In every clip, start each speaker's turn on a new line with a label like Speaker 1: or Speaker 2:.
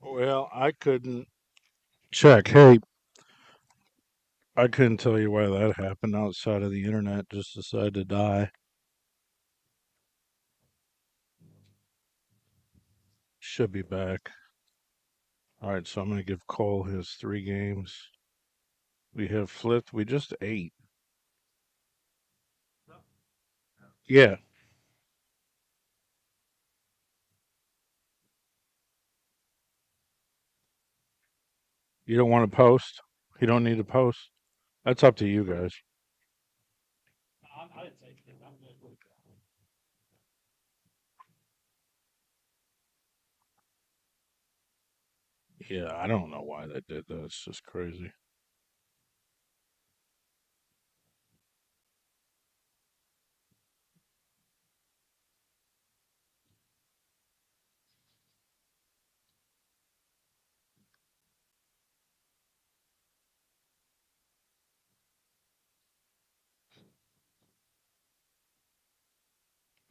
Speaker 1: Well, I couldn't check. Hey, I couldn't tell you why that happened outside of the internet. Just decided to die. Should be back. All right, so I'm going to give Cole his 3 games. We have flipped. We just ate. Yeah. You don't want to post? You don't need to post? That's up to you guys. Yeah, I don't know why they did that. It's just crazy.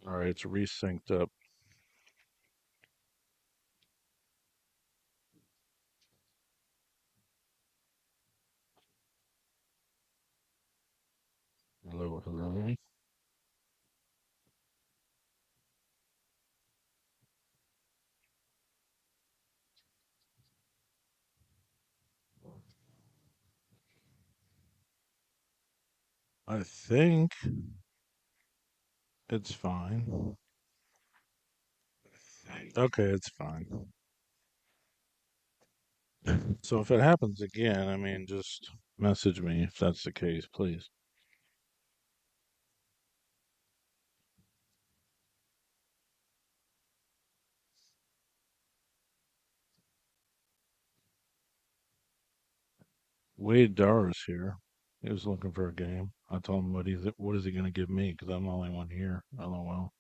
Speaker 1: All right, it's resynced up. Hello, hello. I think it's fine. Okay, it's fine. So if it happens again, I mean, just message me if that's the case, please. Wade Darr's here. He was looking for a game. I told him what is he going to give me because I'm the only one here. LOL.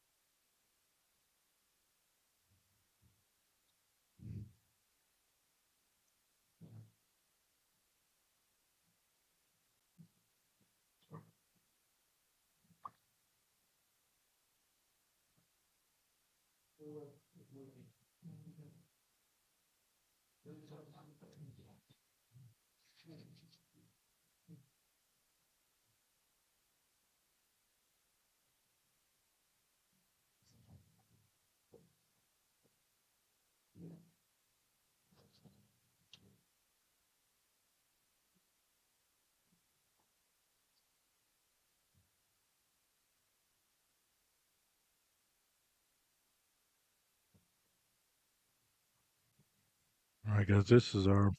Speaker 1: All right, guys, this is our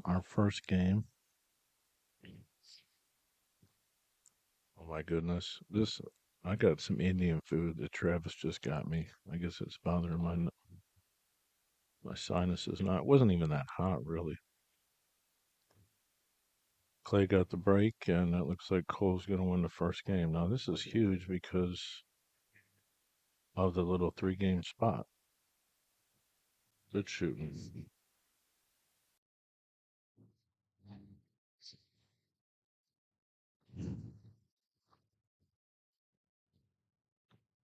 Speaker 1: our first game. Oh my goodness, this I got some Indian food that Travis just got me. I guess it's bothering my sinuses. Not it wasn't even that hot really. Clay got the break, and it looks like Cole's going to win the first game. Now this is huge because of the little 3 game spot. Good shooting.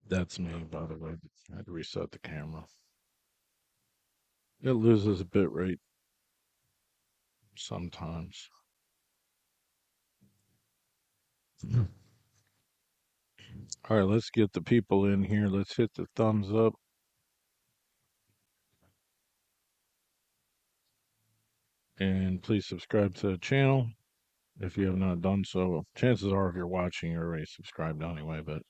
Speaker 1: That's me, by the way. I had to reset the camera. It loses a bit rate sometimes. All right, let's get the people in here. Let's hit the thumbs up and please subscribe to the channel if you have not done so. Chances are, if you're watching, you're already subscribed anyway. But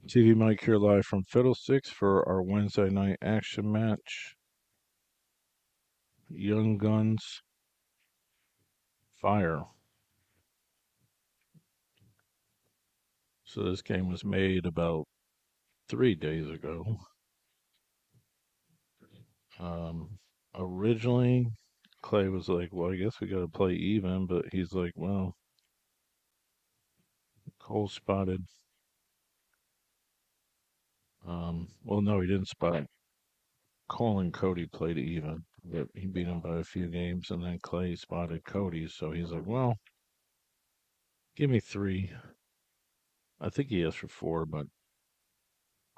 Speaker 1: TV Mike here live from Fiddlesticks for our Wednesday night action match. Young Guns Fire. So this game was made about 3 days ago. Um, Originally, Clay was like, "Well, I guess we got to play even," but he's like, "Well, Cole spotted." Well, no, he didn't spot. Cole and Cody played even, but he beat him by a few games, and then Clay spotted Cody, so he's like, "Well, give me three." I think he asked for four, but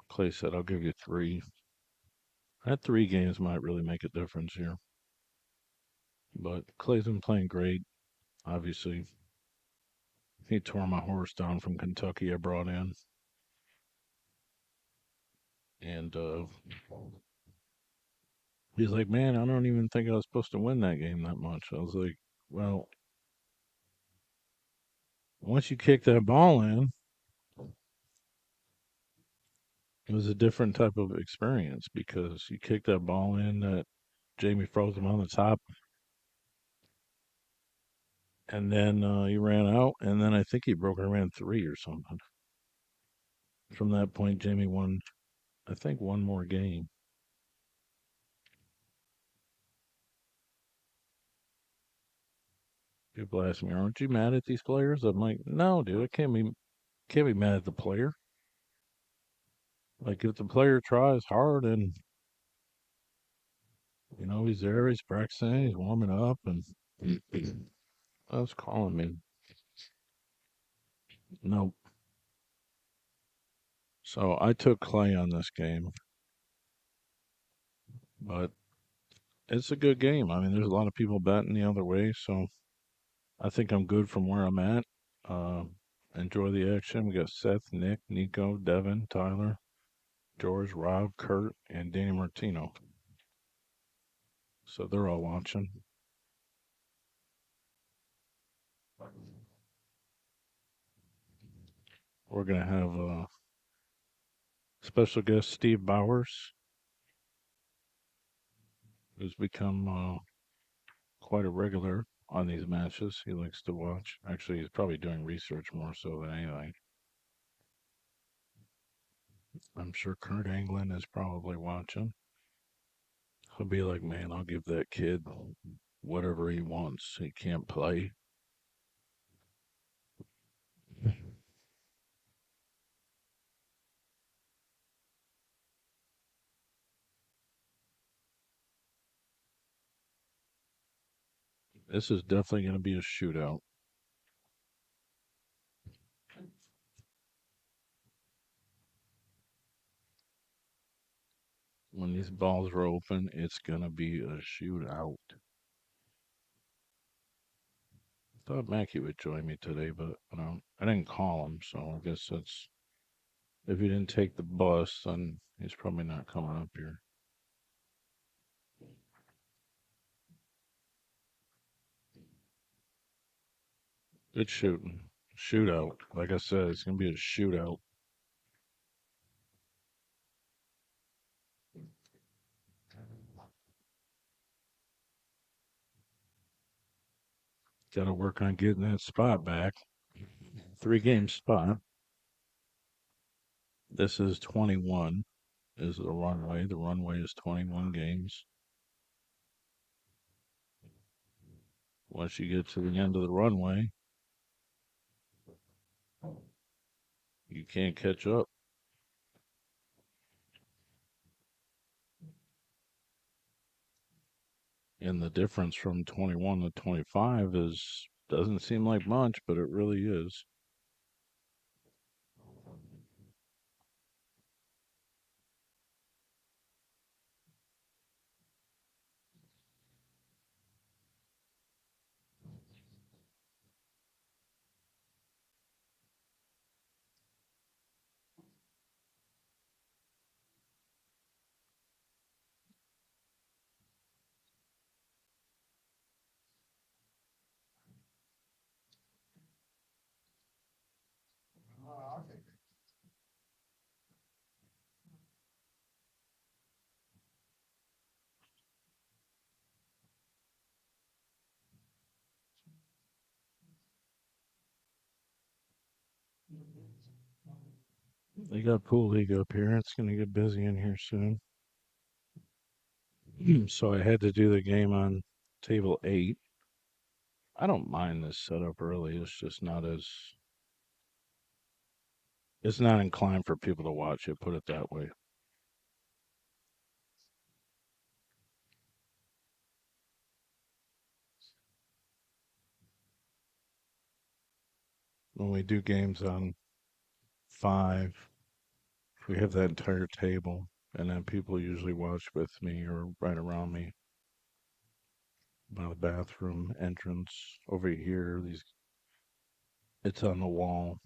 Speaker 1: Clay said, "I'll give you three." That 3 games might really make a difference here. But Clay's been playing great. Obviously, he tore my horse down from Kentucky. I brought in, and he's like, "Man, I don't even think I was supposed to win that game that much." I was like, "Well, once you kick that ball in, it was a different type of experience because you kicked that ball in that Jamie froze him on the top, and then he ran out, and then I think he broke and ran three or something. From that point, Jamie won, I think, one more game. People ask me, "Aren't you mad at these players?" I'm like, "No, dude, I can't be mad at the player. Like if the player tries hard and he's there, he's practicing, he's warming up, and that's calling me. No, so I took Clay on this game, but it's a good game. I mean, there's a lot of people betting the other way, so I think I'm good from where I'm at. Uh, Enjoy the action. We got Seth, Nick, Nico, Devin, Tyler, George, Rob, Kurt, and Danny Martino. So they're all watching. We're gonna have special guest Steve Bowers, who's become quite a regular on these matches. He likes to watch. Actually, he's probably doing research more so than anything. I'm sure Kurt Anglin is probably watching. He'll be like, "Man, I'll give that kid whatever he wants. He can't play." This is definitely going to be a shootout. When these balls are open, it's going to be a shootout. Thought Mackie would join me today, but I didn't call him, so I guess that's if he didn't take the bus, then he's probably not coming up here. Good shooting. Shootout. Like I said, it's going to be a shootout. Got to work on getting that spot back. 3 game spot. This is 21 is the runway. The runway is 21 games. Once you get to the end of the runway, you can't catch up. The difference from 21 to 25 is doesn't seem like much, but it really is. They got pool league up here. It's gonna get busy in here soon. So I had to do the game on table 8. I don't mind this setup early. It's not inclined for people to watch it, put it that way. When we do games on 5, we have that entire table, and then people usually watch with me or right around me by the bathroom entrance over here. These It's on the wall.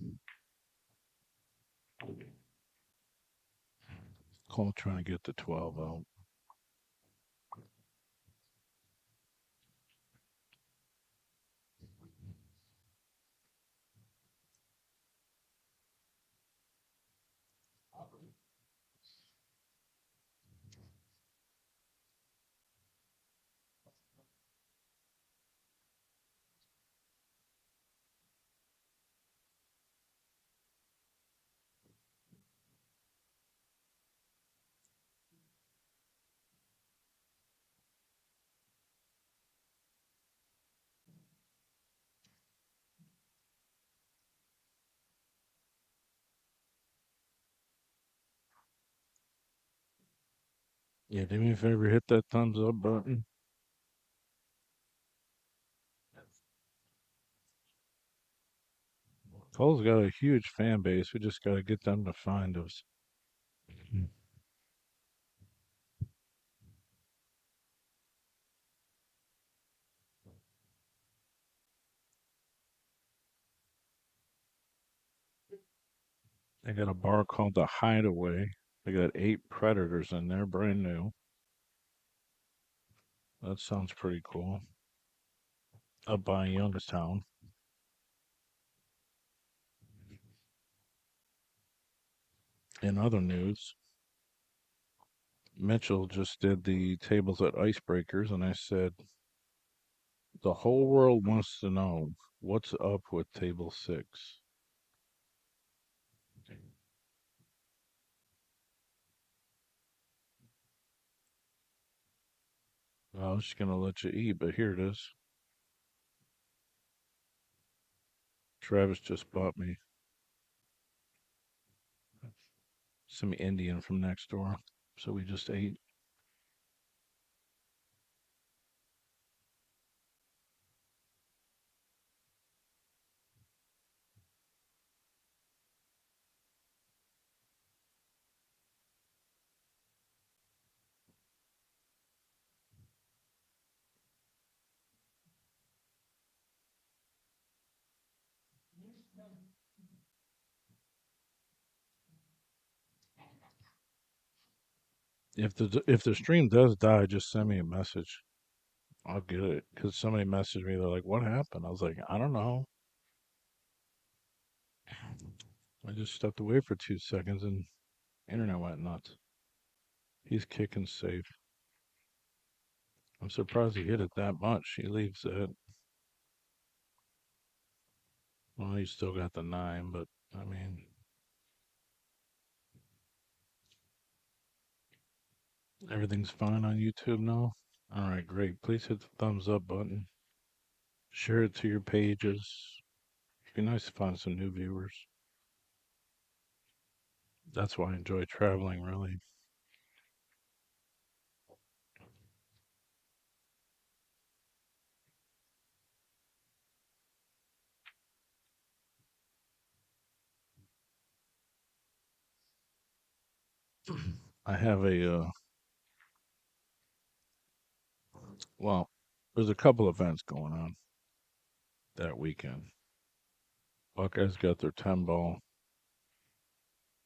Speaker 1: Call trying to get the 12 out. Yeah, do me a favor, hit that thumbs up button. Cole's got a huge fan base. We just got to get them to find us. They got a bar called the Hideaway. They got 8 predators in there, brand new. That sounds pretty cool. Up by Youngstown. In other news, Mitchell just did the tables at Icebreakers, and I said, the whole world wants to know what's up with table 6. I was just going to let you eat, but here it is. Travis just bought me some Indian from next door, so we just ate. If the stream does die, just send me a message. I'll get it because somebody messaged me. They're like, "What happened?" I was like, "I don't know. I just stepped away for 2 seconds and internet went nuts." He's kicking safe. I'm surprised he hit it that much. He leaves it. Well, he's still got the 9, but I mean, everything's fine on YouTube now. All right, great. Please hit the thumbs up button. Share it to your pages. It'd be nice to find some new viewers. That's why I enjoy traveling, really. I have well, there's a couple events going on that weekend. Buckeyes got their 10 ball.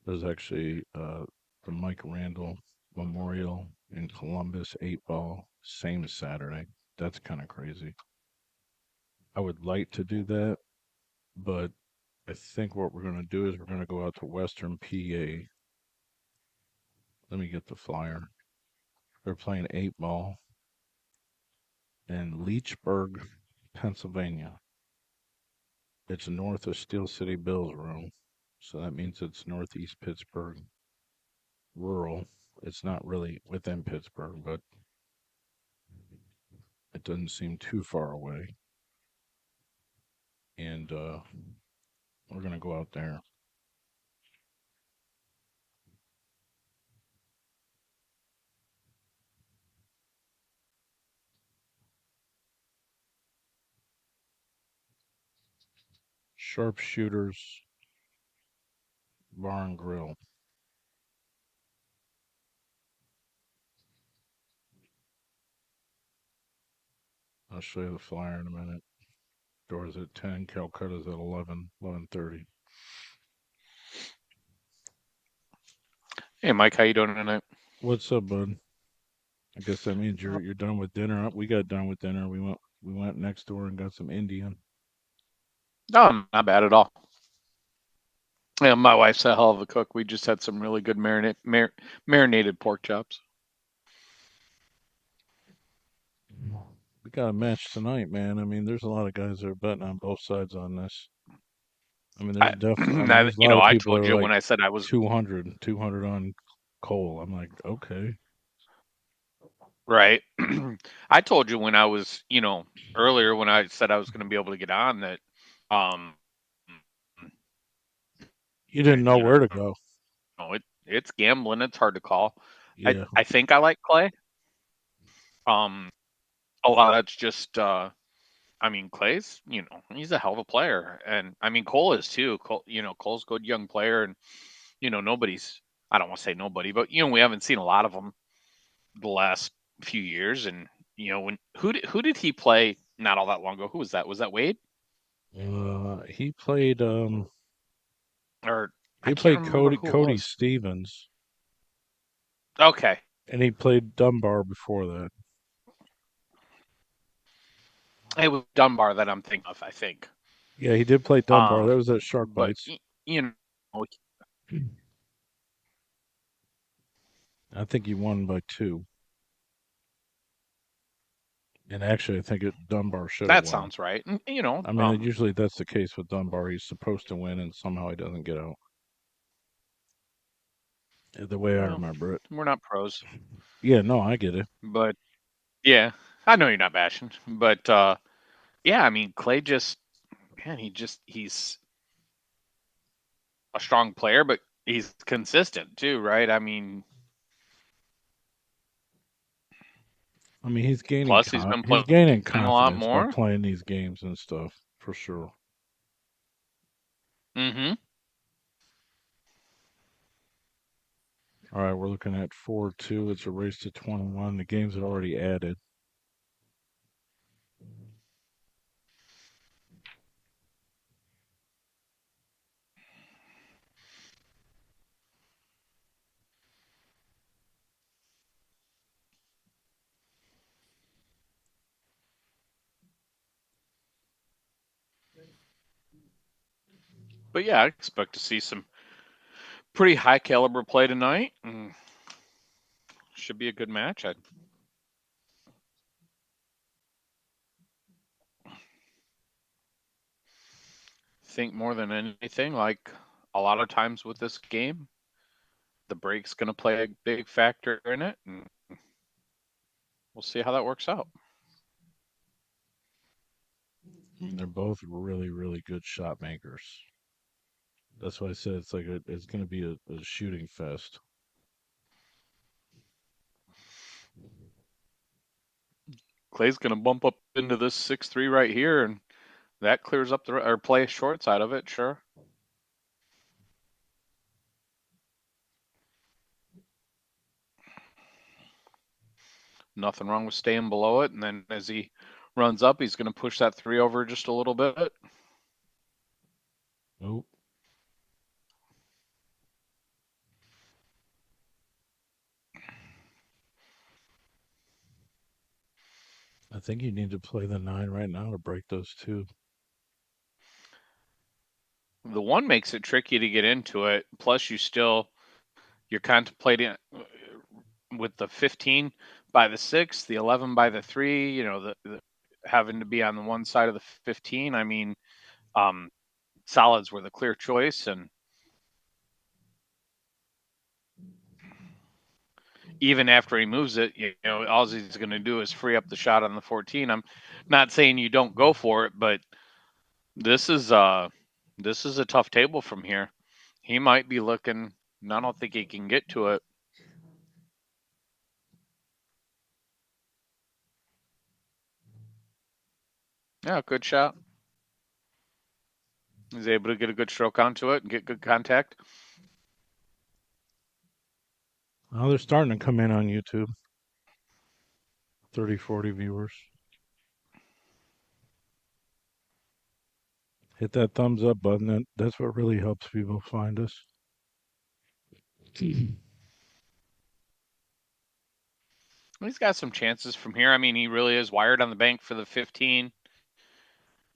Speaker 1: There's actually the Mike Randall Memorial in Columbus 8 ball, same Saturday. That's kind of crazy. I would like to do that, but I think what we're going to do is we're going to go out to Western PA. Let me get the flyer. They're playing 8 ball in Leechburg, Pennsylvania. It's north of Steel City Bills Room. So that means it's northeast Pittsburgh, rural. It's not really within Pittsburgh, but it doesn't seem too far away. And we're going to go out there. Sharpshooters Bar and Grill. I'll show you the flyer in a minute. Doors at 10, Calcutta's at 11, 11:30.
Speaker 2: Hey, Mike, how you doing tonight?
Speaker 1: What's up, bud? I guess that means you're done with dinner. We got done with dinner. We went next door and got some Indian.
Speaker 2: No, not bad at all. Yeah, my wife's a hell of a cook. We just had some really good marinated pork chops.
Speaker 1: We got a match tonight, man. I mean, there's a lot of guys that are betting on both sides on this. I mean, there's
Speaker 2: I,
Speaker 1: definitely. I mean, there's a lot of
Speaker 2: I
Speaker 1: people that
Speaker 2: told
Speaker 1: are
Speaker 2: you
Speaker 1: like
Speaker 2: when I said I was
Speaker 1: 200 on Cole. I'm like, okay.
Speaker 2: right. I told you when I was, earlier when I said I was going to be able to get on that, um,
Speaker 1: You didn't know
Speaker 2: you
Speaker 1: where to go.
Speaker 2: know, it's gambling. It's hard to call. I
Speaker 1: Yeah.
Speaker 2: I think I like Clay. Um, a lot of that's just I mean, Clay's, he's a hell of a player, and I mean Cole is too. Cole, Cole's a good young player, and nobody's. I don't want to say nobody, but we haven't seen a lot of them the last few years, and when who did he play not all that long ago? Who was that? Was that Wade?
Speaker 1: He played.
Speaker 2: Or I
Speaker 1: He
Speaker 2: can't
Speaker 1: played
Speaker 2: remember
Speaker 1: Cody
Speaker 2: who it
Speaker 1: Cody
Speaker 2: was.
Speaker 1: Stevens,
Speaker 2: Okay,
Speaker 1: and he played Dunbar before that.
Speaker 2: it was Dunbar that I'm thinking of. I think.
Speaker 1: Yeah, he did play Dunbar.
Speaker 2: Um,
Speaker 1: That was at Shark
Speaker 2: but
Speaker 1: Bites.
Speaker 2: you know,
Speaker 1: I think he won by 2. And actually, I think Dunbar should have
Speaker 2: that
Speaker 1: won.
Speaker 2: sounds right. And,
Speaker 1: I mean, usually that's the case with Dunbar. He's supposed to win, and somehow he doesn't get out. The way I
Speaker 2: well,
Speaker 1: remember it.
Speaker 2: we're not pros,
Speaker 1: Yeah, no, I get it.
Speaker 2: but yeah, I know you're not bashing, but yeah, I mean Clay just man, he's a strong player, but he's consistent too, right? I mean,
Speaker 1: I mean,
Speaker 2: plus he's been
Speaker 1: he's
Speaker 2: playing
Speaker 1: gaining
Speaker 2: a lot
Speaker 1: confidence by
Speaker 2: more.
Speaker 1: playing these games and stuff for sure.
Speaker 2: Mm-hmm.
Speaker 1: All right, we're looking at 4-2. It's a race to 21. The games are already added.
Speaker 2: But yeah, I expect to see some pretty high caliber play tonight. Should be a good match. I think more than anything, like a lot of times with this game, the break's going to play a big factor in it, and we'll see how that works out.
Speaker 1: I mean, they're both really, really good shot makers. That's why I said it's going to be a shooting fest.
Speaker 2: Clay's going to bump up into this 6-3 right here, and that clears up the or play short side of it. Sure. Nothing wrong with staying below it, and then as he runs up, he's going to push that three over just a little bit.
Speaker 1: Nope. I think you need to play the 9 right now to break those two.
Speaker 2: The one makes it tricky to get into it. Plus, you're contemplating with the 15 by the 6, the 11 by the 3. The having to be on the one side of the 15. I mean, um, solids were the clear choice, and even after he moves it, all he's going to do is free up the shot on the 14. I'm not saying you don't go for it, but this is uh this is a tough table from here. He might be looking. I don't think he can get to it. Yeah, good shot. He's able to get a good stroke onto it and get good contact.
Speaker 1: Oh, they're starting to come in on YouTube. 30, 40 viewers. Hit that thumbs up button. That's what really helps people find us.
Speaker 2: He's got some chances from here. I mean, he really is wired on the bank for the 15.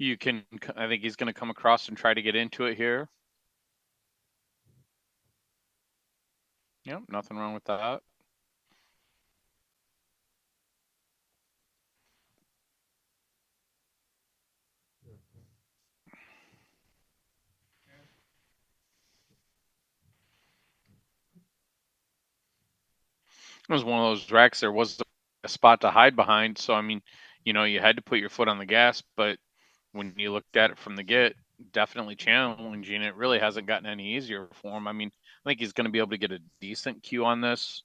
Speaker 2: I think he's going to come across and try to get into it here. Yep, nothing wrong with that. It was one of those racks. There was a spot to hide behind. So, I mean, you had to put your foot on the gas. But when you looked at it from the get, definitely challenging. It really hasn't gotten any easier for him. I mean, I think he's going to be able to get a decent cue on this.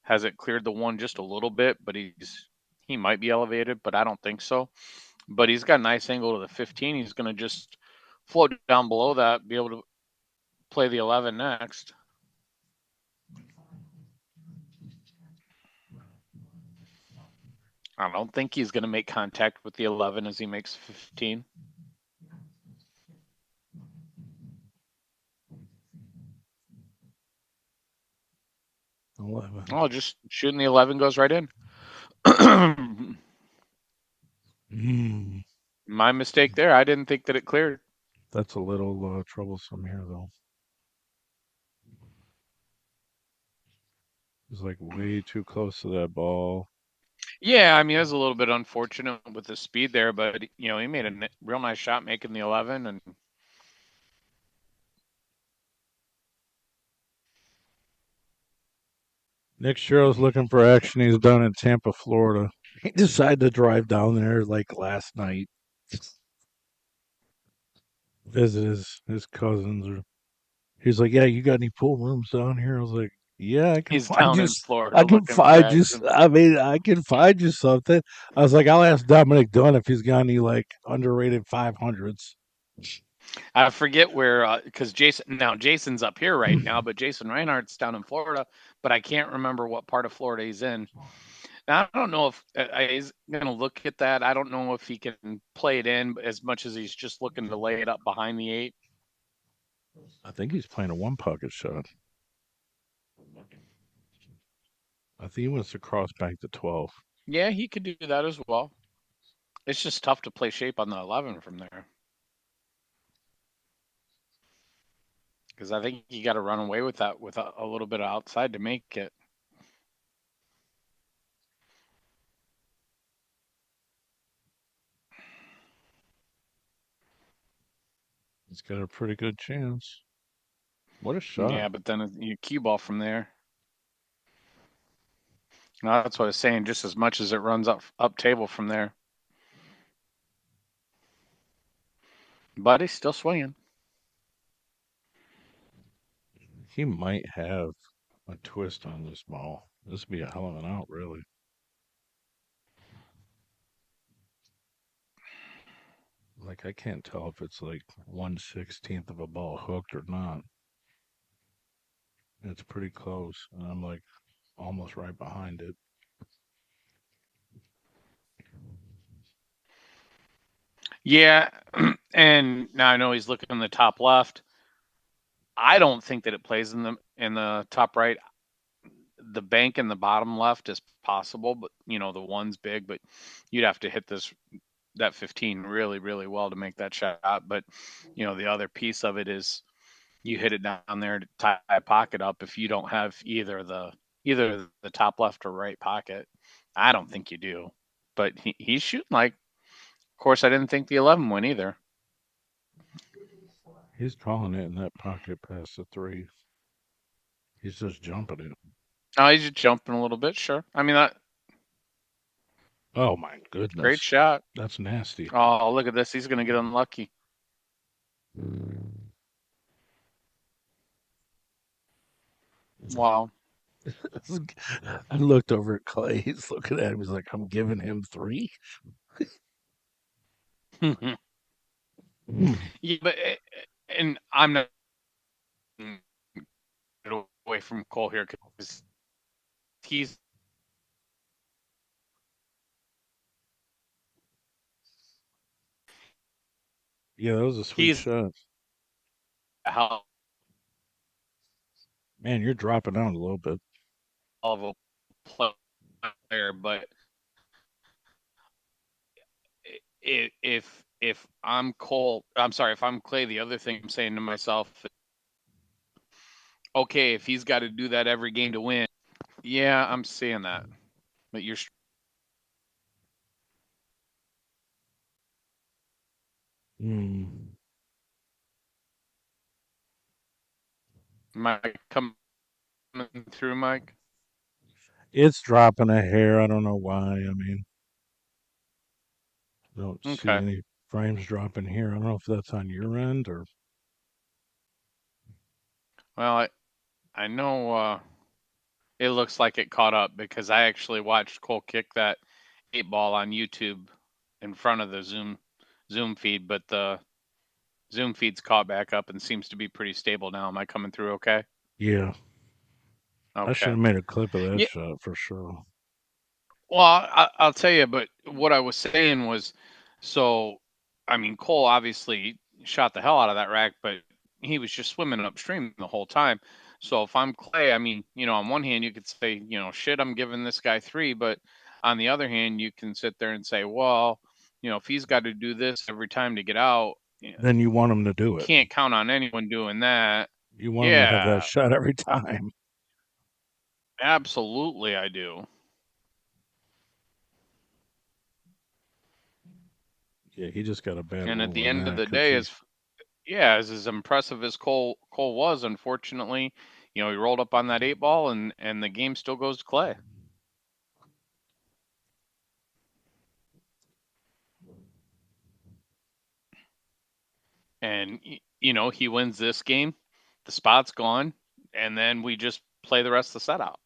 Speaker 2: Has it cleared the one just a little bit, but he might be elevated, but I don't think so. But he's got a nice angle to the 15. He's going to just float down below that, be able to play the 11 next. I don't think he's going to make contact with the 11 as he makes 15.
Speaker 1: 11.
Speaker 2: Oh, just shooting the 11 goes right in.
Speaker 1: Mm,
Speaker 2: My mistake there. I didn't think that it cleared.
Speaker 1: that's a little troublesome here, though. He's like way too close to that ball.
Speaker 2: Yeah, I mean, it was a little bit unfortunate with the speed there, but he made a real nice shot making the 11, and
Speaker 1: Nick Sherrill's looking for action. He's down in Tampa, Florida. He decided to drive down there like last night, visit his cousins. Or he's like, "Yeah, you got any pool rooms down here?" I was like, "Yeah, I can
Speaker 2: he's
Speaker 1: find
Speaker 2: down
Speaker 1: you.
Speaker 2: in Florida
Speaker 1: I can
Speaker 2: looking for
Speaker 1: find you.
Speaker 2: action.
Speaker 1: I mean, I can find you something." I was like, "I'll ask Dominic Dunn if he's got any like underrated 500s."
Speaker 2: I forget where, because Jason's up here right now, but Jason Reinhardt's down in Florida, but I can't remember what part of Florida he's in. Now, I don't know if he's going to look at that. I don't know if he can play it in as much as he's just looking to lay it up behind the 8.
Speaker 1: I think he's playing a one pocket shot. I think he wants to cross bank to 12.
Speaker 2: Yeah, he could do that as well. It's just tough to play shape on the 11 from there because I think you got to run away with that with a little bit of outside to make it.
Speaker 1: He's got a pretty good chance. What a shot.
Speaker 2: Yeah, but then you cue ball from there. That's what I was saying. Just as much as it runs up table from there, but he's still swinging.
Speaker 1: He might have a twist on this ball. This would be a hell of an out, really. Like, I can't tell if it's like 1/16th of a ball hooked or not. It's pretty close, and I'm like almost right behind it.
Speaker 2: Yeah, and now I know he's looking in the top left. I don't think that it plays in the top right. The bank in the bottom left is possible, but the one's big, but you'd have to hit this that 15 really, really well to make that shot. But the other piece of it is you hit it down there to tie a pocket up if you don't have either the top left or right pocket. I don't think you do, but he's shooting like. Of course, I didn't think the 11 went either.
Speaker 1: He's calling it in that pocket past the three. He's just jumping it.
Speaker 2: Oh, he's just jumping a little bit. Sure. I mean, that
Speaker 1: Oh my
Speaker 2: great
Speaker 1: goodness.
Speaker 2: shot.
Speaker 1: That's nasty.
Speaker 2: Oh, look at this. He's gonna get unlucky. Wow.
Speaker 1: I looked over at Clay. He's looking at him. He's like, I'm giving him three.
Speaker 2: Yeah, but and I'm not get away from Cole here because he's
Speaker 1: Yeah, that was a sweet
Speaker 2: he's
Speaker 1: shot.
Speaker 2: a hell
Speaker 1: Man, you're dropping out a little bit.
Speaker 2: of a player, but if I'm Cole, I'm sorry, if I'm Clay, the other thing I'm saying to myself, okay, if he's got to do that every game to win, yeah, I'm seeing that, but you're
Speaker 1: Mm.
Speaker 2: Mike coming through, Mike.
Speaker 1: It's dropping a hair. I don't know why. I mean, I don't see
Speaker 2: Okay,
Speaker 1: any frames dropping here. I don't know if that's on your end or.
Speaker 2: well, I know it looks like it caught up because I actually watched Cole kick that 8 ball on YouTube in front of the Zoom feed, but the Zoom feed's caught back up and seems to be pretty stable now. Am I coming through okay?
Speaker 1: Yeah, I should
Speaker 2: Okay.
Speaker 1: have made a clip of that
Speaker 2: Yeah.
Speaker 1: shot for sure.
Speaker 2: Well, I'll tell you, but what I was saying was, so, I mean, Cole obviously shot the hell out of that rack, but he was just swimming upstream the whole time. So if I'm Clay, I mean, on one hand, you could say, shit, I'm giving this guy three, but on the other hand, you can sit there and say, well, if he's got to do this every time to get out,
Speaker 1: Then you want him to do it.
Speaker 2: can't count on anyone doing that.
Speaker 1: You want him to have that
Speaker 2: Yeah,
Speaker 1: shot every time.
Speaker 2: absolutely, I do.
Speaker 1: Yeah, he just got a bad
Speaker 2: And at
Speaker 1: roll
Speaker 2: the
Speaker 1: on
Speaker 2: end of
Speaker 1: that
Speaker 2: the
Speaker 1: because
Speaker 2: day,
Speaker 1: he.
Speaker 2: as impressive as Cole was, unfortunately, he rolled up on that 8 ball, and the game still goes to Clay. And he wins this game, the spot's gone, and then we just play the rest of the set out.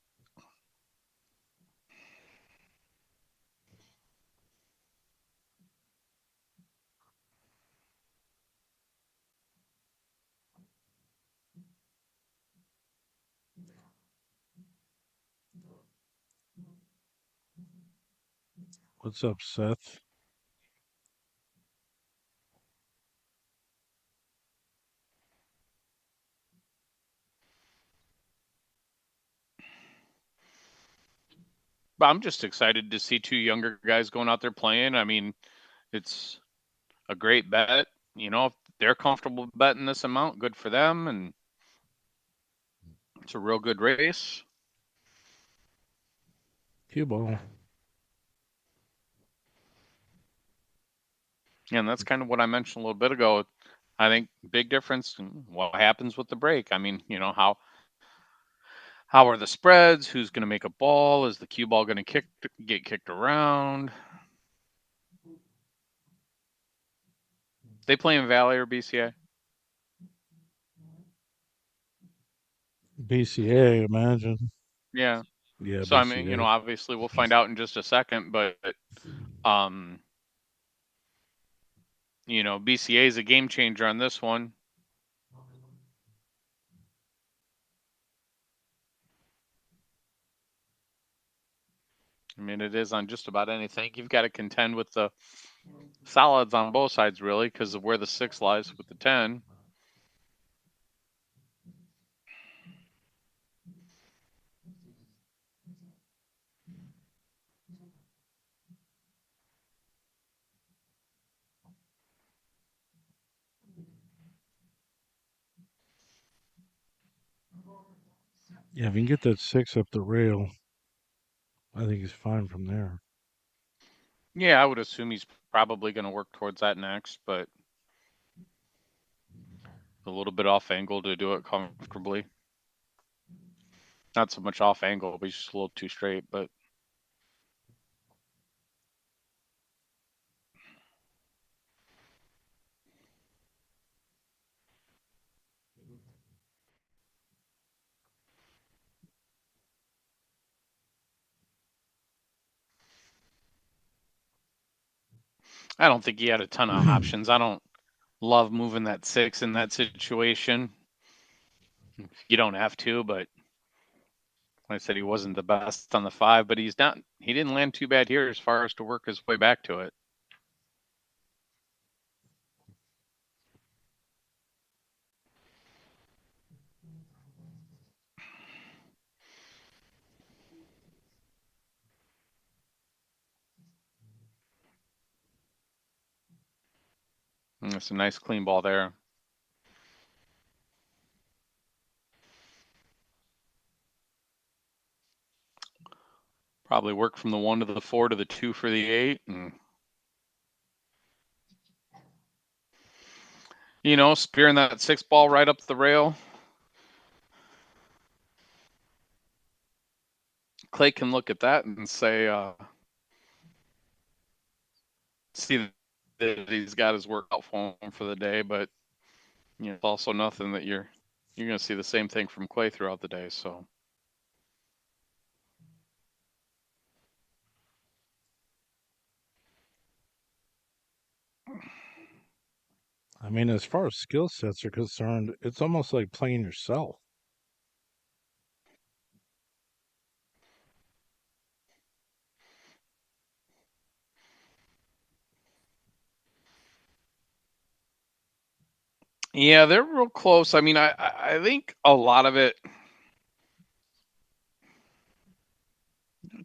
Speaker 1: What's up, Seth?
Speaker 2: But I'm just excited to see two younger guys going out there playing. I mean, it's a great bet. If they're comfortable betting this amount, good for them, and it's a real good race.
Speaker 1: Cue ball.
Speaker 2: And that's kind of what I mentioned a little bit ago. I think big difference in what happens with the break. I mean, how are the spreads? Who's going to make a ball? Is the cue ball going to get kicked around? They play in Valley or BCA?
Speaker 1: BCA, imagine.
Speaker 2: Yeah.
Speaker 1: Yeah,
Speaker 2: So I mean,
Speaker 1: BCA.
Speaker 2: obviously we'll find out in just a second, but um, BCA is a game changer on this one. I mean, it is on just about anything. You've got to contend with the Solids on both sides, really, because of where the 6 lies with the 10.
Speaker 1: Yeah, if you can get that six up the rail, I think he's fine from there.
Speaker 2: Yeah, I would assume he's probably going to work towards that next, but a little bit off angle to do it comfortably. Not so much off angle, but he's just a little too straight. But I don't think he had a ton of options. I don't love moving that 6 in that situation. You don't have to, but like I said, he wasn't the best on the 5, but he's not. He didn't land too bad here as far as to work his way back to it. And it's a nice clean ball there. Probably work from the 1 to the 4 to the 2 for the 8, and spearing that 6 ball right up the rail. Clay can look at that and say, see that he's got his work out for him for the day, but it's also nothing that you're going to see the same thing from Clay throughout the day. So
Speaker 1: I mean, as far as skill sets are concerned, it's almost like playing yourself.
Speaker 2: yeah, they're real close. I mean, I think a lot of it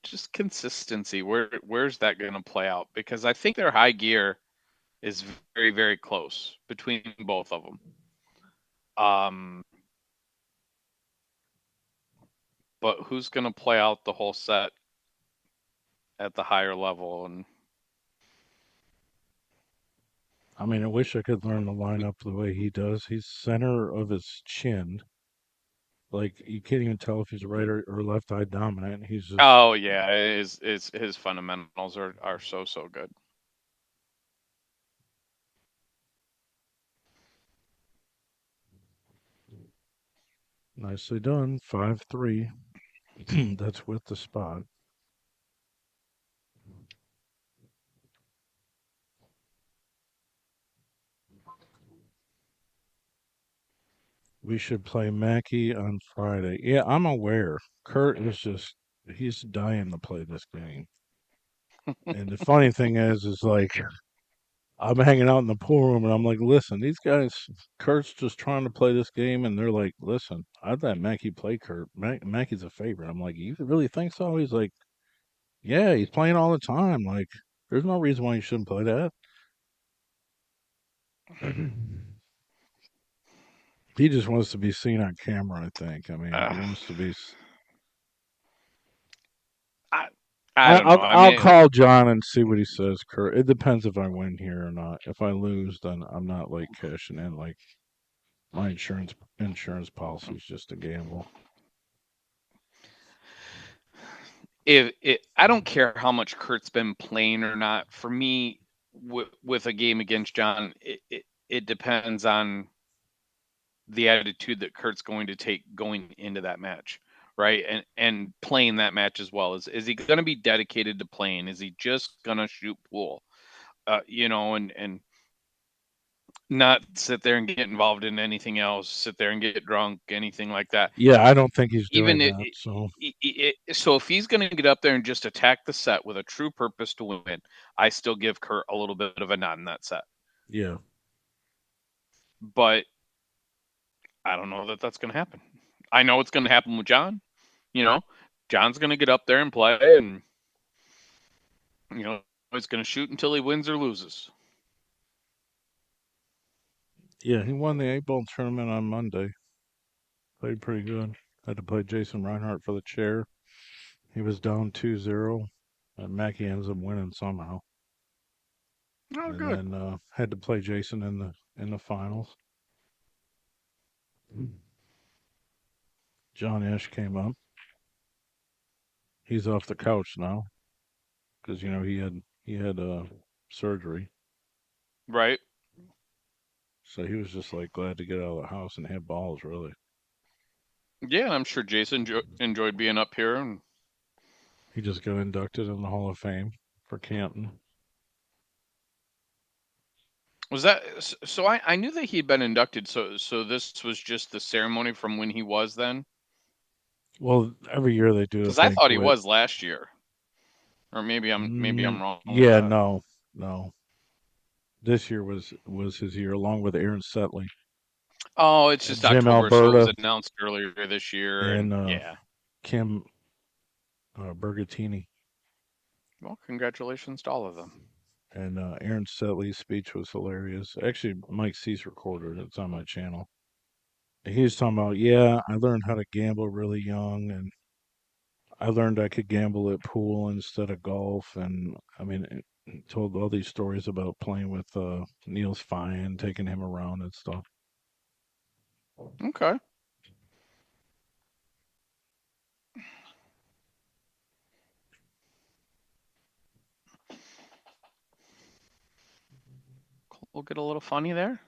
Speaker 2: just consistency. Where's that going to play out? Because I think their high gear is very very close between both of them. Um, but who's going to play out the whole set at the higher level? And
Speaker 1: I mean, I wish I could learn the lineup the way he does. He's center of his chin. Like, you can't even tell if he's right or left eye dominant. He's just
Speaker 2: oh yeah, his fundamentals are so good.
Speaker 1: nicely done. 5-3. That's with the spot. We should play Mackey on Friday. Yeah, I'm aware. Kurt is just, he's dying to play this game. And the funny thing is like, I'm hanging out in the pool room and I'm like, listen, these guys, Kurt's just trying to play this game. And they're like, listen, I'd let Mackey play Kurt. Mackey's a favorite. I'm like, you really think so? He's like, yeah, he's playing all the time. Like, there's no reason why you shouldn't play that. He just wants to be seen on camera, I think. I mean, he
Speaker 2: Uh,
Speaker 1: wants to be.
Speaker 2: I I don't know. I
Speaker 1: I'll
Speaker 2: mean,
Speaker 1: call John and see what he says, Kurt. It depends if I win here or not. If I lose, then I'm not like cashing in. Like, my insurance policy is just a gamble.
Speaker 2: if it, I don't care how much Kurt's been playing or not. For me, with a game against John, it depends on the attitude that Kurt's going to take going into that match, right? And playing that match as well. Is he going to be dedicated to playing? Is he just going to shoot pool? And not sit there and get involved in anything else, sit there and get drunk, anything like that.
Speaker 1: Yeah, I don't think he's doing
Speaker 2: Even
Speaker 1: that. So
Speaker 2: so, if he's going to get up there and just attack the set with a true purpose to win, I still give Kurt a little bit of a nod in that set.
Speaker 1: yeah,
Speaker 2: But I don't know that that's going to happen. I know it's going to happen with John. You know, John's going to get up there and play, and he's going to shoot until he wins or loses.
Speaker 1: yeah, he won the 8 ball tournament on Monday. Played pretty good. Had to play Jason Reinhardt for the chair. He was down 2-0, and Mackey ends up winning somehow.
Speaker 2: Oh,
Speaker 1: And
Speaker 2: good.
Speaker 1: then had to play Jason in the finals. John Ash came up. He's off the couch now because he had surgery,
Speaker 2: Right.
Speaker 1: so he was just like glad to get out of the house and hit balls. Really,
Speaker 2: Yeah, I'm sure Jason enjoyed being up here. And
Speaker 1: he just got inducted in the Hall of Fame for Canton.
Speaker 2: was that so? I knew that he'd been inducted. So this was just the ceremony from when he was then,
Speaker 1: Well, every year they do a
Speaker 2: because I thought he
Speaker 1: banquet.
Speaker 2: was last year, or maybe I'm wrong with
Speaker 1: Yeah,
Speaker 2: that.
Speaker 1: no, no. This year was his year, along with Aaron Setley,
Speaker 2: Oh, it's just
Speaker 1: Jim
Speaker 2: October, so it was
Speaker 1: Alberta,
Speaker 2: announced earlier this year, and
Speaker 1: and
Speaker 2: yeah.
Speaker 1: Kim Bergatini.
Speaker 2: Well, congratulations to all of them.
Speaker 1: And Aaron Setley's speech was hilarious. Actually, Mike Cease recorded it. It's on my channel. He was talking about, yeah, I learned how to gamble really young, and I learned I could gamble at pool instead of golf. And I mean, it told all these stories about playing with Niels Fine, taking him around and stuff.
Speaker 2: Okay. We'll get a little funny there.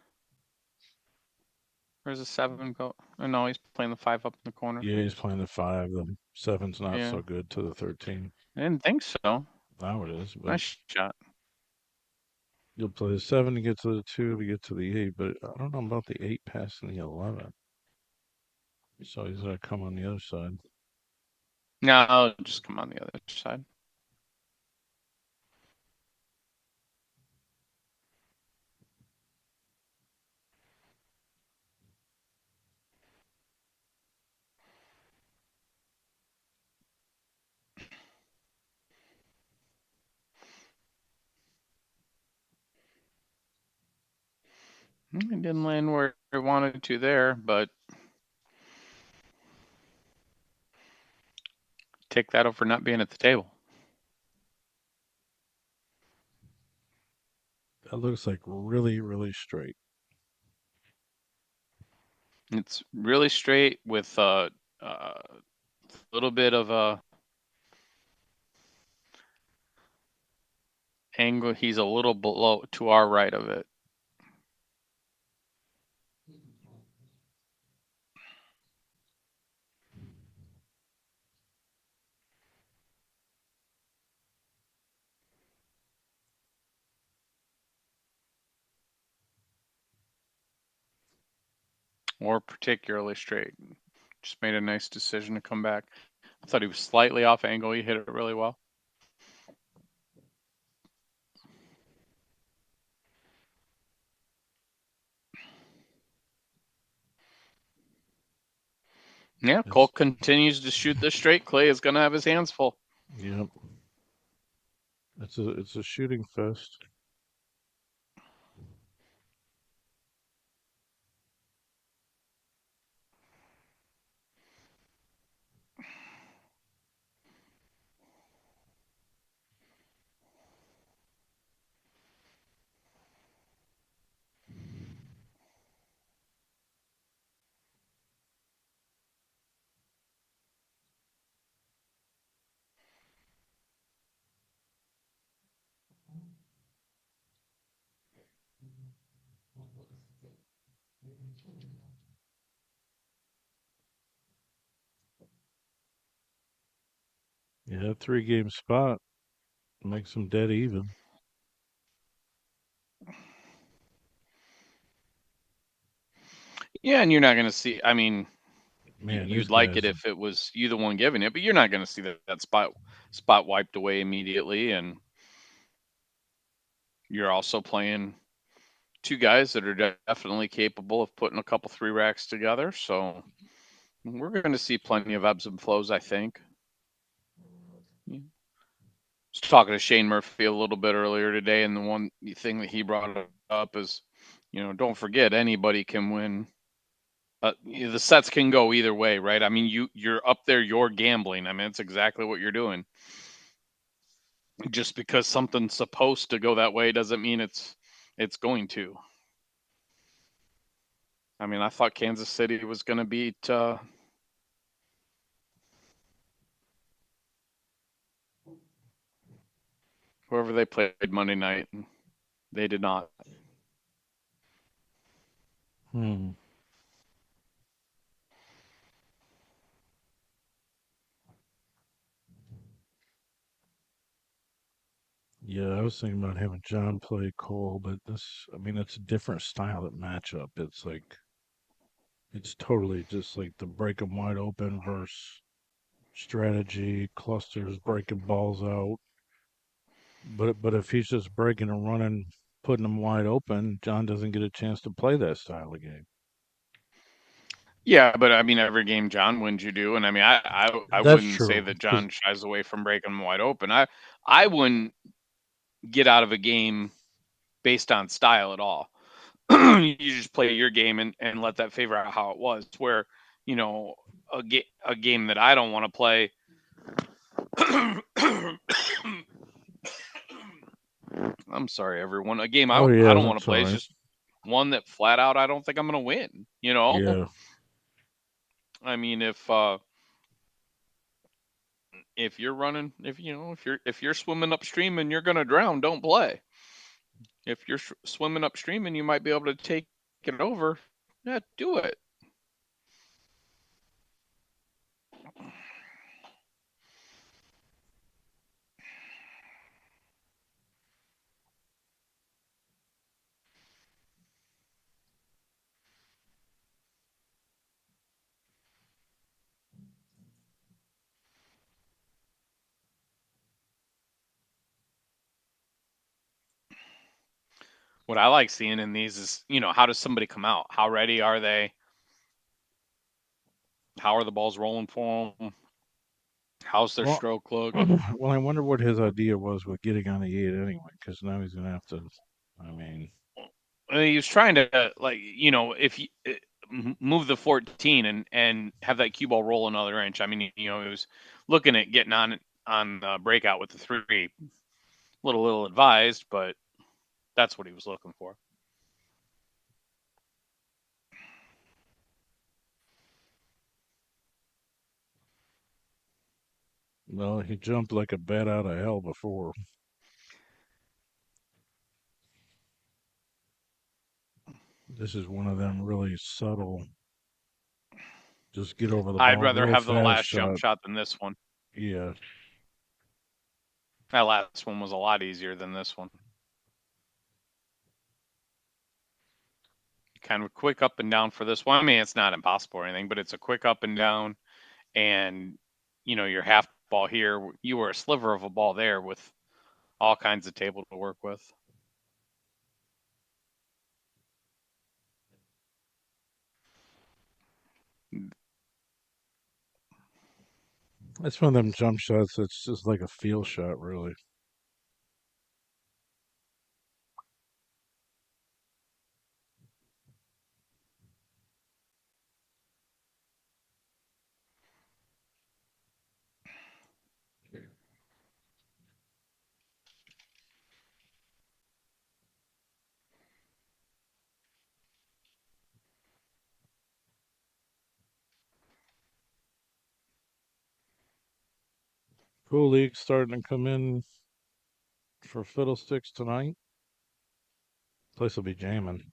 Speaker 2: Where's the 7 go? Oh, no, he's playing the 5 up in the corner.
Speaker 1: Yeah, he's playing the 5. The 7's not
Speaker 2: Yeah.
Speaker 1: so good to the 13.
Speaker 2: I didn't think so.
Speaker 1: Now it is, but
Speaker 2: Nice shot.
Speaker 1: you'll play the 7 to get to the 2 to get to the 8. But I don't know about the 8 passing the 11. So he's going to come on the other side.
Speaker 2: No, I'll just come on the other side. It didn't land where I wanted to there, but take that over not being at the table.
Speaker 1: That looks like really, really straight.
Speaker 2: It's really straight with a little bit of a angle. He's a little below to our right of it. Or particularly straight. Just made a nice decision to come back. I thought he was slightly off angle. He hit it really well. Yeah, Cole
Speaker 1: It's,
Speaker 2: continues to shoot this straight. Clay is going to have his hands full.
Speaker 1: yep. It's a shooting fest. Yeah, 3 game spot makes them dead even.
Speaker 2: Yeah, and you're not going to see. I mean,
Speaker 1: Man, these
Speaker 2: you'd like it
Speaker 1: guys.
Speaker 2: if it was you the one giving it, but you're not going to see that spot wiped away immediately. And you're also playing two guys that are definitely capable of putting a couple three racks together. So we're going to see plenty of ebbs and flows, I think. Yeah. I was talking to Shane Murphy a little bit earlier today, and the one thing that he brought up is, don't forget anybody can win. The sets can go either way, right? I mean, you're up there, you're gambling. I mean, it's exactly what you're doing. Just because something's supposed to go that way doesn't mean it's going to. I mean, I thought Kansas City was going to beat whoever they played Monday night. And they did not.
Speaker 1: Hmm. Yeah, I was thinking about having John play Cole, but this, I mean, it's a different style of matchup. It's like, it's totally just like the break 'em wide open versus strategy, clusters, breaking balls out. But if he's just breaking and running, putting them wide open, John doesn't get a chance to play that style of game.
Speaker 2: Yeah, but I mean, every game John wins, you do, and I mean, I
Speaker 1: That's
Speaker 2: wouldn't say
Speaker 1: true.
Speaker 2: that
Speaker 1: Because
Speaker 2: John shies away from breaking them wide open. I wouldn't get out of a game based on style at all. You just play your game and let that favor out how it was. Where you know a game that I don't want to play. I'm sorry, everyone. A game
Speaker 1: oh
Speaker 2: I
Speaker 1: yeah,
Speaker 2: don't want to
Speaker 1: that's all
Speaker 2: play is
Speaker 1: right.
Speaker 2: just one that flat out I don't think I'm going to win.
Speaker 1: Yeah.
Speaker 2: I mean, if you're running, if you're swimming upstream and you're going to drown, don't play. If you're swimming upstream and you might be able to take it over, yeah, do it. What I like seeing in these is, how does somebody come out? How ready are they? How are the balls rolling for them? How's their
Speaker 1: Well,
Speaker 2: stroke look?
Speaker 1: well, I wonder what his idea was with getting on the eight anyway, because now he's gonna have to. I mean,
Speaker 2: He was trying to if you move the 14 and have that cue ball roll another inch. I mean, he was looking at getting on the breakout with the three. Little advised, but that's what he was looking for.
Speaker 1: well, he jumped like a bat out of hell before. This is one of them really subtle, just get over the
Speaker 2: I'd
Speaker 1: ball
Speaker 2: rather
Speaker 1: real
Speaker 2: have the
Speaker 1: fast
Speaker 2: last jump
Speaker 1: shot.
Speaker 2: shot than this one.
Speaker 1: Yeah.
Speaker 2: That last one was a lot easier than this one. Kind of a quick up and down for this one. I mean, it's not impossible or anything, but it's a quick up and down, and your half ball here. You were a sliver of a ball there with all kinds of table to work with.
Speaker 1: That's one of them jump shots that's just like a feel shot, really. Pool League starting to come in for Fiddlesticks tonight. Place will be jamming.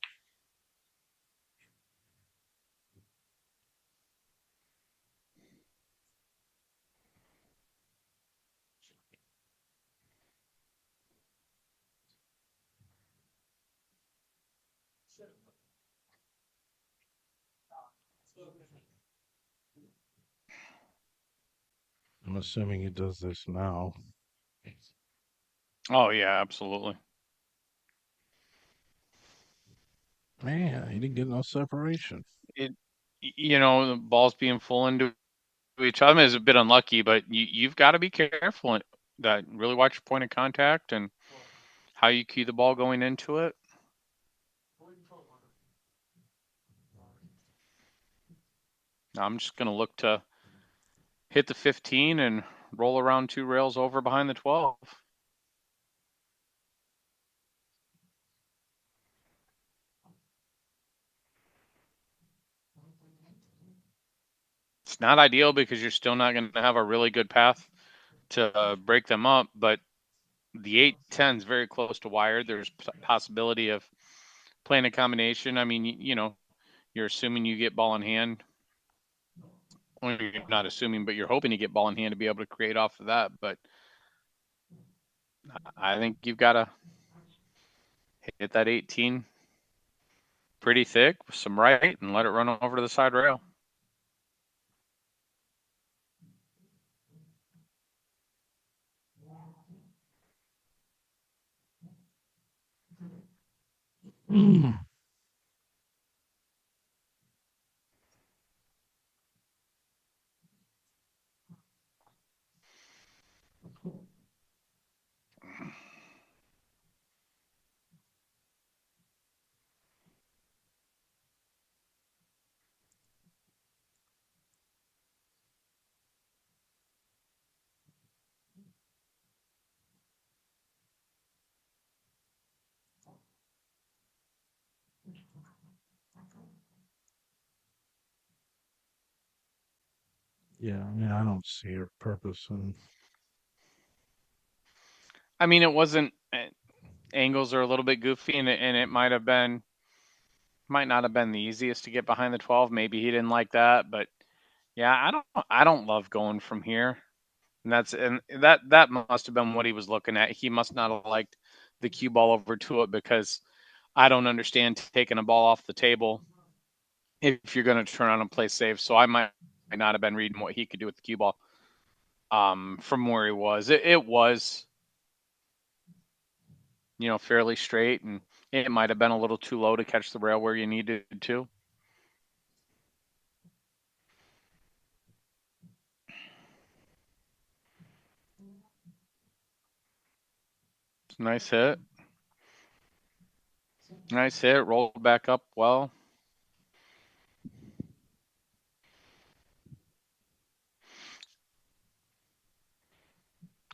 Speaker 1: I'm assuming he does this now.
Speaker 2: Oh yeah, absolutely.
Speaker 1: Man, he didn't get no separation.
Speaker 2: It, the balls being full into each other is a bit unlucky, but you've got to be careful that really watch your point of contact and how you cue the ball going into it. I'm just going to look to hit the 15 and roll around 2 rails over behind the 12. It's not ideal because you're still not going to have a really good path to break them up, but the 8-10 is very close to wired. There's possibility of playing a combination. I mean, you're assuming you get ball in hand. Well, you're not assuming, but you're hoping to get ball in hand to be able to create off of that. But I think you've got to hit that 18 pretty thick with some right and let it run over to the side rail.
Speaker 1: Yeah, I mean, I don't see her purpose in.
Speaker 2: I mean, it wasn't angles are a little bit goofy, and it might not have been the easiest to get behind the 12. Maybe he didn't like that, but yeah, I don't love going from here. And that must have been what he was looking at. He must not have liked the cue ball over to it because I don't understand taking a ball off the table if you're going to turn on and play safe. So I might not have been reading what he could do with the cue ball from where he was. It was fairly straight, and it might have been a little too low to catch the rail where you needed to. Nice hit. Nice hit. Rolled back up well.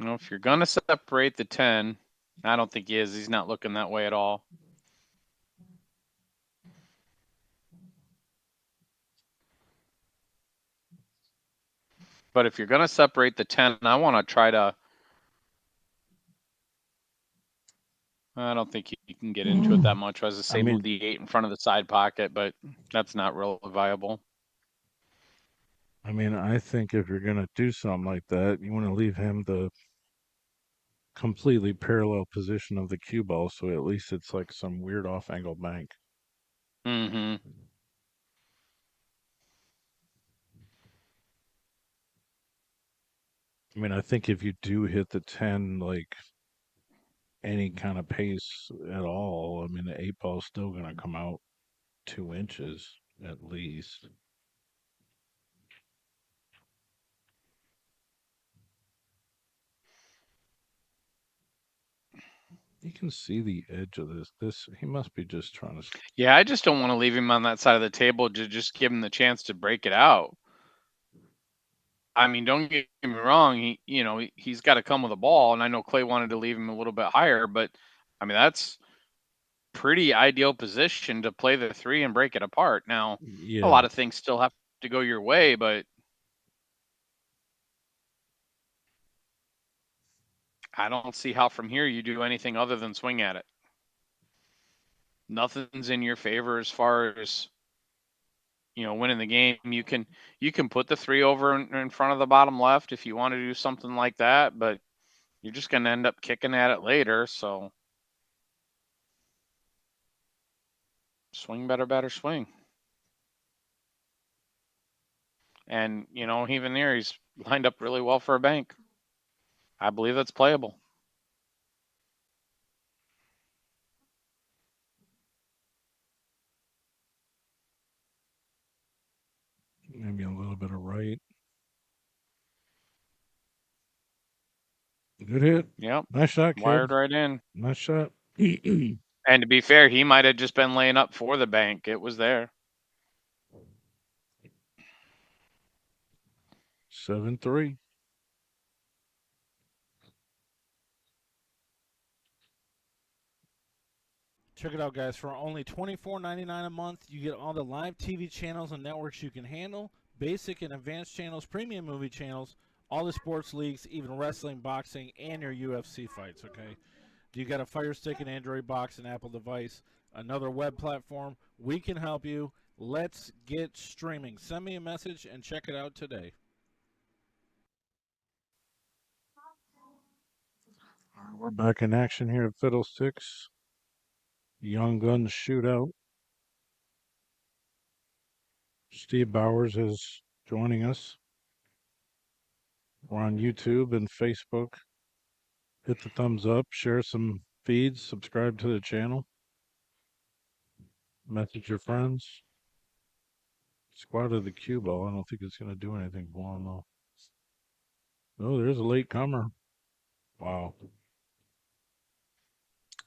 Speaker 2: If you're going to separate the 10, I don't think he is. He's not looking that way at all. But if you're going to separate the 10, I want to try to. I don't think you can get into it that much. As I
Speaker 1: I
Speaker 2: say, move
Speaker 1: mean,
Speaker 2: the 8 in front of the side pocket, but that's not real viable.
Speaker 1: I think if you're gonna do something like that, you want to leave him the completely parallel position of the cue ball, so at least it's like some weird off-angle bank.
Speaker 2: Mm-hmm.
Speaker 1: I think if you do hit the 10, like any kind of pace at all, the 8 ball's still gonna come out 2 inches at least. You can see the edge of this. He must be just trying to.
Speaker 2: Yeah, I just don't want to leave him on that side of the table to just give him the chance to break it out. I mean, don't get me wrong. He's got to come with a ball, and I know Clay wanted to leave him a little bit higher, but I mean that's pretty ideal position to play the 3 and break it apart. Now, a
Speaker 1: Yeah,
Speaker 2: lot of things still have to go your way, but I don't see how from here you do anything other than swing at it. Nothing's in your favor as far as winning the game. You can put the 3 over in front of the bottom left if you want to do something like that, but you're just going to end up kicking at it later. So swing better, swing. And, even there, he's lined up really well for a bank. I believe that's playable.
Speaker 1: Maybe a little bit of right. Good hit.
Speaker 2: Yep.
Speaker 1: Nice shot, kid.
Speaker 2: Wired right in.
Speaker 1: Nice shot.
Speaker 2: And to be fair, he might have just been laying up for the bank. It was there.
Speaker 1: 7-3.
Speaker 3: Check it out, guys. For only $24.99 a month, you get all the live TV channels and networks you can handle, basic and advanced channels, premium movie channels, all the sports leagues, even wrestling, boxing, and your UFC fights, okay? Do you got a Fire Stick, an Android box, an Apple device, another web platform? We can help you. Let's get streaming. Send me a message and check it out today.
Speaker 1: All right, we're back in action here at Fiddlesticks. Young Guns shootout. Steve Bowers is joining us. We're on YouTube and Facebook. Hit the thumbs up, share some feeds, subscribe to the channel, message your friends. Squad of the cue ball. I don't think it's going to do anything for him, though. Oh, there's a late comer. Wow.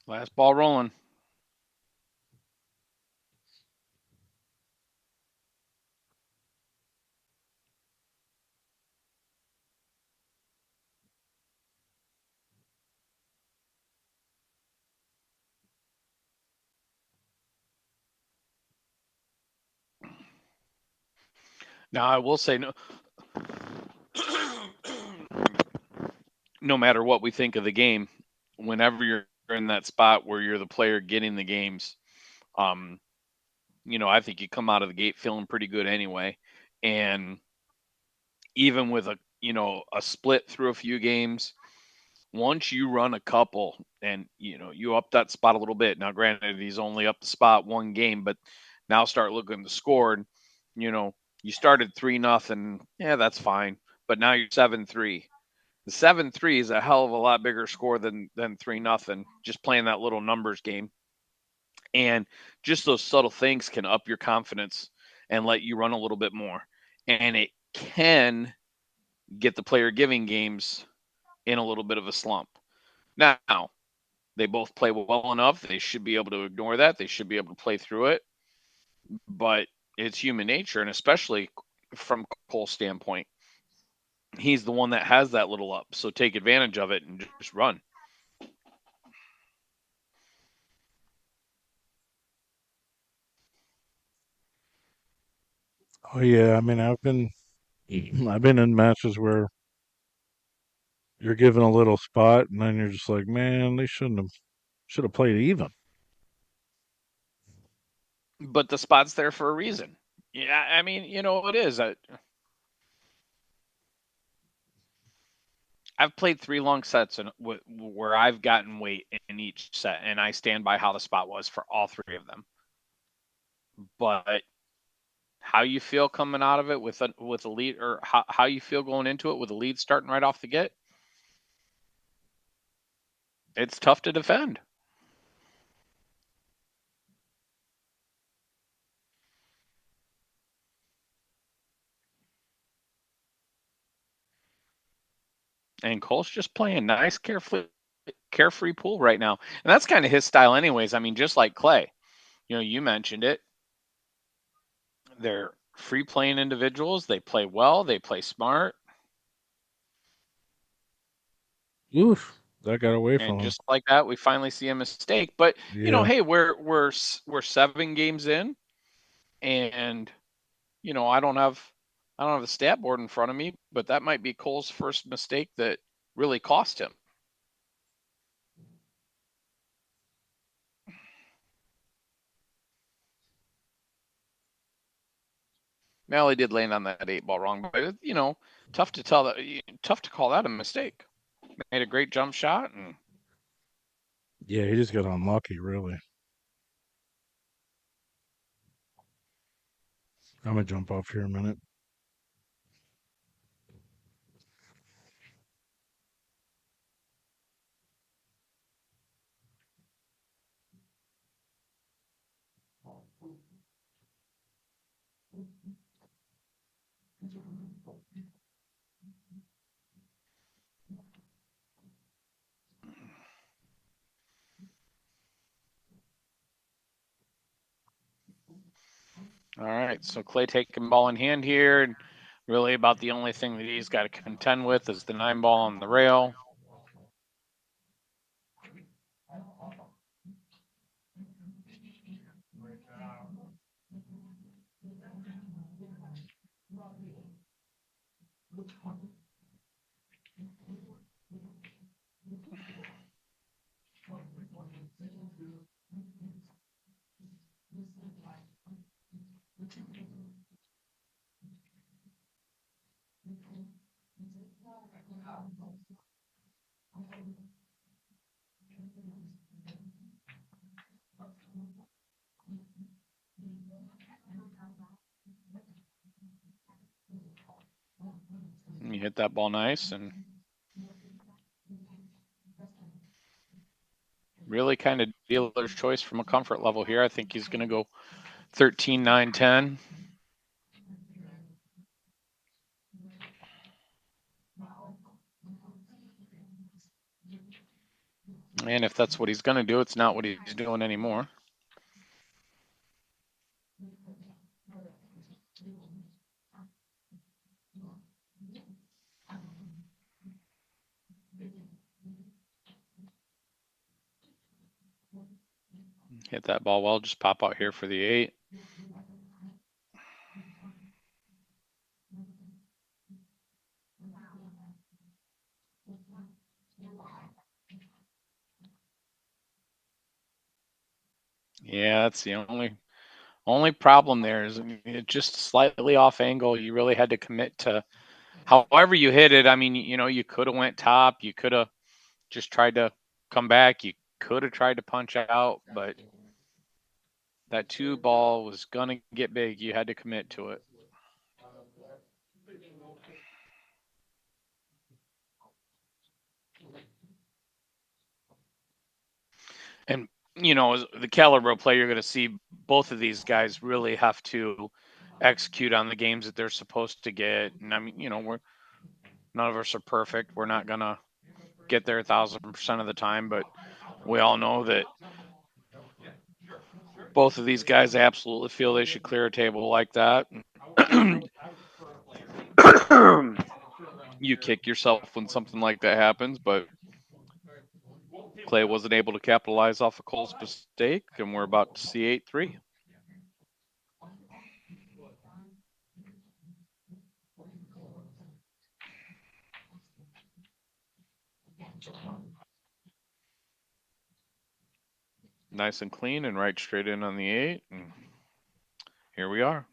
Speaker 2: Last ball rolling. Now, I will say, no matter what we think of the game, whenever you're in that spot where you're the player getting the games, um, I think you come out of the gate feeling pretty good anyway. And even with a split through a few games, once you run a couple and you up that spot a little bit. Now, granted, he's only up the spot one game, but now start looking at the score and you know you started 3-0. Yeah, that's fine, but now you're 7-3. The 7-3 is a hell of a lot bigger score than 3-0. Just playing that little numbers game, and just those subtle things can up your confidence and let you run a little bit more, and it can get the player giving games in a little bit of a slump. Now, they both play well enough. They should be able to ignore that. They should be able to play through it. But it's human nature, and especially from Cole's standpoint, he's the one that has that little up. So take advantage of it and just run.
Speaker 1: Oh yeah, I mean I've been in matches where you're given a little spot and then you're just like, man, they should have played even.
Speaker 2: But the spot's there for a reason. Yeah, I mean, it is. I've played 3 long sets where I've gotten weight in each set, and I stand by how the spot was for all 3 of them. But how you feel coming out of it with a lead, or how you feel going into it with a lead starting right off the get, it's tough to defend. And Cole's just playing nice, carefree pool right now, and that's kind of his style, anyways. I mean, just like Clay, you mentioned it. They're free playing individuals. They play well. They play smart.
Speaker 1: Oof, that got away
Speaker 2: And
Speaker 1: from him.
Speaker 2: just like that, we finally see a mistake. But
Speaker 1: Yeah,
Speaker 2: hey, we're 7 games in, and I don't have the stat board in front of me, but that might be Cole's first mistake that really cost him. Now he did land on that 8 ball wrong, but tough to call that a mistake. Made a great jump shot, and
Speaker 1: yeah, he just got unlucky, really. I'm gonna jump off here a minute.
Speaker 2: All right, so Clay taking ball in hand here, and really about the only thing that he's got to contend with is the 9-ball on the rail. And you hit that ball nice, and really kind of dealer's choice from a comfort level here. I think he's going to go 13, 9, 10. And if that's what he's going to do, it's not what he's doing anymore. Hit that ball well, just pop out here for the 8. Yeah, that's the only problem there is just slightly off angle. You really had to commit to however you hit it. I mean, you could have went top. You could have just tried to come back. You could have tried to punch out, but that 2-ball was going to get big. You had to commit to it. And, as the caliber of play, you're going to see both of these guys really have to execute on the games that they're supposed to get. And I mean, none of us are perfect. We're not going to get there 1,000% of the time, but we all know that both of these guys absolutely feel they should clear a table like that. You kick yourself when something like that happens, but Clay wasn't able to capitalize off of Cole's mistake, and we're about to see 8-3. Nice and clean and right straight in on the 8, and here we are.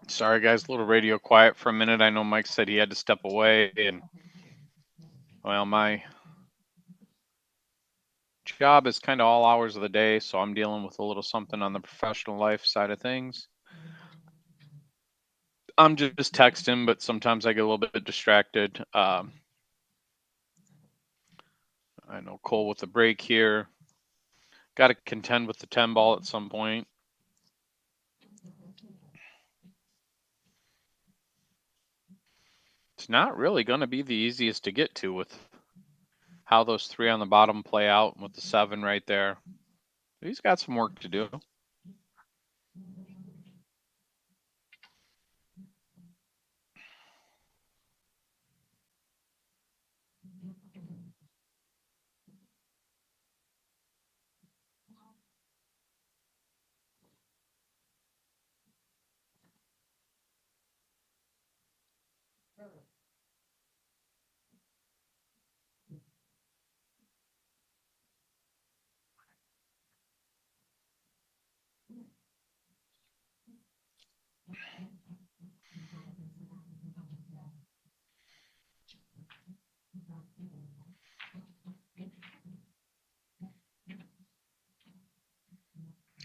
Speaker 2: Sorry, guys, a little radio quiet for a minute. I know Mike said he had to step away, and well, my job is kind of all hours of the day, so I'm dealing with a little something on the professional life side of things. I'm just texting, but sometimes I get a little bit distracted. I know Cole with the break here. Got to contend with the 10 ball at some point. It's not really going to be the easiest to get to with how those 3 on the bottom play out with the 7 right there. He's got some work to do.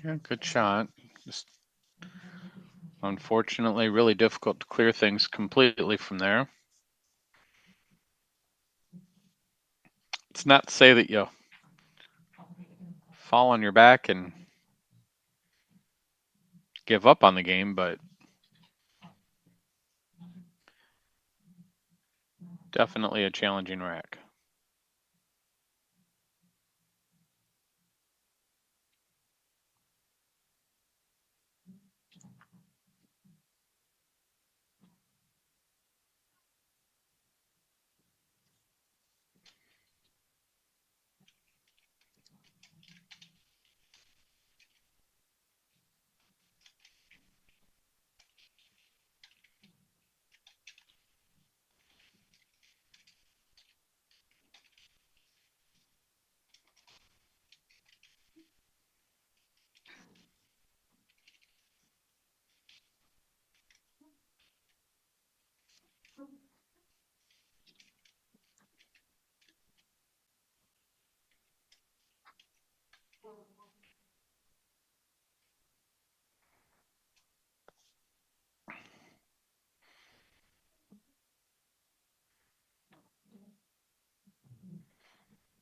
Speaker 2: Yeah, good shot. Just unfortunately really difficult to clear things completely from there. It's not to say that you fall on your back and give up on the game, but definitely a challenging rack.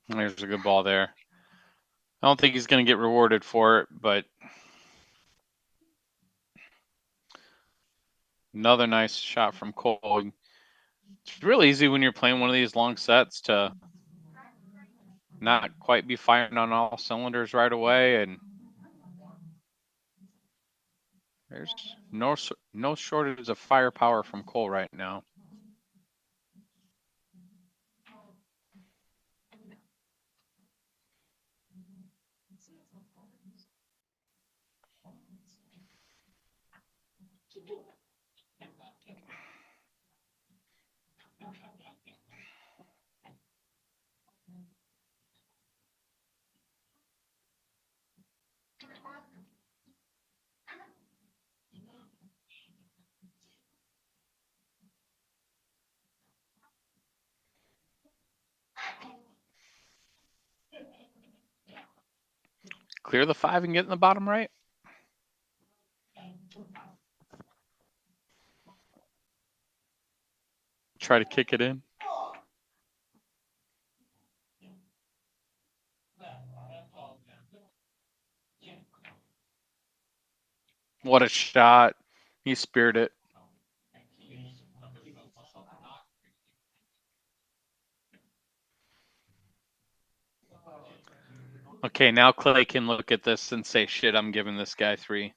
Speaker 2: There's a good ball there. I don't think he's going to get rewarded for it, but another nice shot from Cole. It's really easy when you're playing one of these long sets to not quite be firing on all cylinders right away, and there's no shortage of firepower from Cole right now. Clear the 5 and get in the bottom right. Try to kick it in. What a shot. He speared it. Okay, now Clay can look at this and say, shit, I'm giving this guy 3.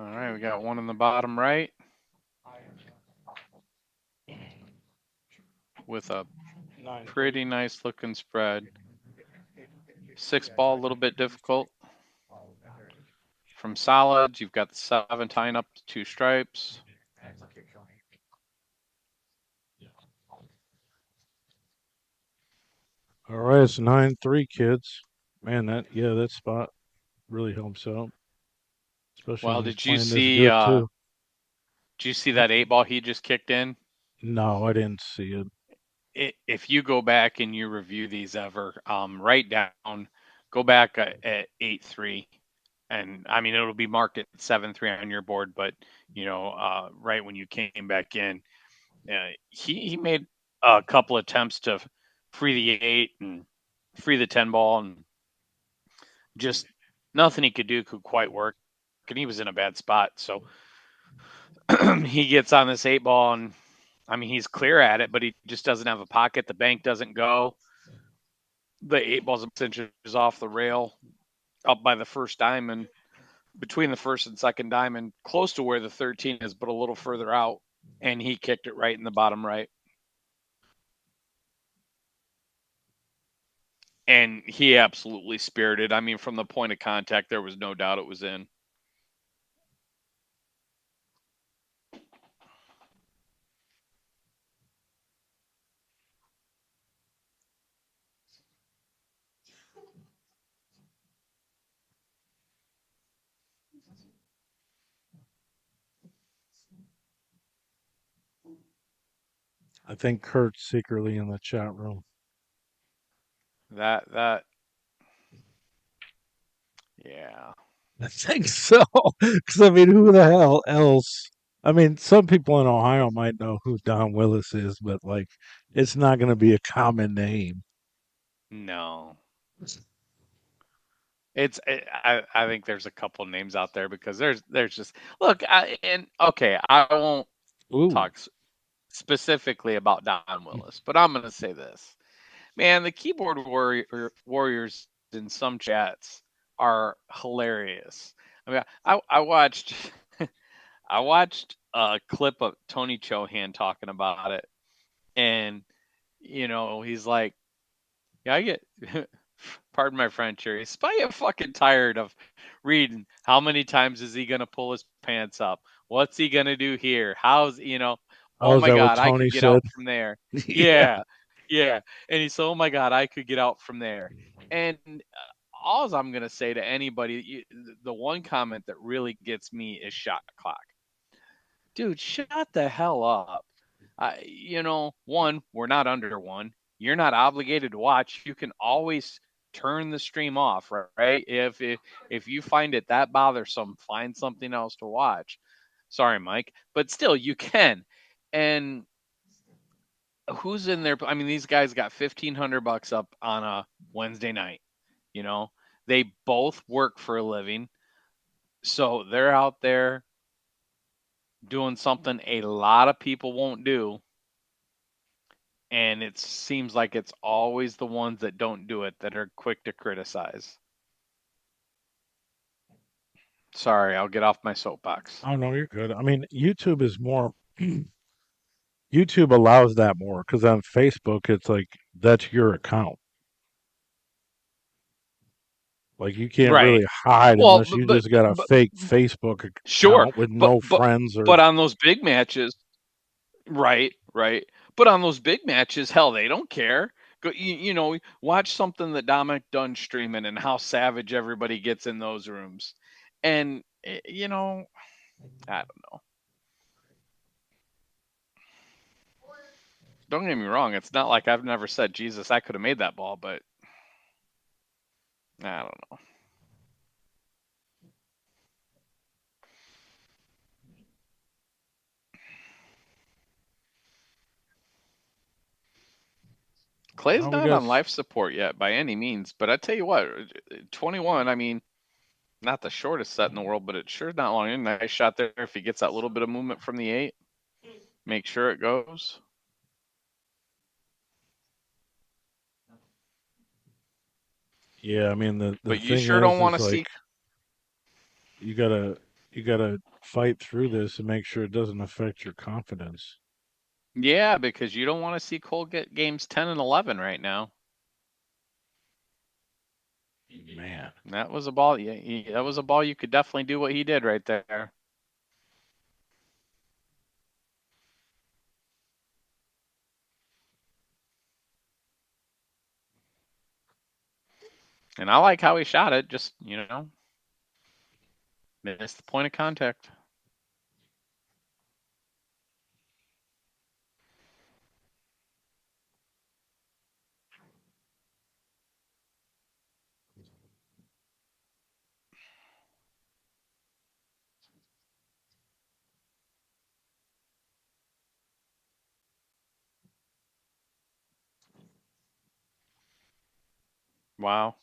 Speaker 2: All right, we got one in the bottom right with a pretty nice looking spread. 6 ball, a little bit difficult. From solids, you've got the 7 tying up to 2 stripes.
Speaker 1: All right, it's 9-3, kids. Man, that spot really helps out, especially
Speaker 2: Well,
Speaker 1: when he's playing this good too.
Speaker 2: did you see that 8 ball he just kicked in?
Speaker 1: No, I didn't see it.
Speaker 2: If you go back and you review these ever, write down, go back at 8-3, and I mean it'll be marked at 7-3 on your board, but right when you came back in, he made a couple attempts to free the 8 and free the 10 ball, and just nothing he could do could quite work, and he was in a bad spot. So he gets on this 8 ball, and I mean he's clear at it, but he just doesn't have a pocket. The bank doesn't go. The 8 ball's 6 inches off the rail, up by the first diamond, between the first and second diamond, close to where the 13 is, but a little further out. And he kicked it right in the bottom right. And he absolutely speared it. I mean, from the point of contact, there was no doubt it was in.
Speaker 1: I think Kurt's secretly in the chat room.
Speaker 2: That, yeah.
Speaker 1: I think so. Because, I mean, who the hell else? I mean, some people in Ohio might know who Don Willis is, but, like, it's not going to be a common name.
Speaker 2: No. I think there's a couple names out there because there's just look okay, I won't
Speaker 1: Ooh.
Speaker 2: talk specifically about Don Willis, but I'm gonna say this. Man, the keyboard warriors in some chats are hilarious. I mean, I watched I watched a clip of Tony Chohan talking about it, and he's like, "Yeah, I get." Pardon my French here. He's probably fucking tired of reading. How many times is he gonna pull his pants up? What's he gonna do here? Oh
Speaker 1: Oh, is
Speaker 2: my
Speaker 1: that what
Speaker 2: God, I
Speaker 1: Tony
Speaker 2: could get
Speaker 1: said?
Speaker 2: out from there.
Speaker 1: Yeah.
Speaker 2: Yeah, yeah. And he said, "Oh my God, I could get out from there." And all I'm gonna say to anybody, the one comment that really gets me is shot clock. Dude, shut the hell up. One, we're not under one. You're not obligated to watch. You can always turn the stream off, right? If you find it that bothersome, find something else to watch. Sorry, Mike, but still you can. And who's in there? I mean, these guys got $1,500 up on a Wednesday night. You know, they both work for a living, so they're out there doing something a lot of people won't do, and it seems like it's always the ones that don't do it that are quick to criticize. Sorry, I'll get off my soapbox.
Speaker 1: Oh, no, you're good. I mean, YouTube is more, YouTube allows that more because on Facebook, it's like that's your account. Like, you can't
Speaker 2: Right.
Speaker 1: really hide
Speaker 2: Well,
Speaker 1: unless you just got a
Speaker 2: but
Speaker 1: fake Facebook
Speaker 2: sure,
Speaker 1: account with
Speaker 2: but
Speaker 1: no
Speaker 2: but
Speaker 1: friends or.
Speaker 2: but on those big matches, right, right. But on those big matches, hell, they don't care. Go, watch something that Dominic Dunn's streaming and how savage everybody gets in those rooms, and I don't know. Don't get me wrong. It's not like I've never said, Jesus, I could have made that ball, but I don't know. Clay's
Speaker 1: Oh, we
Speaker 2: not
Speaker 1: got.
Speaker 2: on life support yet by any means, but I tell you what, 21, I mean, not the shortest set in the world, but it's sure not long. A nice shot there if he gets that little bit of movement from the 8. Make sure it goes.
Speaker 1: Yeah, I mean, the
Speaker 2: But you
Speaker 1: thing
Speaker 2: sure don't want
Speaker 1: is
Speaker 2: to
Speaker 1: like,
Speaker 2: see.
Speaker 1: you gotta You got to fight through this and make sure it doesn't affect your confidence.
Speaker 2: Yeah, because you don't want to see Cole get games 10 and 11 right now.
Speaker 1: Man,
Speaker 2: That was a ball. Yeah, that was a ball you could definitely do what he did right there. And I like how he shot it. Just, missed the point of contact. Wow.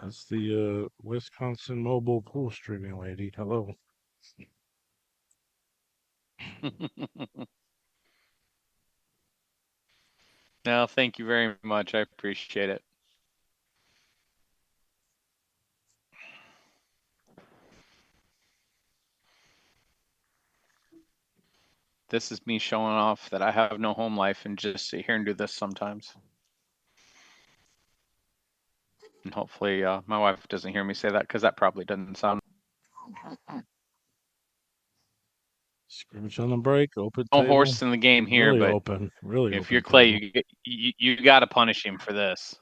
Speaker 1: that's the Wisconsin mobile pool streaming lady. Hello.
Speaker 2: No, thank you very much. I appreciate it. This is me showing off that I have no home life and just sit here and do this sometimes. And hopefully my wife doesn't hear me say that, because that probably doesn't sound.
Speaker 1: Scrimmage on the break, open
Speaker 2: No
Speaker 1: table.
Speaker 2: horse in the game here,
Speaker 1: Really
Speaker 2: but
Speaker 1: open. Really
Speaker 2: if
Speaker 1: open
Speaker 2: you're Clay,
Speaker 1: table.
Speaker 2: you got to punish him for this.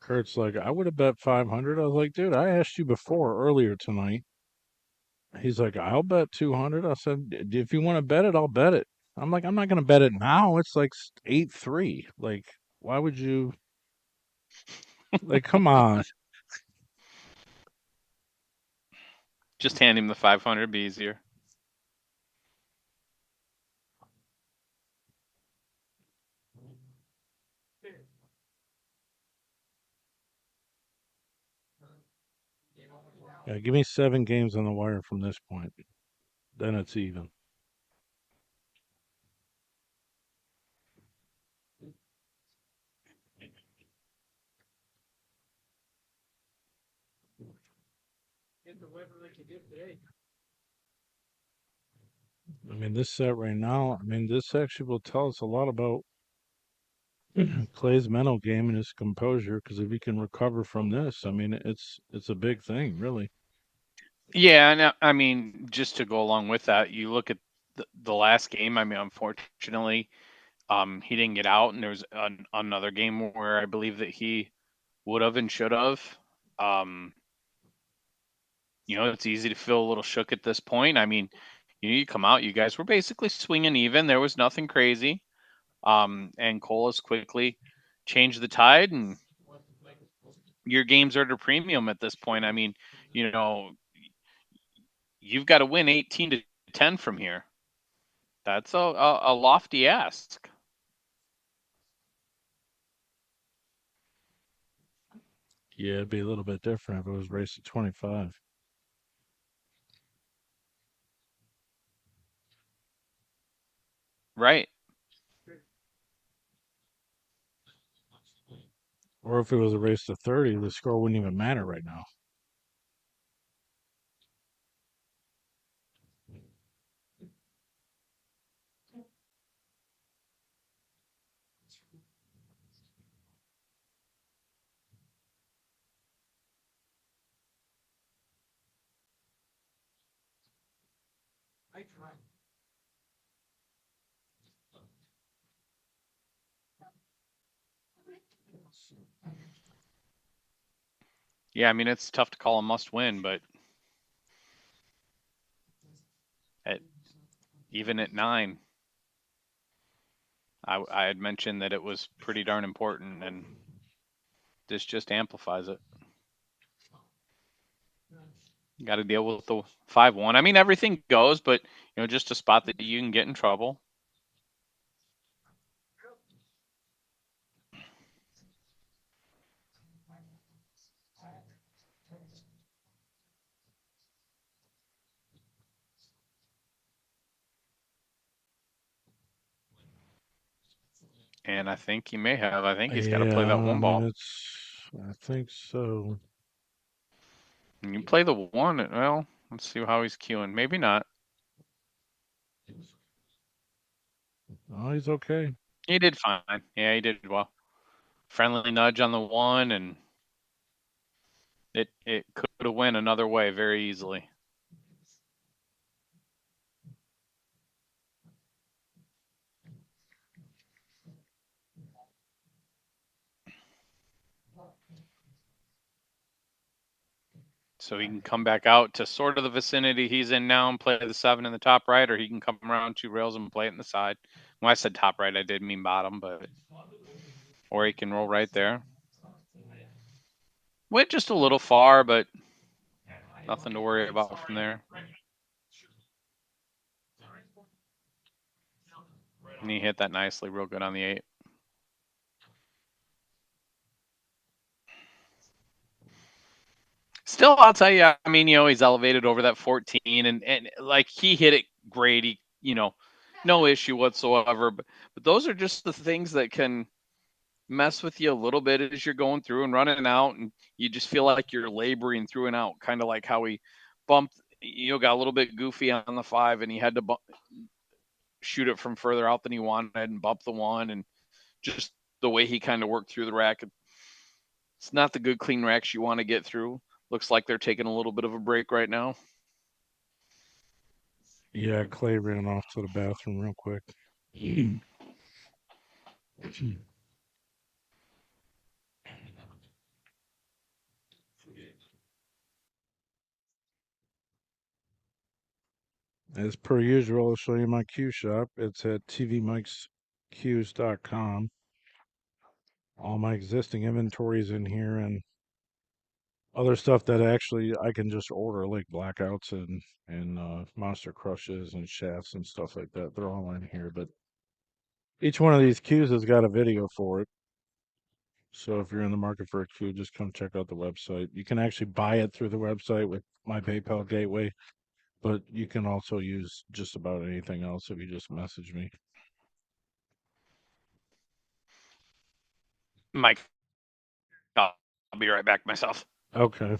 Speaker 1: Kurt's like, I would have bet 500. I was like, dude, I asked you before earlier tonight. He's like, I'll bet 200. I said, if you want to bet it, I'll bet it. I'm like, I'm not going to bet it now. It's like 8-3. Like, why would you? Like, come on.
Speaker 2: Just hand him the 500, be easier.
Speaker 1: Yeah, give me 7 games on the wire from this point. Then it's even. I mean, this set right now, I mean, this actually will tell us a lot about Clay's mental game and his composure. Because if he can recover from this, I mean, it's a big thing, really.
Speaker 2: Yeah, and I mean, just to go along with that, you look at the last game. I mean, unfortunately, he didn't get out, and there was another game where I believe that he would have and should have. Um, it's easy to feel a little shook at this point. I mean, you come out, you guys were basically swinging even. There was nothing crazy. And Cole has quickly changed the tide, and your games are at a premium at this point. I mean, you know, you've got to win 18-10 from here. That's a lofty ask.
Speaker 1: Yeah, it'd be a little bit different if it was race to 25.
Speaker 2: Right.
Speaker 1: Or if it was a race to 30, the score wouldn't even matter right now.
Speaker 2: Yeah, I mean, it's tough to call a must win, but at even at 9, I had mentioned that it was pretty darn important, and this just amplifies it. Got to deal with the 5-1. I mean, everything goes, but just a spot that you can get in trouble. And I think he may have. I think he's got to play
Speaker 1: Yeah,
Speaker 2: that
Speaker 1: I
Speaker 2: one
Speaker 1: mean
Speaker 2: ball.
Speaker 1: I think so.
Speaker 2: And you play the one. Well, let's see how he's queuing. Maybe not.
Speaker 1: Oh, he's okay.
Speaker 2: He did fine. Yeah, he did well. Friendly nudge on the one, and it could have went another way very easily. So he can come back out to sort of the vicinity he's in now and play the 7 in the top right, or he can come around 2 rails and play it in the side. When I said top right, I did mean bottom, but or he can roll right there. Went just a little far, but nothing to worry about from there. And he hit that nicely, real good on the 8. Still, I'll tell you, I mean, he's elevated over that 14, and like he hit it great. He, no issue whatsoever. But those are just the things that can mess with you a little bit as you're going through and running out, and you just feel like you're laboring through and out, kind of like how he bumped. Got a little bit goofy on the 5, and he had to shoot it from further out than he wanted and bump the 1, and just the way he kind of worked through the rack. It's not the good clean racks you want to get through. Looks like they're taking a little bit of a break right now.
Speaker 1: Yeah, Clay ran off to the bathroom real quick. As per usual, I'll show you my cue shop. It's at tvmikescues.com. All my existing inventories in here and other stuff that actually I can just order, like blackouts and monster crushes and shafts and stuff like that. They're all in here, but each one of these cues has got a video for it. So if you're in the market for a cue, just come check out the website. You can actually buy it through the website with my PayPal gateway, but you can also use just about anything else if you just message me.
Speaker 2: Mike, I'll be right back myself.
Speaker 1: Okay.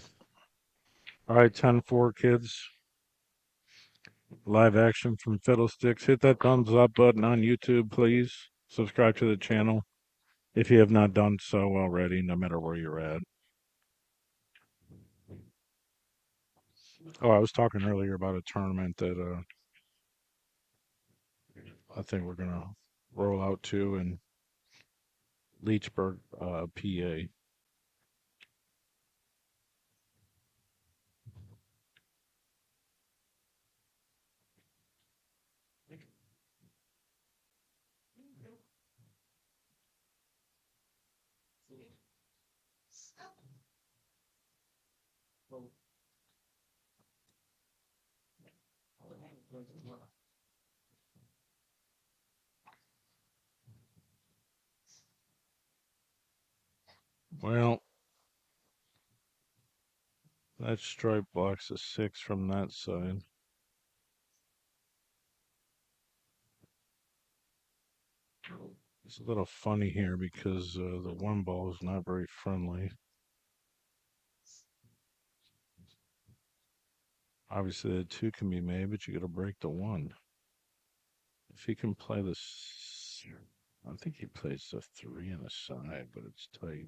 Speaker 1: All right, 10-4 kids. Live action from Fiddlesticks. Hit that thumbs up button on YouTube, please. Subscribe to the channel if you have not done so already, no matter where you're at. Oh, I was talking earlier about a tournament that I think we're gonna roll out to in Leechburg, PA. Well, that stripe blocks a 6 from that side. It's a little funny here because the one ball is not very friendly. Obviously, the 2 can be made, but you got to break the 1. If he can play this, I think he plays the 3 on the side, but it's tight.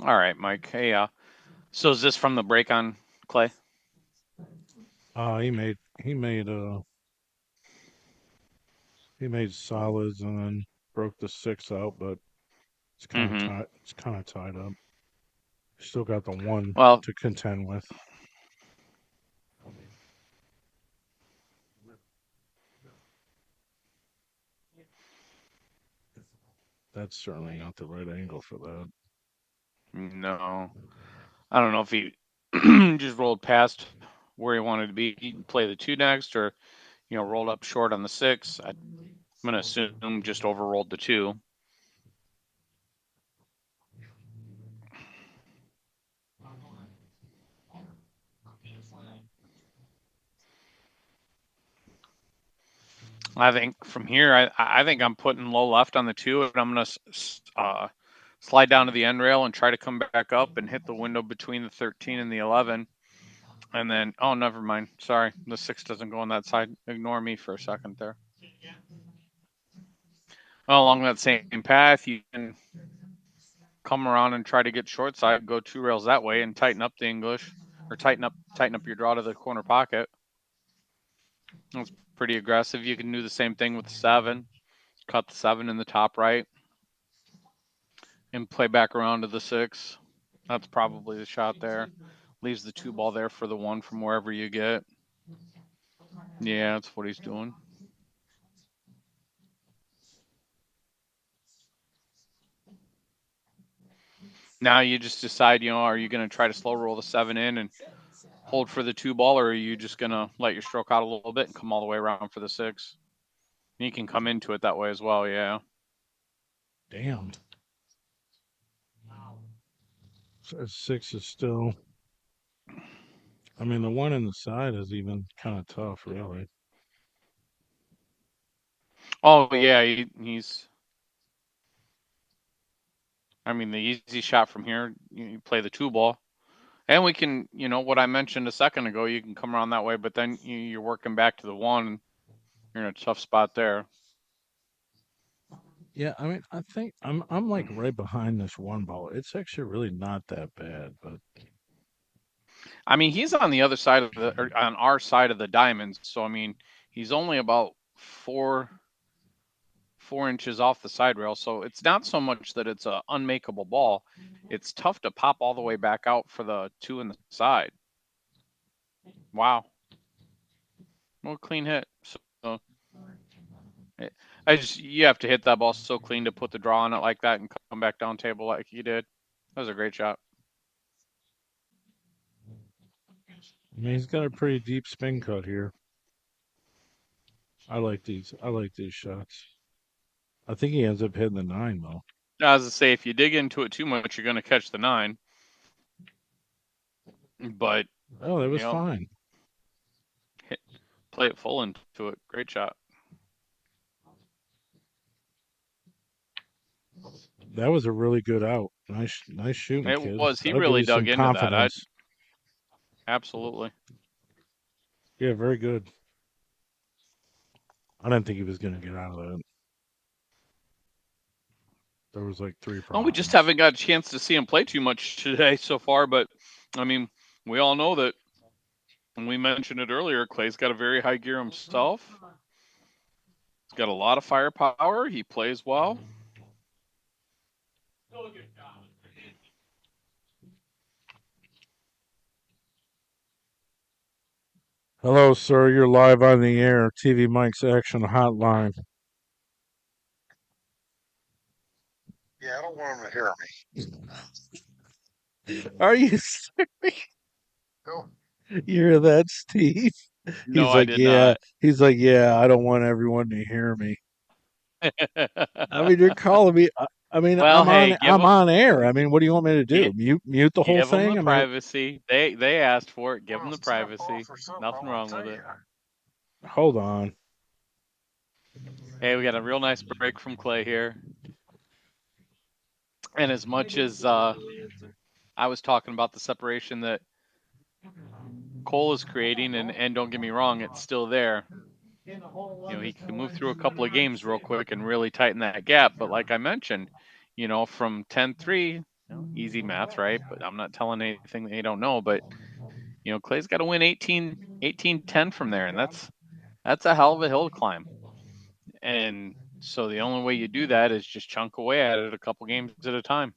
Speaker 2: All right, Mike. Hey, so is this from the break on Clay?
Speaker 1: He made solids and then broke the 6 out, but it's kind of tied. It's kind of tied up. Still got the 1
Speaker 2: Well,
Speaker 1: to contend with. That's certainly not the right angle for that.
Speaker 2: no. I don't know if he just rolled past where he wanted to be. He'd play the 2 next, or rolled up short on the 6. I'm gonna assume just overrolled the 2. I think from here, I think I'm putting low left on the 2, and I'm going to slide down to the end rail and try to come back up and hit the window between the 13 and the 11. And then, oh, never mind. Sorry, the 6 doesn't go on that side. Ignore me for a second there. Well, along that same path, you can come around and try to get short side, go 2 rails that way, and tighten up the English, or tighten up your draw to the corner pocket. That's pretty aggressive. You can do the same thing with the 7. Cut the 7 in the top right, and play back around to the 6. That's probably the shot there. Leaves the 2 ball there for the 1 from wherever you get. Yeah, that's what he's doing. Now you just decide, are you going to try to slow roll the 7 in and hold for the 2 ball, or are you just going to let your stroke out a little bit and come all the way around for the 6? You can come into it that way as well, yeah.
Speaker 1: Damn. So 6 is still. I mean, the 1 in the side is even kind of tough, really.
Speaker 2: Oh, yeah, he's. I mean, the easy shot from here, you play the 2 ball. And we can, what I mentioned a second ago, you can come around that way, but then you're working back to the 1. You're in a tough spot there.
Speaker 1: Yeah, I mean, I think I'm like right behind this 1 ball. It's actually really not that bad, but
Speaker 2: I mean, he's on the other side of on our side of the diamonds. So, I mean, he's only about 4 inches off the side rail. So it's not so much that it's an unmakeable ball. It's tough to pop all the way back out for the 2 in the side. Wow. Well, clean hit. So you have to hit that ball so clean to put the draw on it like that and come back down table like you did. That was a great shot.
Speaker 1: I mean, he's got a pretty deep spin cut here. I like these shots. I think he ends up hitting the 9 though.
Speaker 2: As I say, if you dig into it too much, you're going to catch the 9. But
Speaker 1: oh, that was fine.
Speaker 2: Play it full into it. Great shot.
Speaker 1: That was a really good out. Nice shooting,
Speaker 2: It
Speaker 1: kid.
Speaker 2: was. He
Speaker 1: That'll give
Speaker 2: really
Speaker 1: you some
Speaker 2: dug into that. Absolutely.
Speaker 1: Yeah, very good. I didn't think he was going to get out of that. There was like 3 problems.
Speaker 2: Well, we just haven't got a chance to see him play too much today so far. But, I mean, we all know that, and we mentioned it earlier, Clay's got a very high gear himself. He's got a lot of firepower. He plays well.
Speaker 1: Hello, sir. You're live on the air. TV Mike's Action Hotline.
Speaker 4: Yeah, I don't want him to hear me.
Speaker 1: Are you serious?
Speaker 4: Who?
Speaker 1: You hear that, Steve?
Speaker 2: No,
Speaker 1: He's
Speaker 2: I
Speaker 1: like,
Speaker 2: did
Speaker 1: yeah.
Speaker 2: not.
Speaker 1: He's like, yeah. I don't want everyone to hear me. I mean, you're calling me. I mean,
Speaker 2: well, hey,
Speaker 1: I'm on air. I mean, what do you want me to do? Mute the whole
Speaker 2: give them
Speaker 1: thing?
Speaker 2: the
Speaker 1: I mean,
Speaker 2: privacy. They asked for it. Give them
Speaker 4: Well,
Speaker 2: the
Speaker 4: if it's gonna fall
Speaker 2: privacy.
Speaker 4: for something,
Speaker 2: Nothing
Speaker 4: I'm gonna
Speaker 2: wrong
Speaker 4: tell
Speaker 2: with it.
Speaker 4: you.
Speaker 1: hold on.
Speaker 2: Hey, we got a real nice break from Clay here. And as much as I was talking about the separation that Cole is creating, and don't get me wrong, it's still there. He can move through a couple of games real quick and really tighten that gap. But like I mentioned, from 10-3, easy math, right? But I'm not telling anything they don't know. But Clay's got to win 18-10 from there, and that's a hell of a hill to climb. And so the only way you do that is just chunk away at it a couple games at a time.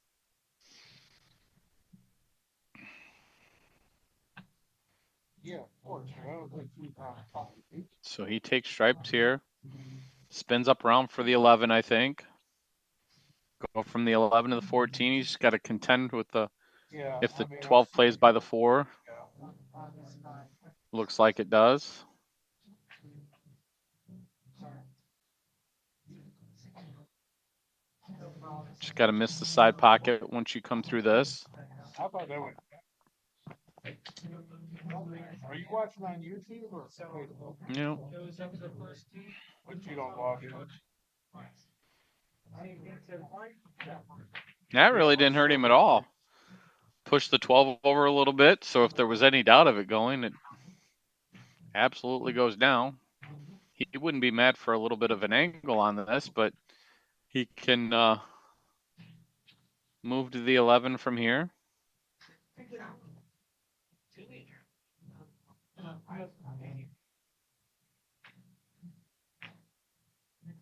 Speaker 2: So he takes stripes here, spins up around for the 11, I think. Go from the 11 to the 14. He's just got to contend with if the 12 plays by the 4. Looks like it does. Just got to miss the side pocket once you come through this.
Speaker 3: Are you watching on YouTube or Facebook?
Speaker 2: Yeah.
Speaker 3: But you don't log in.
Speaker 2: That really didn't hurt him at all. Pushed the 12 over a little bit, so if there was any doubt of it going, it absolutely goes down. He wouldn't be mad for a little bit of an angle on this, but he can move to the 11 from here.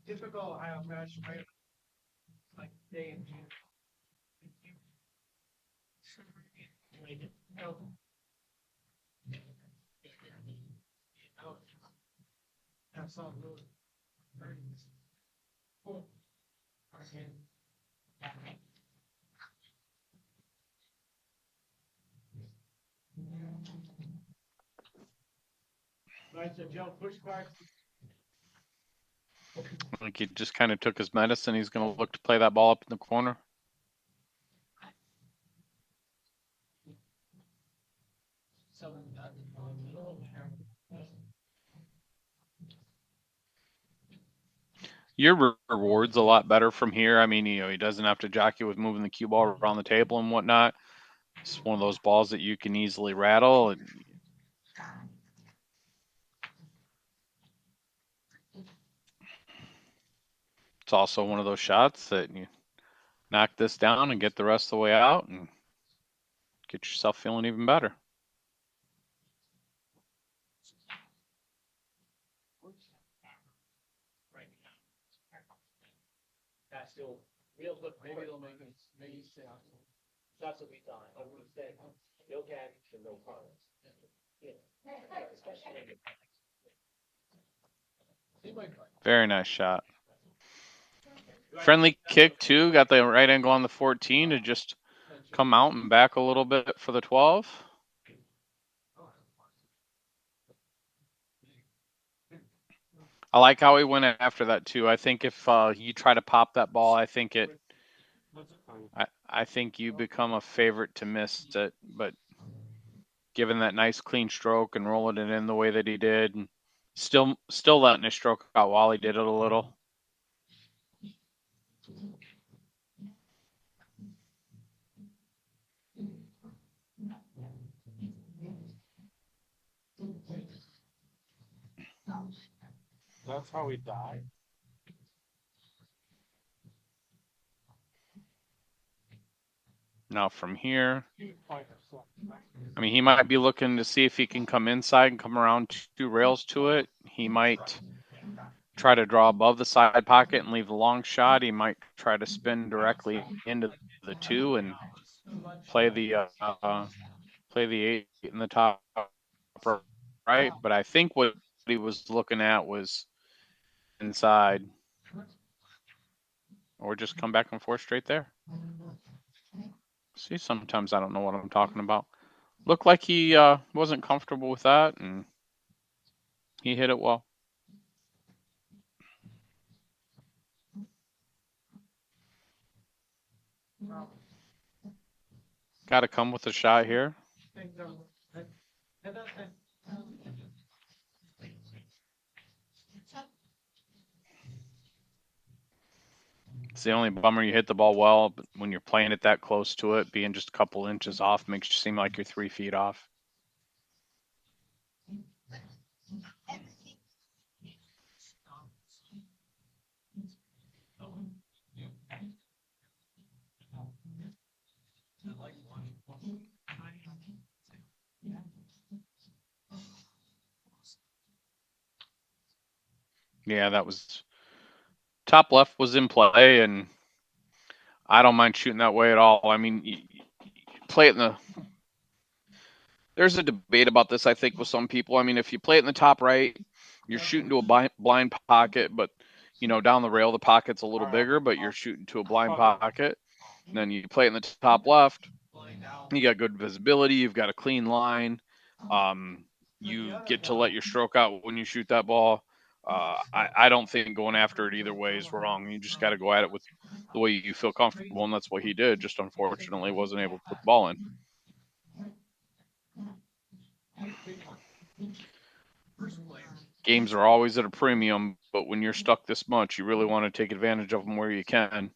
Speaker 3: Typical Ohio fashion, right? Like day and June. That's all good.
Speaker 2: I think he just kind of took his medicine. He's going to look to play that ball up in the corner. Your reward's a lot better from here. I mean, he doesn't have to jockey with moving the cue ball around the table and whatnot. It's one of those balls that you can easily rattle. It's also one of those shots that you knock this down and get the rest of the way out and get yourself feeling even better.
Speaker 5: Real quick, maybe they'll make it, maybe shots will be done. I would say, no catch and no cards.
Speaker 2: Very nice shot. Friendly kick too. Got the right angle on the 14 to just come out and back a little bit for the 12. I like how he went after that too. I think if you try to pop that ball, I think you become a favorite to miss it. But given that nice clean stroke and rolling it in the way that he did, and still letting his stroke out while he did it a little.
Speaker 3: That's how he died.
Speaker 2: Now from here, I mean, he might be looking to see if he can come inside and come around 2 rails to it. He might try to draw above the side pocket and leave the long shot. He might try to spin directly into the 2 and play the 8 in the top right. But I think what he was looking at was inside, or just come back and forth straight there. See, sometimes I don't know what I'm talking about. Looked like he wasn't comfortable with that, and he hit it well. Got to come with a shot here. It's the only bummer. You hit the ball well, but when you're playing it that close to it, being just a couple inches off makes you seem like you're 3 feet off. Yeah, that was top left was in play, and I don't mind shooting that way at all. I mean, you play it in the. There's a debate about this, I think, with some people. I mean, if you play it in the top right, you're shooting to a blind pocket, but down the rail the pocket's a little bigger, but you're shooting to a blind pocket. And then you play it in the top left, you got good visibility, you've got a clean line. You get to let your stroke out when you shoot that ball. I don't think going after it either way is wrong. You just got to go at it with the way you feel comfortable, and that's what he did. Just unfortunately wasn't able to put the ball in. Games are always at a premium, but when you're stuck this much, you really want to take advantage of them where you can.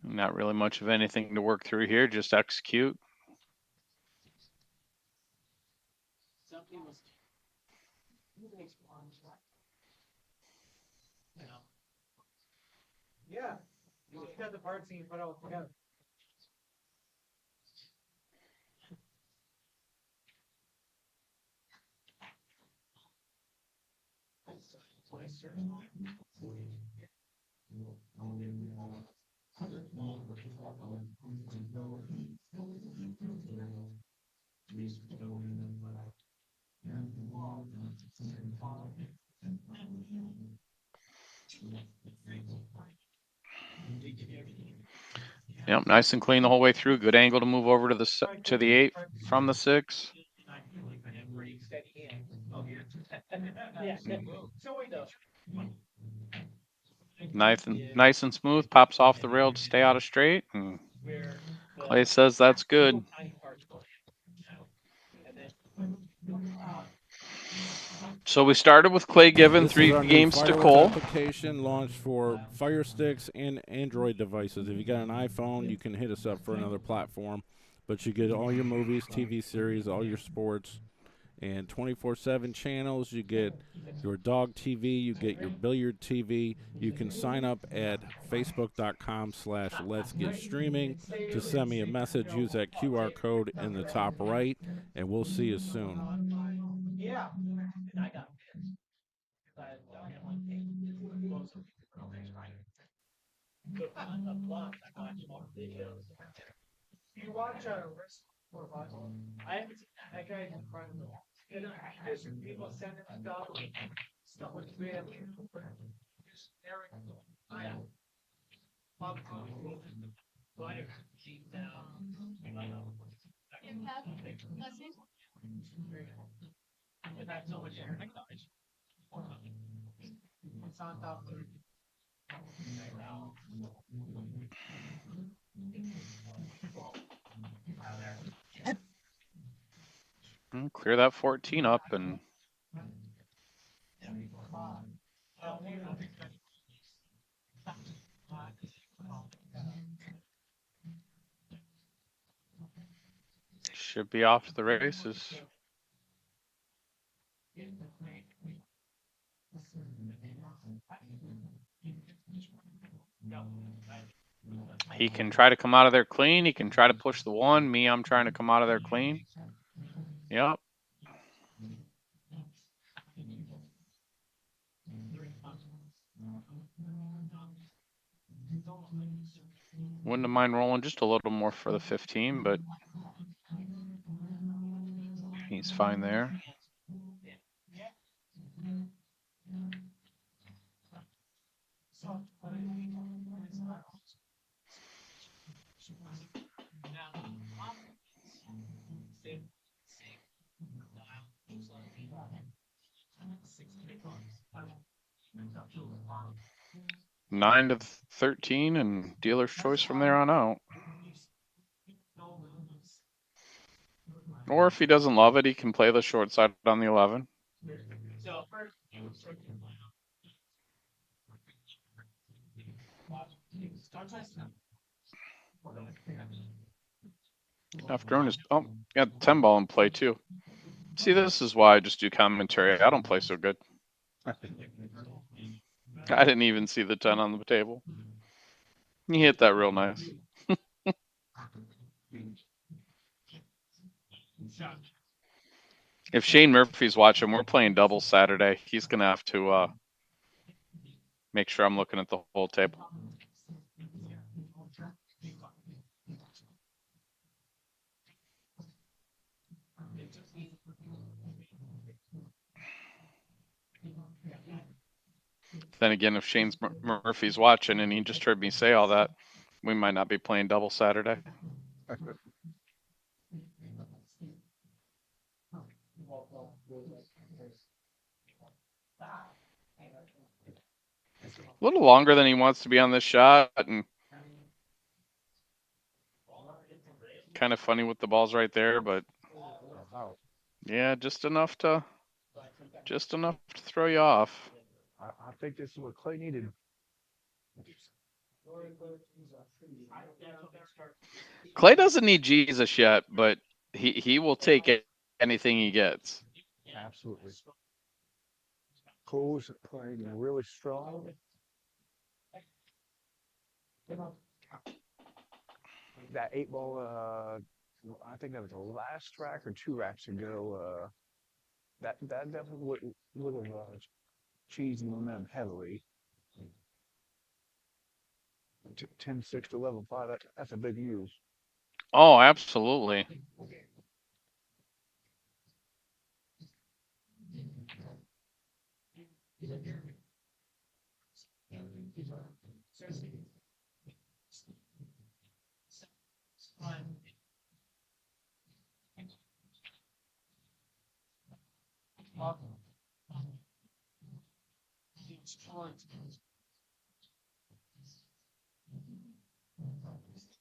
Speaker 2: Not really much of anything to work through here, just execute.
Speaker 5: Yeah, you got the parts and you put it all together.
Speaker 2: Yep, nice and clean the whole way through. Good angle to move over to the 8 from the 6. Nice and smooth. Pops off the rail to stay out of straight. And Clay says that's good. So we started with Clay giving
Speaker 3: This is
Speaker 2: 3
Speaker 3: our new
Speaker 2: games to
Speaker 3: Firewith
Speaker 2: Cole.
Speaker 3: application launched for Fire Sticks and Android devices. If you got an iPhone, you can hit us up for another platform. But you get all your movies, TV series, all your sports, and 24/7 channels. You get your dog TV, you get your billiard TV. You can sign up at facebook.com/let's get streaming to send me a message. Use that QR code in the top right, and we'll see you soon.
Speaker 5: Yeah, and I got pissed. You watch I haven't seen that guy in front of me. There's people sending stuff with family. Eric, I that's so much it's on top of
Speaker 2: Clear that 14 up and should be off to the races. He can try to come out of there clean. He can try to push the 1. Me, I'm trying to come out of there clean. Yep. Wouldn't mind rolling just a little more for the 15, but he's fine there. Nine to 13 and dealer's choice from there on out. Or if he doesn't love it, he can play the short side on the 11. After his got 10 ball in play too. See, this is why I just do commentary. I don't play so good. I didn't even see the 10 on the table. He hit that real nice. If Shane Murphy's watching, we're playing doubles Saturday. He's gonna have to Make sure I'm looking at the whole table. Then again, if Shane Murphy's watching and he just heard me say all that, we might not be playing double Saturday. A little longer than he wants to be on this shot, and kind of funny with the balls right there, but yeah, just enough to throw you off.
Speaker 6: I think this is what Clay needed.
Speaker 2: Clay doesn't need Jesus yet, but he will take anything he gets.
Speaker 6: Absolutely. Cole's playing really strong. That 8-ball, I think that was the last rack or 2 racks ago. That definitely would have cheesed the momentum heavily. 10-6 to 11-5. That's a big move.
Speaker 2: Oh, absolutely.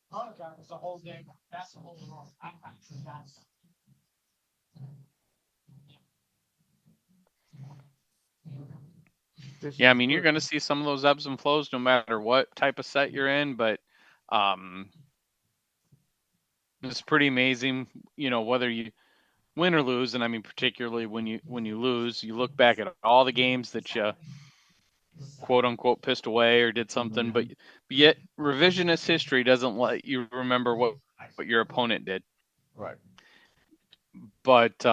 Speaker 5: Oh, God, it's a whole day. That's a whole wrong.
Speaker 2: Yeah, I mean, you're going to see some of those ebbs and flows no matter what type of set you're in, but it's pretty amazing, whether you win or lose. And I mean, particularly when you lose, you look back at all the games that you quote unquote pissed away or did something, but yet revisionist history doesn't let you remember what your opponent did.
Speaker 6: Right.
Speaker 2: But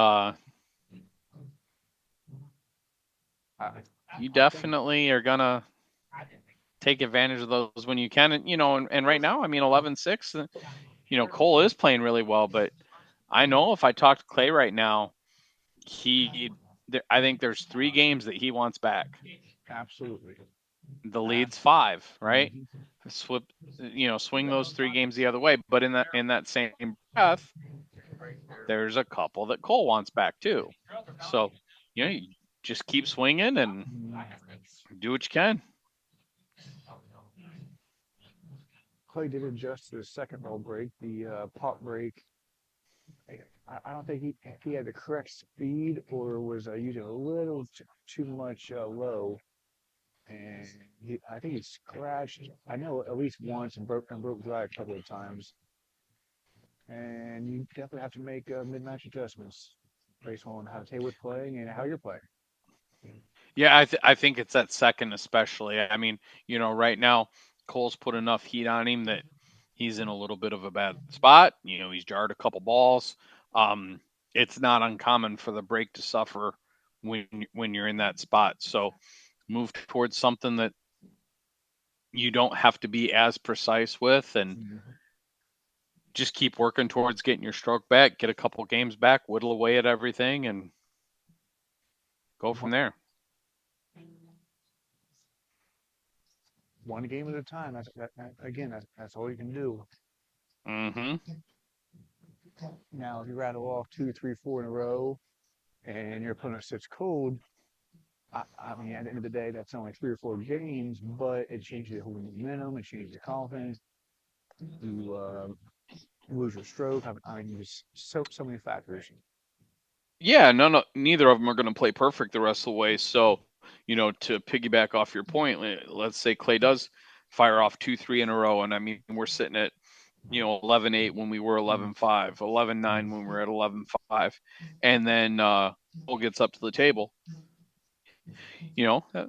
Speaker 2: you definitely are gonna take advantage of those when you can. And right now, I mean, 11-6, Cole is playing really well, but I know if I talk to Clay right now, I think there's 3 games that he wants back.
Speaker 6: Absolutely.
Speaker 2: The lead's 5, right? Swing those 3 games the other way. But in that same breath, there's a couple that Cole wants back too. So, you just keep swinging and do what you can.
Speaker 6: Clay did adjust to the second roll break, the pop break. I don't think he had the correct speed or was using a little too much low. And I think he scratched, I know at least once, and broke dry a couple of times. And you definitely have to make mid-match adjustments based on how the table's playing and how you're playing.
Speaker 2: Yeah, I think it's that second especially. I mean, right now Cole's put enough heat on him that he's in a little bit of a bad spot. He's jarred a couple balls. It's not uncommon for the break to suffer when you're in that spot. So move towards something that you don't have to be as precise with, and just keep working towards getting your stroke back, get a couple games back, whittle away at everything, and go from there.
Speaker 6: One game at a time. That's all you can do.
Speaker 2: Mm-hmm.
Speaker 6: Now, if you rattle off 2, 3, 4 in a row, and your opponent sits cold, I mean, at the end of the day, that's only 3 or 4 games, but it changes your whole momentum, it changes your confidence. You lose your stroke. I mean, there's so many factors.
Speaker 2: Yeah, no, neither of them are going to play perfect the rest of the way. So, to piggyback off your point, let's say Clay does fire off 2, 3 in a row, and I mean, we're sitting at 11-8 when we were 11-5, 11-9 when we were at 11-5, and then Cole gets up to the table.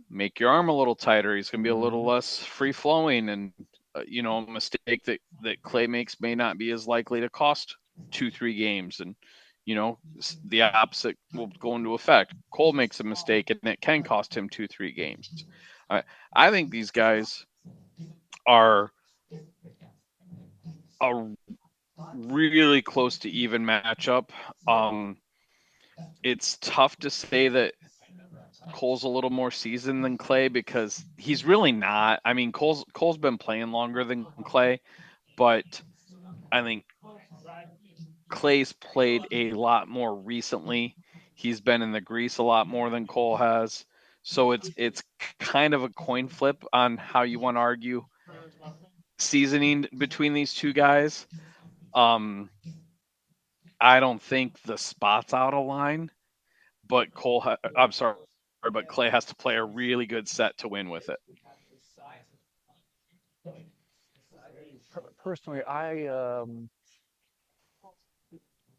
Speaker 2: Make your arm a little tighter. He's going to be a little less free flowing, and a mistake that Clay makes may not be as likely to cost 2, 3 games, and the opposite will go into effect. Cole makes a mistake and it can cost him 2, 3 games. I I think these guys are a really close to even matchup. Um, it's tough to say that Cole's a little more seasoned than Clay because he's really not. I mean, Cole's been playing longer than Clay, but I think Clay's played a lot more recently. He's been in the grease a lot more than Cole has. So it's kind of a coin flip on how you want to argue seasoning between these two guys. Um, I don't think the spot's out of line, but I'm sorry, but Clay has to play a really good set to win with it.
Speaker 6: Personally, I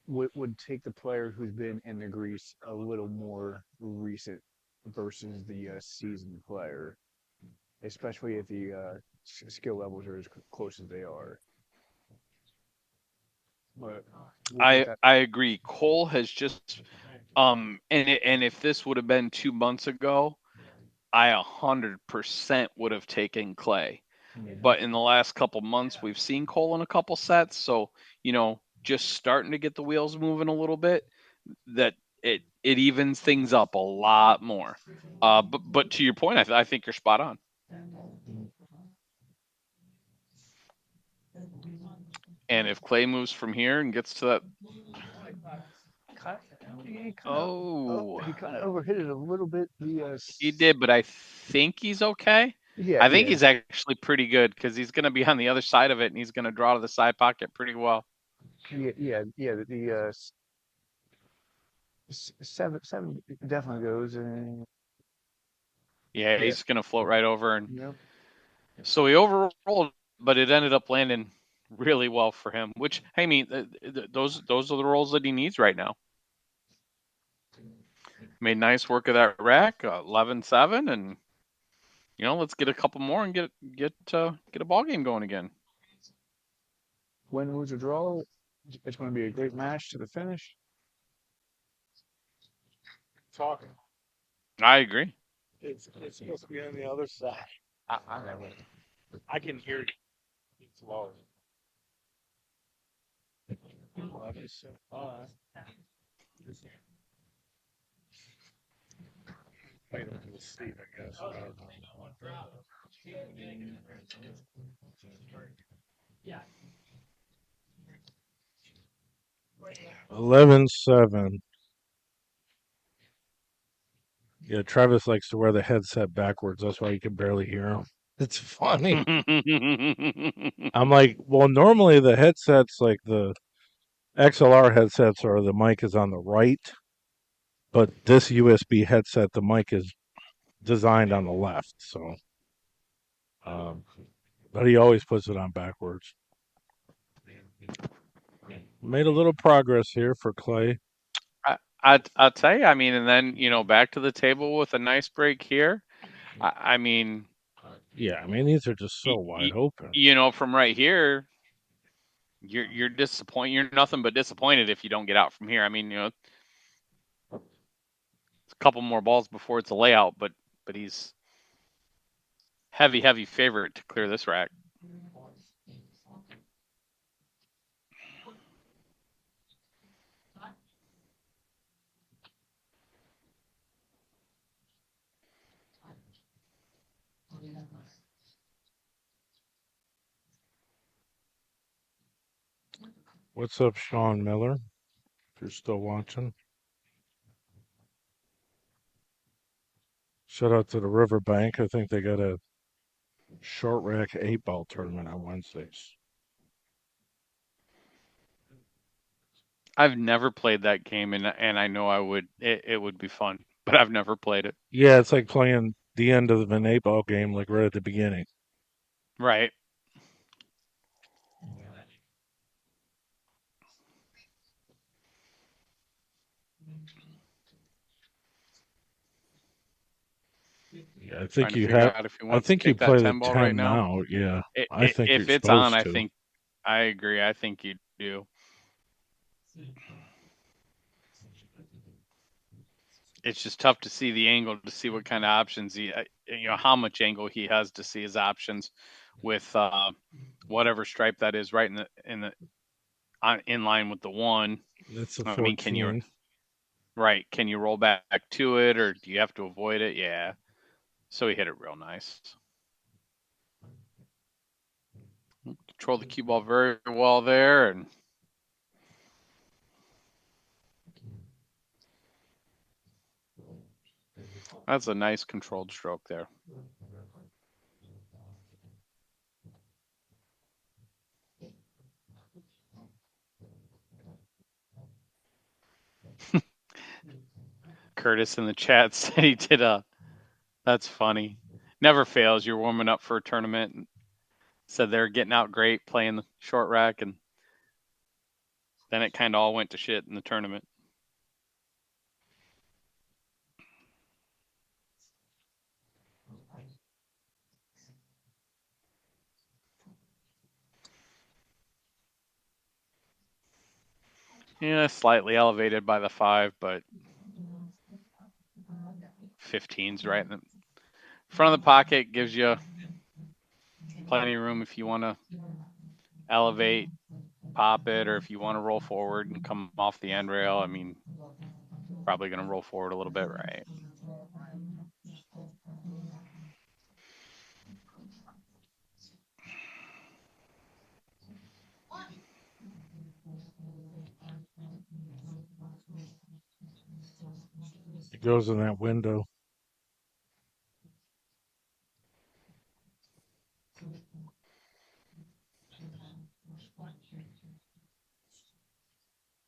Speaker 6: would take the player who's been in the grease a little more recent versus the seasoned player, especially if the skill levels are as close as they are. But we'll take that.
Speaker 2: I agree. Cole has just and if this would have been 2 months ago, I 100% would have taken Clay. But in the last couple months, we've seen Cole in a couple sets, so just starting to get the wheels moving a little bit. That it evens things up a lot more. But to your point, I think you're spot on. And if Clay moves from here and gets to that, oh,
Speaker 6: He kind of overhit it a little bit.
Speaker 2: he did, but I think he's okay.
Speaker 6: Yeah,
Speaker 2: I think
Speaker 6: yeah,
Speaker 2: he's actually pretty good because he's going to be on the other side of it and he's going to draw to the side pocket pretty well.
Speaker 6: yeah. The seven definitely goes, and
Speaker 2: Yeah,
Speaker 6: yeah,
Speaker 2: he's going to float right over. And
Speaker 6: yep.
Speaker 2: so he overrolled, but it ended up landing really well for him, which, hey, I mean, those are the rolls that he needs right now. Made nice work of that rack, 11-7, and let's get a couple more and get a ball game going again.
Speaker 6: Win, lose, or draw. It's going to be a great match to the finish.
Speaker 4: Talking.
Speaker 2: I agree.
Speaker 3: It's supposed to be on the other side.
Speaker 6: I never.
Speaker 3: I can hear you. It's low.
Speaker 4: Wait until we see, I guess.
Speaker 1: 11-7. Yeah, Travis likes to wear the headset backwards. That's why you can barely hear him. It's funny. I'm like, well, normally the headsets, like the XLR headsets, or the mic is on the right, but this USB headset, the mic is designed on the left. So, um, but he always puts it on backwards. Made a little progress here for Clay.
Speaker 2: I'll tell you. I mean, and then back to the table with a nice break here. I mean,
Speaker 1: Yeah, I mean these are just so wide open.
Speaker 2: From right here, you're disappointed. You're nothing but disappointed if you don't get out from here. I mean, it's a couple more balls before it's a layout, but he's heavy favorite to clear this rack.
Speaker 1: What's up, Sean Miller? If you're still watching. Shout out to the Riverbank. I think they got a short rack 8-ball tournament on Wednesdays.
Speaker 2: I've never played that game, and I know I would. It would be fun, but I've never played it.
Speaker 1: Yeah, it's like playing the end of an 8-ball game, like right at the beginning.
Speaker 2: Right.
Speaker 1: Yeah, I think
Speaker 2: Trying to
Speaker 1: you
Speaker 2: figure
Speaker 1: have.
Speaker 2: out if he
Speaker 1: I
Speaker 2: wants to
Speaker 1: think you
Speaker 2: take that
Speaker 1: play the
Speaker 2: 10 ball
Speaker 1: 10
Speaker 2: right now.
Speaker 1: now. Yeah, I think
Speaker 2: If
Speaker 1: you're
Speaker 2: it's on,
Speaker 1: supposed
Speaker 2: I
Speaker 1: to.
Speaker 2: think I agree. I think you do. it's just tough to see the angle to see what kind of options how much angle he has to see his options with whatever stripe that is right in line with the one.
Speaker 1: That's a
Speaker 2: I mean, can you
Speaker 1: 14.
Speaker 2: can you roll back to it, or do you have to avoid it? Yeah. So he hit it real nice. Control the cue ball very well there, and that's a nice controlled stroke there. Curtis in the chat said he did a. That's funny. Never fails. You're warming up for a tournament. And said they're getting out great playing the short rack, and then it kind of all went to shit in the tournament. Yeah, slightly elevated by the 5, but 15's right in the front of the pocket, gives you plenty of room if you want to elevate, pop it, or if you want to roll forward and come off the end rail. I mean, probably going to roll forward a little bit, right?
Speaker 1: It goes in that window.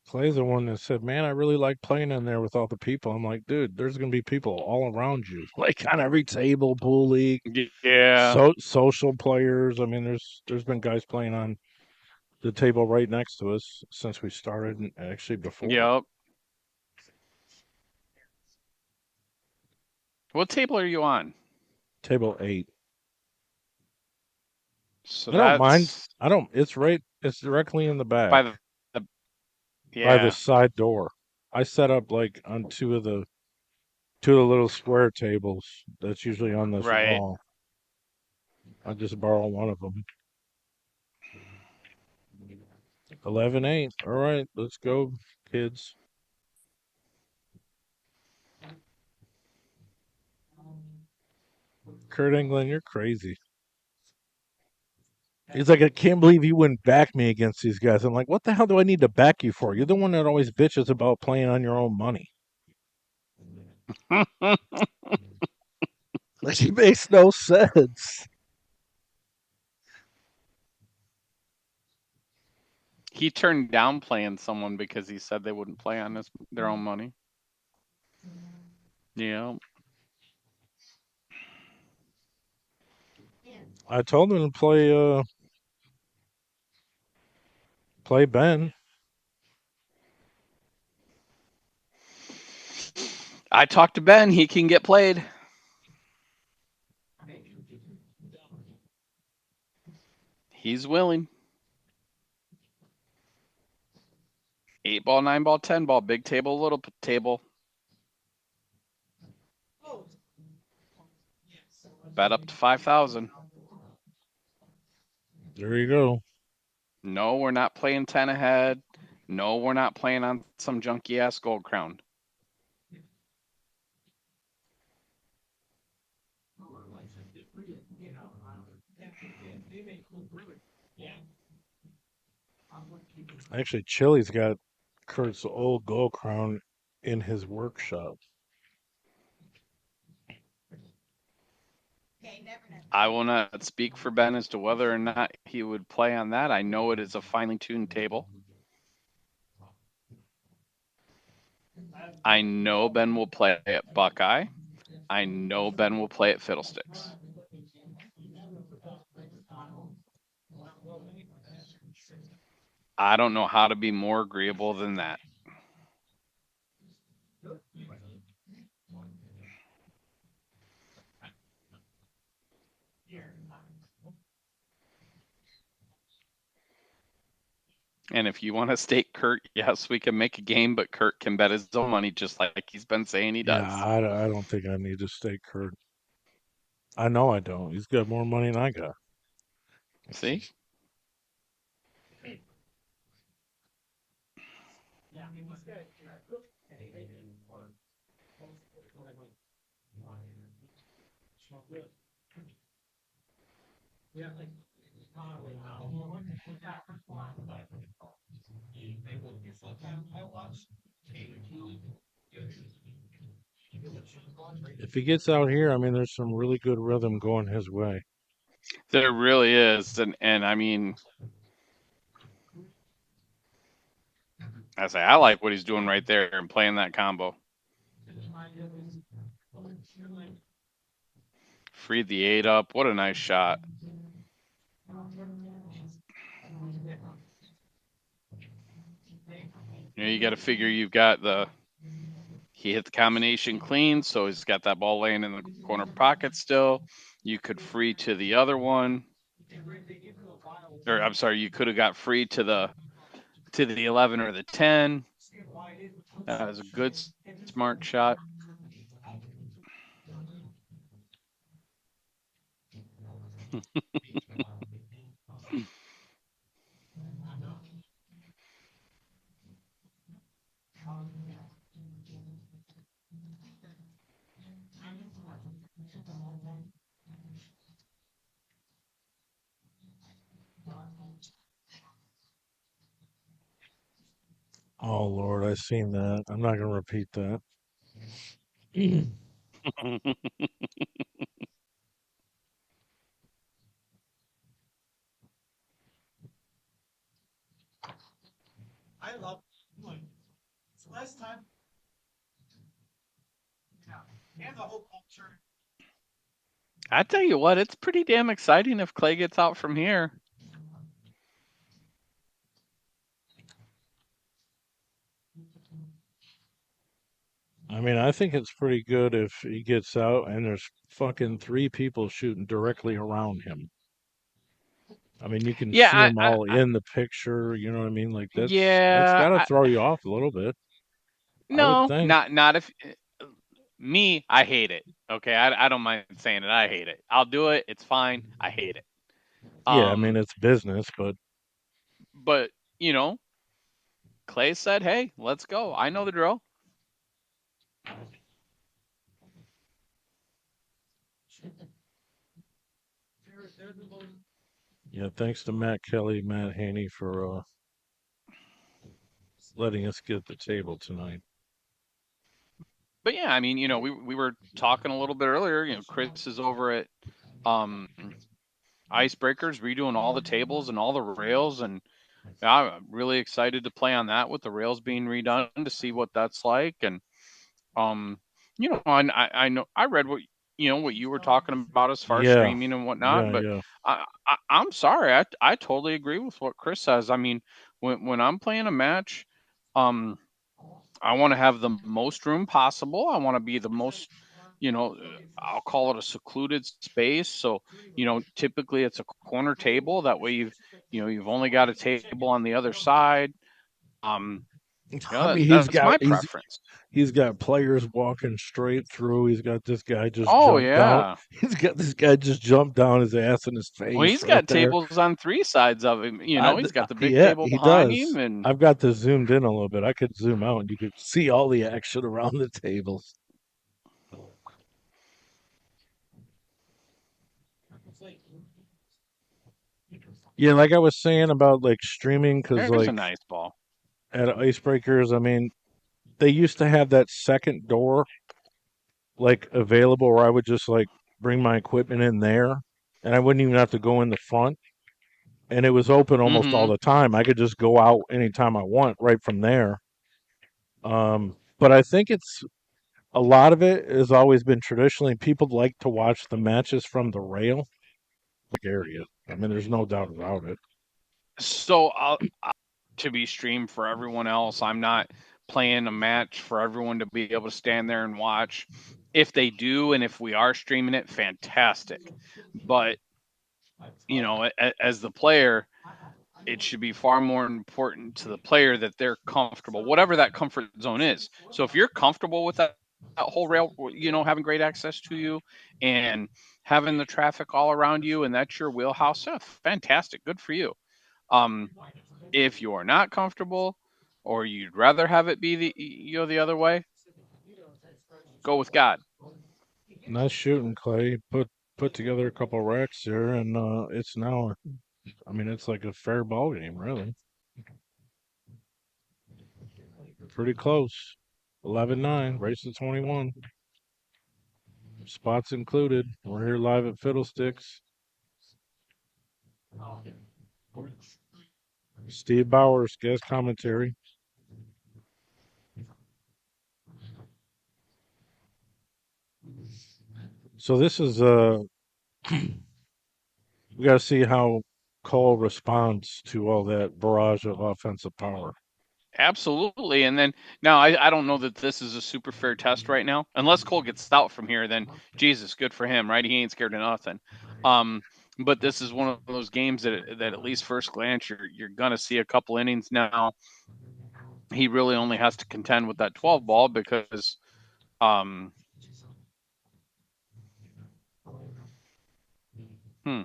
Speaker 1: Clay's the one that said, "Man, I really like playing in there with all the people." I'm like, "Dude, there's gonna be people all around you, like on every table, pool league,
Speaker 2: Yeah.
Speaker 1: social players. I mean, there's been guys playing on the table right next to us since we started, and actually before.
Speaker 2: Yep. What table are you on?
Speaker 1: Table 8.
Speaker 2: So
Speaker 1: I don't mind.
Speaker 2: that's
Speaker 1: I don't. It's right. It's directly in the
Speaker 2: by
Speaker 1: back
Speaker 2: the
Speaker 1: by the
Speaker 2: yeah,
Speaker 1: side door. I set up like on two of the little square tables that's usually on this
Speaker 2: right.
Speaker 1: wall. I just borrow one of them. 11-8. All right, let's go, kids. Kurt England, you're crazy. He's like, I can't believe you wouldn't back me against these guys. I'm like, what the hell do I need to back you for? You're the one that always bitches about playing on your own money. Like, it makes no sense.
Speaker 2: He turned down playing someone because he said they wouldn't play on their own money. Yeah.
Speaker 1: I told him to play Ben.
Speaker 2: I talked to Ben. He can get played. He's willing. 8 ball, 9 ball, 10 ball, big table, little table. Bet up to 5,000.
Speaker 1: There you go.
Speaker 2: No, we're not playing 10 ahead. No, we're not playing on some junky ass gold crown.
Speaker 1: Actually, Chili's got Kurt's old gold crown in his workshop.
Speaker 2: I will not speak for Ben as to whether or not he would play on that. I know it is a finely tuned table. I know Ben will play at Buckeye. I know Ben will play at Fiddlesticks. I don't know how to be more agreeable than that. And if you want to stake Kurt, yes, we can make a game, but Kurt can bet his own money just like he's been saying he
Speaker 1: Yeah,
Speaker 2: does.
Speaker 1: I don't think I need to stake Kurt. I know I don't. He's got more money than I got.
Speaker 2: See?
Speaker 1: If he gets out here, I mean, there's some really good rhythm going his way.
Speaker 2: There really is. And I mean, I like what he's doing right there and playing that combo. Freed the 8 up. What a nice shot. You got to figure you've got he hit the combination clean, so he's got that ball laying in the corner pocket still. You could free to the other one. Or I'm sorry, you could have got free to the 11 or the 10. That was a good, smart shot.
Speaker 1: Oh Lord, I've seen that. I'm not gonna repeat that.
Speaker 5: I love it's last time. Yeah. And the whole culture.
Speaker 2: I tell you what, it's pretty damn exciting if Clay gets out from here.
Speaker 1: I mean, I think it's pretty good if he gets out and there's fucking 3 people shooting directly around him. I mean, you can see
Speaker 2: Yeah,
Speaker 1: them all in the picture. You know what I mean? Like that's
Speaker 2: yeah.
Speaker 1: got to throw you off a little bit. I would
Speaker 2: No,
Speaker 1: think.
Speaker 2: not if me. I hate it. Okay, I don't mind saying it. I hate it. I'll do it. It's fine. I hate it.
Speaker 1: Yeah, I mean it's business, but
Speaker 2: But Clay said, "Hey, let's go. I know the drill."
Speaker 1: yeah, thanks to Matt Kelly, Matt Haney for letting us get the table tonight.
Speaker 2: But yeah, I mean, we were talking a little bit earlier. Chris is over at um, Icebreakers, redoing all the tables and all the rails, and I'm really excited to play on that with the rails being redone to see what that's like. And I know I read what you were talking about as far as
Speaker 1: Yeah,
Speaker 2: streaming and whatnot,
Speaker 1: yeah,
Speaker 2: but
Speaker 1: yeah.
Speaker 2: I'm sorry, I totally agree with what Chris says. I mean, when I'm playing a match, um, I want to have the most room possible. I want to be the most, I'll call it a secluded space. So, typically it's a corner table. That way you've only got a table on the other side. Um,
Speaker 1: I mean,
Speaker 2: that's my preference.
Speaker 1: he's got players walking straight through. He's got this guy just
Speaker 2: Oh
Speaker 1: jumped down.
Speaker 2: yeah.
Speaker 1: He's got this guy just jumped down his ass in his
Speaker 2: Well,
Speaker 1: face
Speaker 2: he's
Speaker 1: right
Speaker 2: got
Speaker 1: there.
Speaker 2: tables on 3 sides of him. He's got the big
Speaker 1: Yeah,
Speaker 2: table
Speaker 1: he
Speaker 2: behind him,
Speaker 1: does.
Speaker 2: and
Speaker 1: I've got this zoomed in a little bit. I could zoom out and you could see all the action around the tables. Yeah, like I was saying about like streaming, because
Speaker 2: there's a
Speaker 1: like
Speaker 2: nice ball.
Speaker 1: at Icebreakers, I mean, they used to have that second door like available where I would just like bring my equipment in there and I wouldn't even have to go in the front. And it was open almost all
Speaker 2: Mm-hmm.
Speaker 1: the time. I could just go out anytime I want right from there. But I think it's a lot of it has always been traditionally people like to watch the matches from the rail area. I mean, there's no doubt about it.
Speaker 2: So to be streamed for everyone else. I'm not playing a match for everyone to be able to stand there and watch. If they do, and if we are streaming it, fantastic. But as the player, it should be far more important to the player that they're comfortable, whatever that comfort zone is. So if you're comfortable with that whole rail, having great access to you and having the traffic all around you, and that's your wheelhouse, fantastic, good for you. Um, if you're not comfortable, or you'd rather have it be the other way, go with God.
Speaker 1: Nice shooting, Clay. Put together a couple racks there, and it's now. I mean, it's like a fair ball game, really. Pretty close. 11-9, race to 21. Spots included. We're here live at Fiddlesticks. Steve Bowers, guest commentary. So this is we got to see how Cole responds to all that barrage of offensive power.
Speaker 2: Absolutely. And then now I don't know that this is a super fair test right now. Unless Cole gets out from here, then Jesus, good for him, right? He ain't scared of nothing. But this is one of those games that at least first glance you're gonna see a couple innings now. He really only has to contend with that 12 ball because um hmm,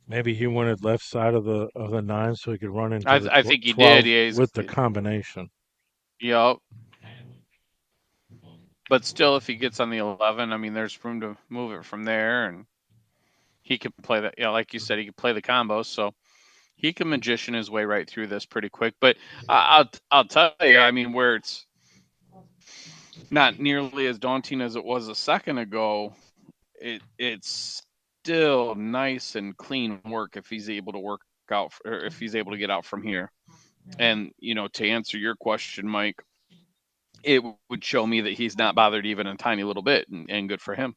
Speaker 1: Maybe he wanted left side of the nine so he could run into the
Speaker 2: I think he did.
Speaker 1: 12
Speaker 2: Yeah,
Speaker 1: with the combination.
Speaker 2: yep. But still, if he gets on the 11, I mean, there's room to move it from there, and he can play that. Yeah, like you said, he can play the combos, so he can magician his way right through this pretty quick. But I'll tell you, I mean, where it's not nearly as daunting as it was a second ago, it's still nice and clean work if he's able to work out, or if he's able to get out from here. And to answer your question, Mike, it would show me that he's not bothered even a tiny little bit, and good for him.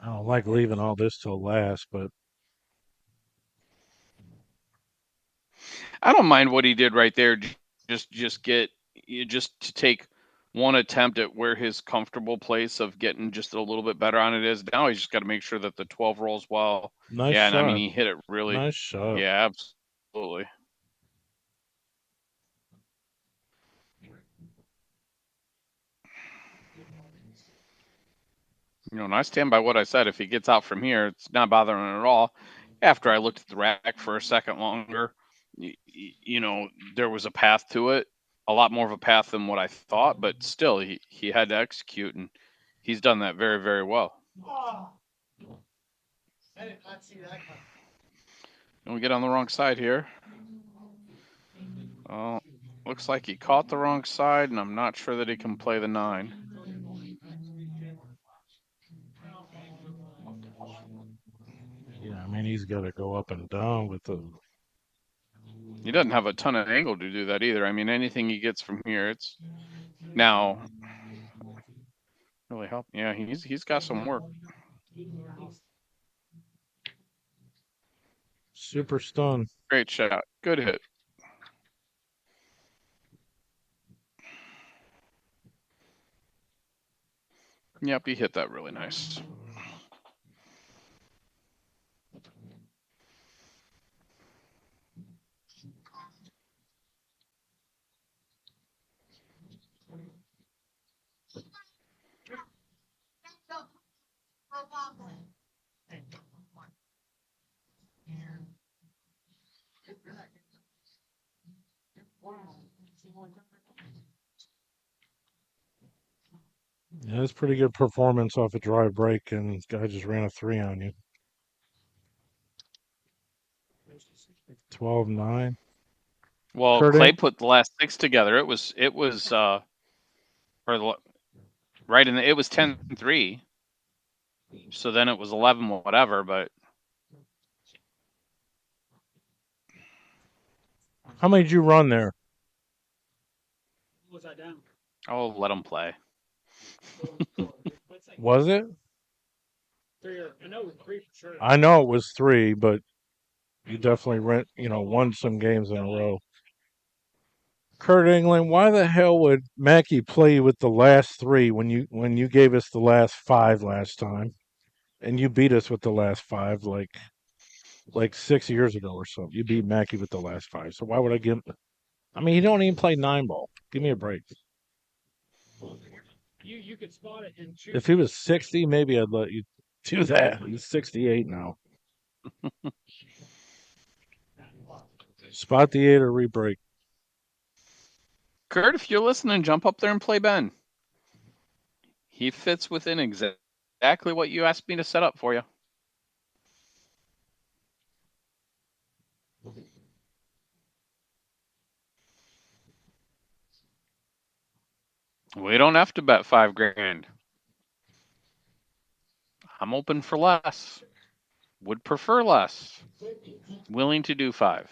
Speaker 1: I don't like leaving all this till last, but
Speaker 2: I don't mind what he did right there. Just to take one attempt at where his comfortable place of getting just a little bit better on it is. Now he's just got to make sure that the 12 rolls well.
Speaker 1: nice
Speaker 2: Yeah, and I mean
Speaker 1: shot.
Speaker 2: he hit it really.
Speaker 1: Nice shot.
Speaker 2: Yeah, absolutely. And I stand by what I said. If he gets out from here, it's not bothering him at all. After I looked at the rack for a second longer, there was a path to it, a lot more of a path than what I thought, but still, he had to execute, and he's done that very, very well.
Speaker 5: I did not see that coming.
Speaker 2: And we get on the wrong side here. Oh, looks like he caught the wrong side, and I'm not sure that he can play the 9.
Speaker 1: Yeah, I mean he's got to go up and down with the.
Speaker 2: He doesn't have a ton of angle to do that either. I mean, anything he gets from here, it's now really help. Yeah, he's got some work.
Speaker 1: Super stun.
Speaker 2: Great shot. Good hit. Yep, he hit that really nice.
Speaker 1: Yeah, that's pretty good performance off a dry break, and guy just ran a 3 on you. 12-9.
Speaker 2: Well,
Speaker 1: Kurt
Speaker 2: Clay
Speaker 1: Ang-
Speaker 2: put the last 6 together. It was right in the, it was 10-3. So then it was 11 whatever, but
Speaker 1: How many did you run there?
Speaker 5: Was I down?
Speaker 2: I'll let him play.
Speaker 1: Was it?
Speaker 5: I know it was 3 for sure.
Speaker 1: I know it was 3, but you definitely won some games in a row. Kurt England, why the hell would Mackey play you with the last three when you gave us the last five last time, and you beat us with the last five like 6 years ago or something? You beat Mackey with the last five, so why would I give? I mean, he don't even play nine ball. Give me a break.
Speaker 5: You could spot it and choose.
Speaker 1: If he was 60, maybe I'd let you do that. He's 68 now. Spot the eight or re-break.
Speaker 2: Kurt, if you're listening, jump up there and play Ben. He fits within exactly what you asked me to set up for you. We don't have to bet $5,000. I'm open for less. Would prefer less. Willing to do 5.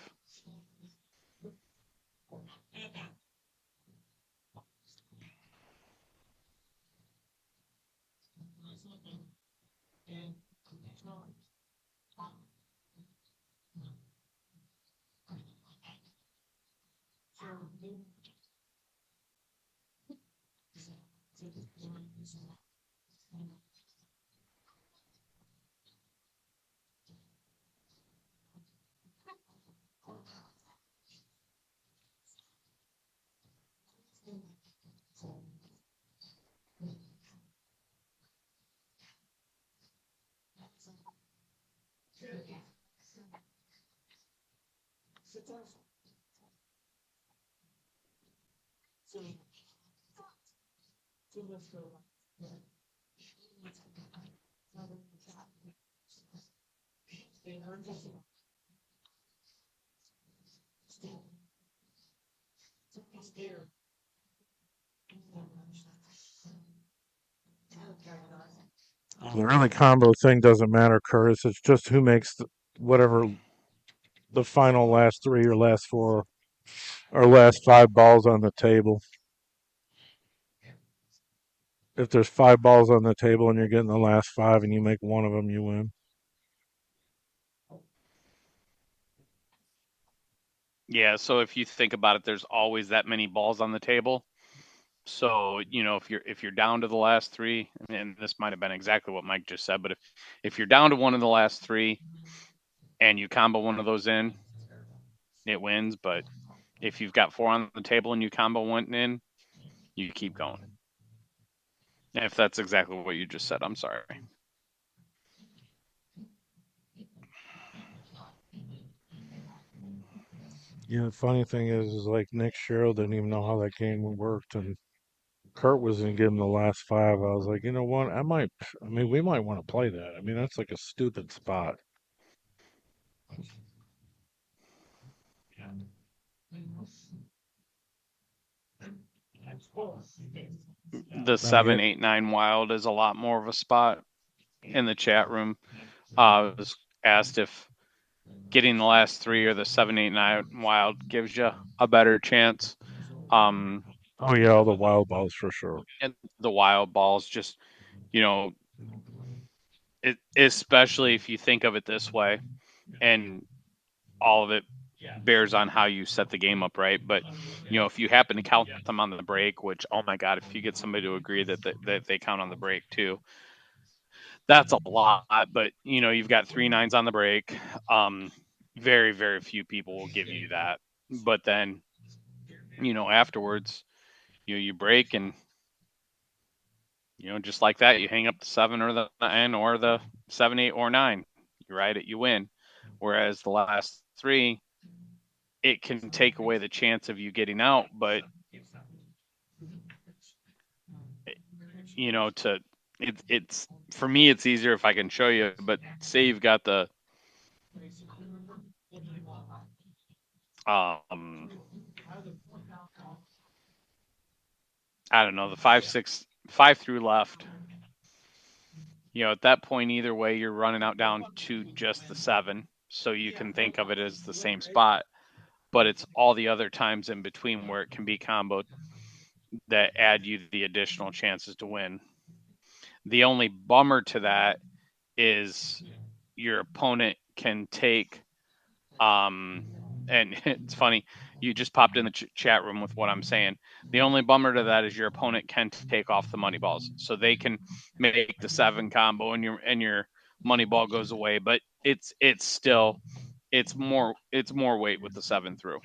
Speaker 1: The really combo thing doesn't matter, Curtis. It's just who makes whatever the final last three or last four or last five balls on the table. If there's 5 balls on the table and you're getting the last 5 and you make one of them, you win.
Speaker 2: Yeah, so if you think about it, there's always that many balls on the table. So, if you're down to the last 3, and this might have been exactly what Mike just said, but if you're down to one of the last 3 and you combo one of those in, it wins. But if you've got 4 on the table and you combo one in, you keep going. If that's exactly what you just said, I'm sorry.
Speaker 1: Yeah, the funny thing is like Nick Sherrill didn't even know how that game worked, and Kurt was going to give him the last 5. I was like, you know what? We might want to play that. I mean, that's like a stupid spot.
Speaker 2: The 7, 8, 9 wild is a lot more of a spot in the chat room. Was asked if getting the last 3 or the 7, 8, 9 wild gives you a better chance.
Speaker 1: Oh yeah, all the wild balls for sure.
Speaker 2: And the wild balls, just especially if you think of it this way, and all of it bears on how you set the game up, right? But if you happen to count them on the break, which, oh my god, if you get somebody to agree that they count on the break too, that's a lot. But you've got 3 9s on the break. Very, very few people will give you that. But then afterwards, you break, and just like that, you hang up the 7 or the 9 or the 7, 8, or 9. You ride it, you win. Whereas the last 3, it can take away the chance of you getting out. But it's for me, it's easier if I can show you. But say you've got the I don't know, the 5, 6, 5 through left. At that point, either way, you're running out down to just the 7. So you can think of it as the same spot, but it's all the other times in between where it can be comboed that add you the additional chances to win. The only bummer to that is your opponent can take and it's funny, You just popped in the chat room with what I'm saying. The only bummer to that is your opponent can take off the money balls, so they can make the 7 combo and your money ball goes away. But it's still more weight with the 7 through.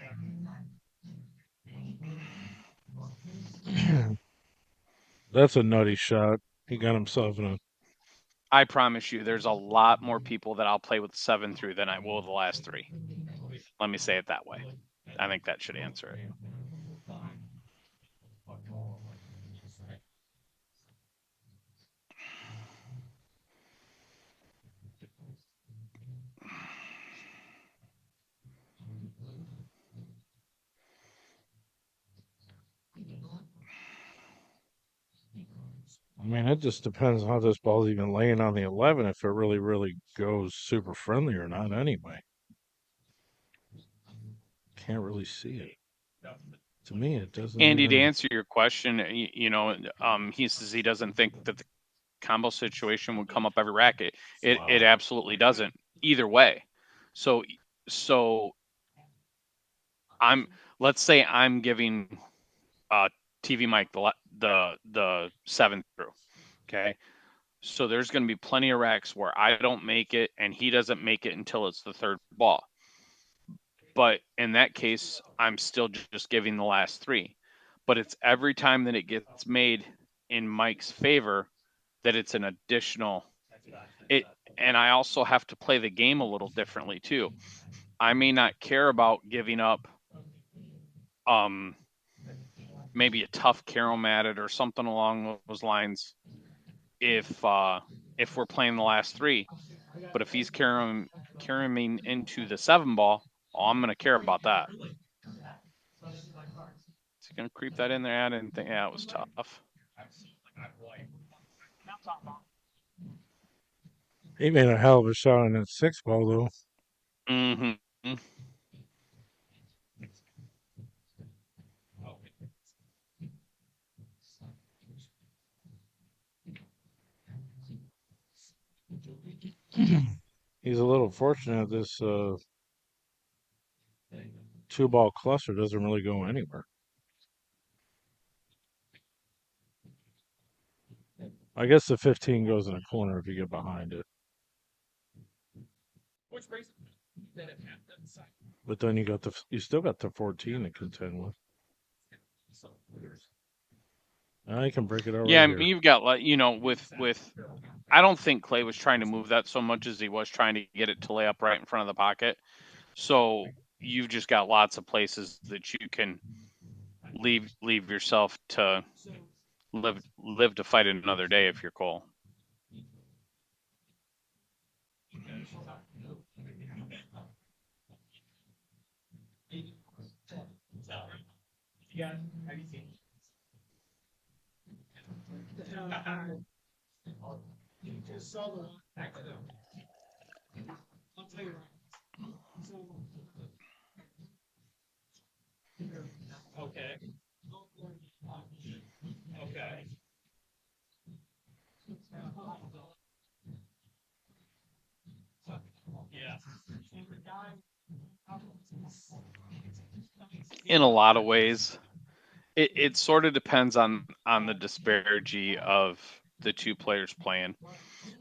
Speaker 1: That's a nutty shot. He got himself in a.
Speaker 2: I promise you, there's a lot more people that I'll play with 7 through than I will the last 3. Let me say it that way. I think that should answer it.
Speaker 1: I mean, it just depends how this ball's even laying on the 11 if it really goes super friendly or not. Anyway, can't really see it. To me, it doesn't.
Speaker 2: Andy, to
Speaker 1: even...
Speaker 2: answer your question, he says he doesn't think that the combo situation would come up every racket. It absolutely doesn't either way. So let's say I'm giving TV Mike the 7 through. Okay. So there's going to be plenty of racks where I don't make it and he doesn't make it until it's the 3rd ball. But in that case, I'm still just giving the last 3. But it's every time that it gets made in Mike's favor that it's an additional and I also have to play the game a little differently too. I may not care about giving up maybe a tough caromatted or something along those lines if we're playing the last 3. But if he's carrying into the 7 ball, I'm going to care about that. Is he going to creep that in there? I didn't think. Yeah, it was tough.
Speaker 1: He made a hell of a shot on that 6 ball, though.
Speaker 2: Mm-hmm.
Speaker 1: He's a little fortunate this 2-ball cluster doesn't really go anywhere. I guess the 15 goes in a corner if you get behind it. But then you still got the 14 to contend with. Now you can break it over.
Speaker 2: Yeah,
Speaker 1: here.
Speaker 2: I mean, you've got with. I don't think Clay was trying to move that so much as he was trying to get it to lay up right in front of the pocket. So you've just got lots of places that you can leave yourself to live to fight another day if you're Cole. In a lot of ways, it sort of depends on the disparity of the 2 players playing.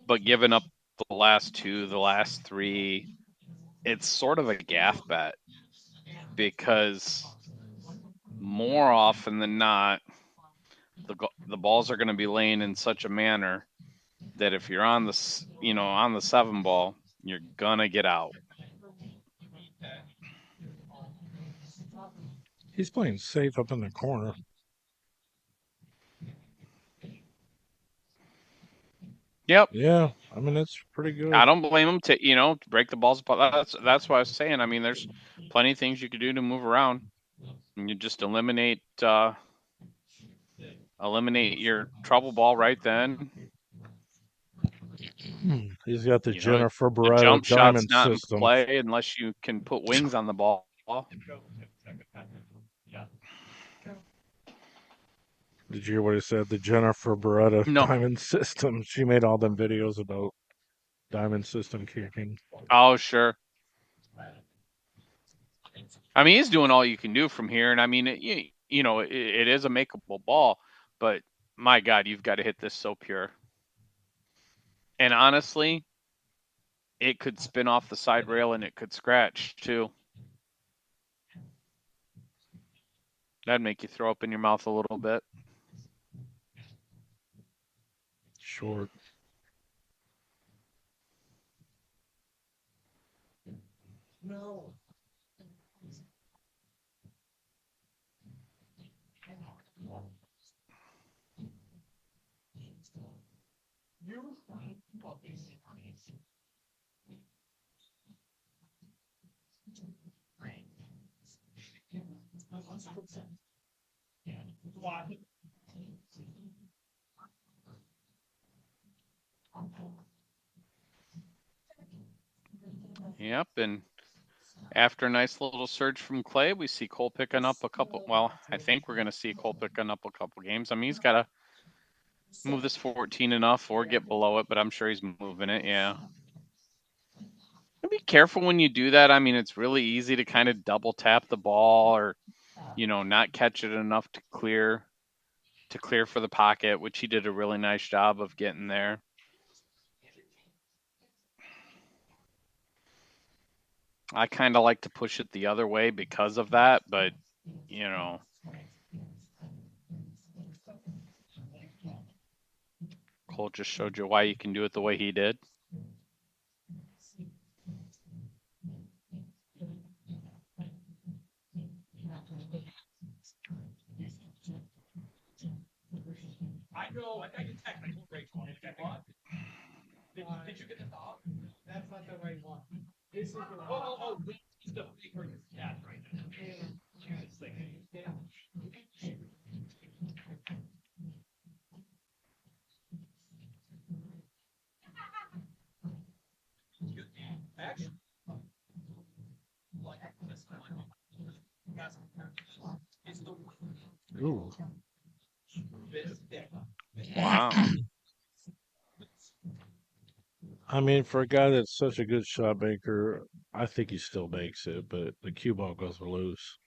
Speaker 2: But giving up the last 2, the last 3, it's sort of a gaff bet because more often than not, the balls are going to be laying in such a manner that if you're on the on the 7 ball, you're gonna get out.
Speaker 1: He's playing safe up in the corner.
Speaker 2: Yep.
Speaker 1: Yeah, I mean it's pretty good.
Speaker 2: I don't blame him to break the balls apart. That's what I was saying. I mean, there's plenty of things you could do to move around, and you just eliminate your trouble ball right then.
Speaker 1: He's got the
Speaker 2: You know,
Speaker 1: Jennifer
Speaker 2: the
Speaker 1: Beretta
Speaker 2: jump shot's
Speaker 1: diamond
Speaker 2: not in
Speaker 1: system.
Speaker 2: play unless you can put wings on the ball.
Speaker 1: Did you hear what he said? The Jennifer Beretta
Speaker 2: No.
Speaker 1: diamond system. She made all them videos about diamond system kicking.
Speaker 2: Oh, sure. I mean, he's doing all you can do from here, and I mean, it is a makeable ball, but my God, you've got to hit this so pure. And honestly, it could spin off the side rail and it could scratch too. That'd make you throw up in your mouth a little bit.
Speaker 1: Short.
Speaker 5: No. You? Why?
Speaker 2: Yep, and after a nice little surge from Clay, we see Cole picking up a couple. Well, I think we're going to see Cole picking up a couple games. I mean, he's got to move this 14 enough or get below it, but I'm sure he's moving it. Yeah. And be careful when you do that. I mean, it's really easy to kind of double tap the ball or, not catch it enough to clear for the pocket, which he did a really nice job of getting there. I kind of like to push it the other way because of that, but Cole just showed you why you can do it the way he did.
Speaker 5: I know. I got your technical break on it. Did you get the dog? That's not the right one. This is the it's the bigger cat right now. Yeah. Action. It's the
Speaker 1: Ooh.
Speaker 2: Wow.
Speaker 1: I mean, for a guy that's such a good shot maker, I think he still makes it, but the cue ball goes loose.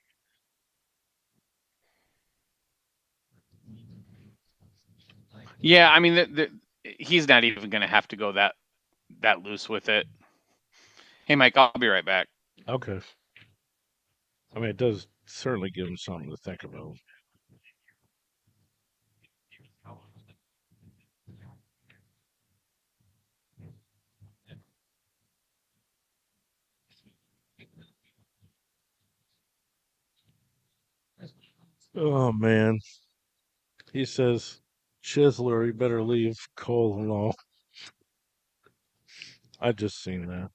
Speaker 2: Yeah, I mean, he's not even going to have to go that loose with it. Hey, Mike, I'll be right back.
Speaker 1: Okay. I mean, it does certainly give him something to think about. Oh, man. He says, Chisler, you better leave Cole alone. I just seen that.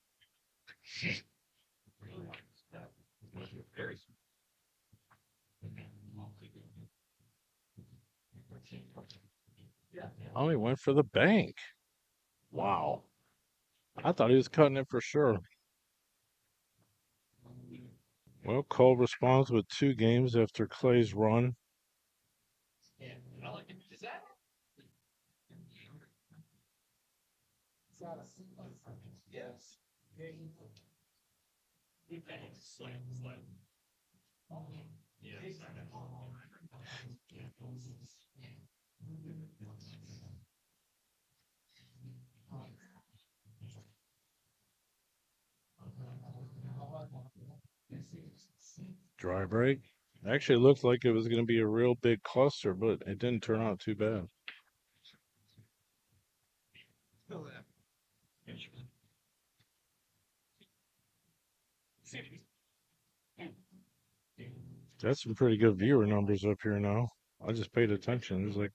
Speaker 1: Oh, he went for the bank. Wow. I thought he was cutting it for sure. Well, Cole responds with 2 games after Clay's run.
Speaker 5: Yes.
Speaker 1: Dry break. Actually, it looked like it was going to be a real big cluster, but it didn't turn out too bad. That's some pretty good viewer numbers up here now. I just paid attention. There's like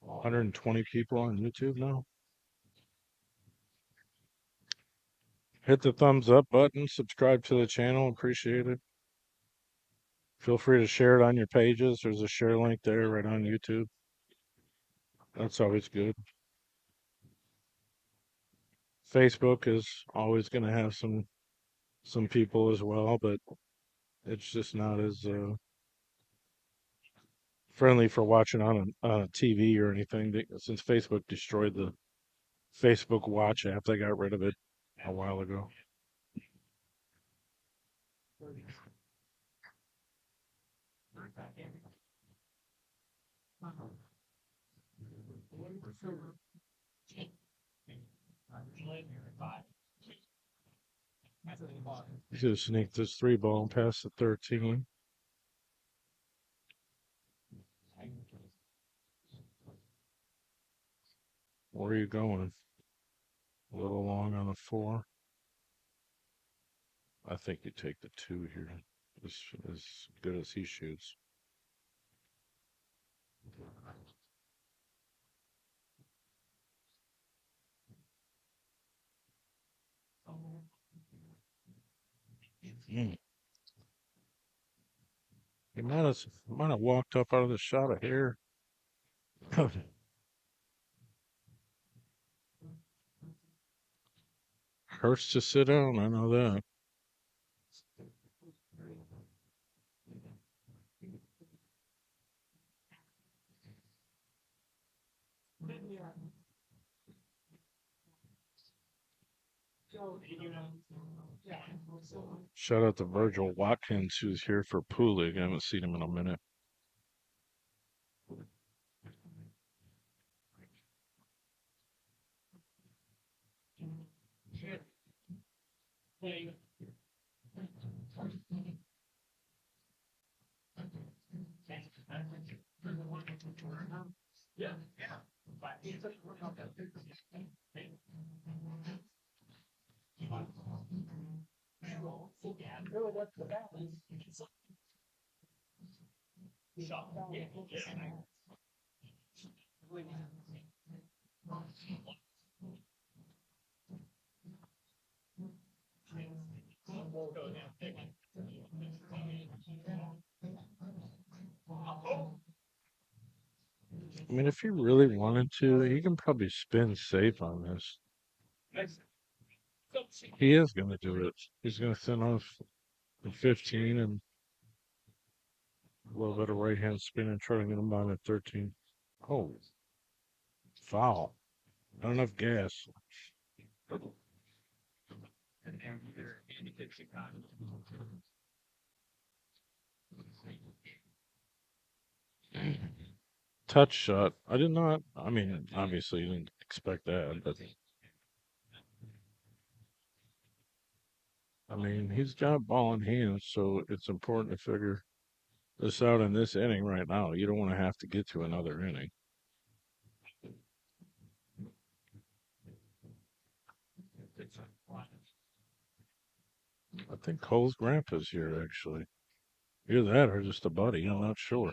Speaker 1: 120 people on YouTube now. Hit the thumbs up button, subscribe to the channel, appreciate it. Feel free to share it on your pages. There's a share link there right on YouTube. That's always good. Facebook is always going to have some people as well, but it's just not as friendly for watching on a TV or anything. Since Facebook destroyed the Facebook Watch app, they got rid of it a while ago. He's gonna sneak this 3 ball past the 13. Where are you going? A little long on the 4. I think you take the 2 here. As good as he shoots. Mm. He might have walked up out of the shot of hair. Hurts to sit down, I know that. Shout out to Virgil Watkins, who's here for Pool League. I haven't seen him in a minute. I mean, if he really wanted to, he can probably spin safe on this. He is going to do it. He's going to send off the 15 and a little bit of right hand spin and try to get him down at 13. Oh, foul. Not enough gas. Touch shot. I did not. I mean, obviously, you didn't expect that, but I mean, he's got ball in hand, so it's important to figure this out in this inning right now. You don't want to have to get to another inning. I think Cole's grandpa's here, actually. Either that or just a buddy. I'm not sure.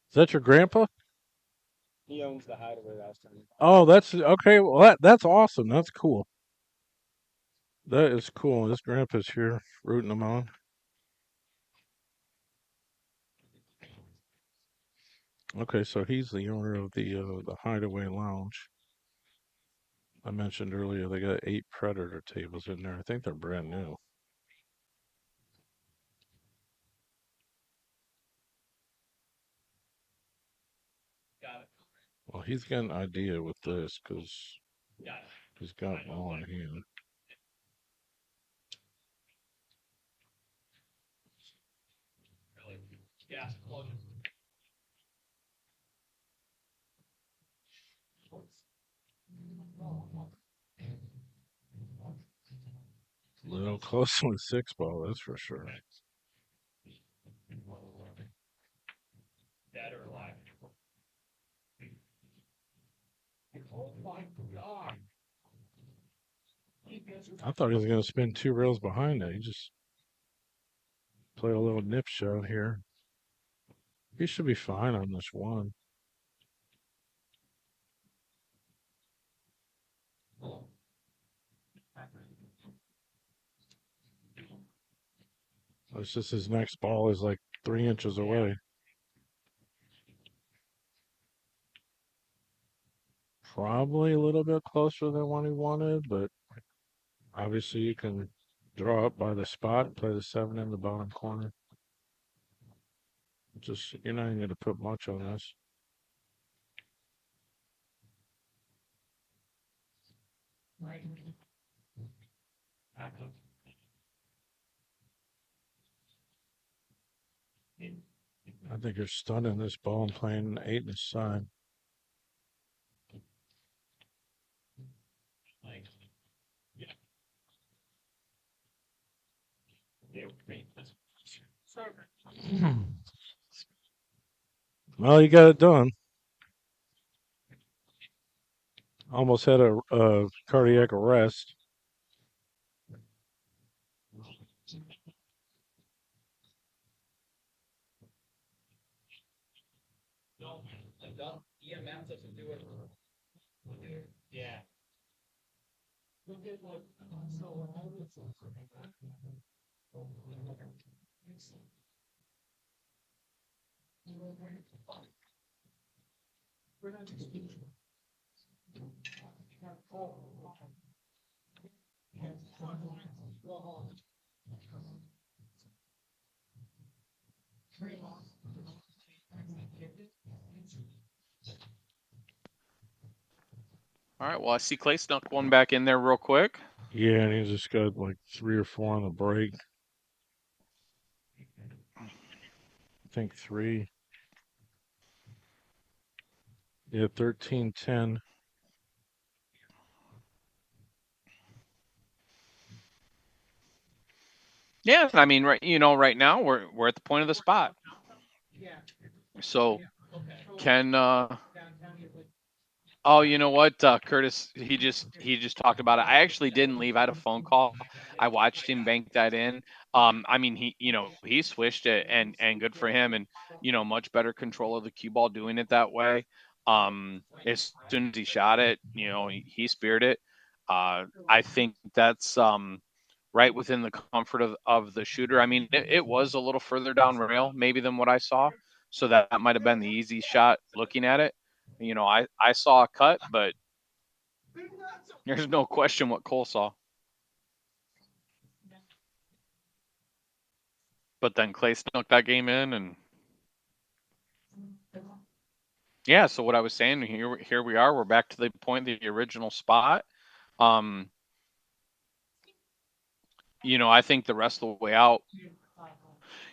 Speaker 1: Is that your grandpa?
Speaker 6: He owns the hideaway last time.
Speaker 1: Oh, that's okay. Well, that's awesome. That's cool. That is cool. This grandpa's here rooting him on. Okay, so he's the owner of the Hideaway Lounge. I mentioned earlier they got 8 Predator tables in there. I think they're brand new. Well, he's got an idea with this because he's got ball in hand. A little close on 6 ball, that's for sure. I thought he was going to spin 2 rails behind that. He just played a little nip shot here. He should be fine on this one. It's just his next ball is like 3 inches away. Probably a little bit closer than what he wanted, but obviously you can draw up by the spot, play the 7 in the bottom corner. Just you're not even going to put much on this. I think you're stunning this ball and playing 8 in the side. Well, you got it done. Almost had a cardiac arrest.
Speaker 5: Yeah.
Speaker 2: All right. Well, I see Clay snuck one back in there real quick.
Speaker 1: Yeah, and he just got like 3 or 4 on the break. I think 3. Yeah, 13-10.
Speaker 2: Yeah, I mean, right now we're at the point of the spot. So can oh, you know what, Curtis? He just talked about it. I actually didn't leave. I had a phone call. I watched him bank that in. I mean, he swished it, and good for him, and much better control of the cue ball doing it that way. As soon as he shot it, he speared it. I think that's right within the comfort of the shooter. I mean, it was a little further down rail maybe than what I saw, so that might have been the easy shot looking at it. I saw a cut, but there's no question what Cole saw. But then Clay snuck that game in, and yeah. So what I was saying, here we are. We're back to the point, the original spot. Um, I think the rest of the way out,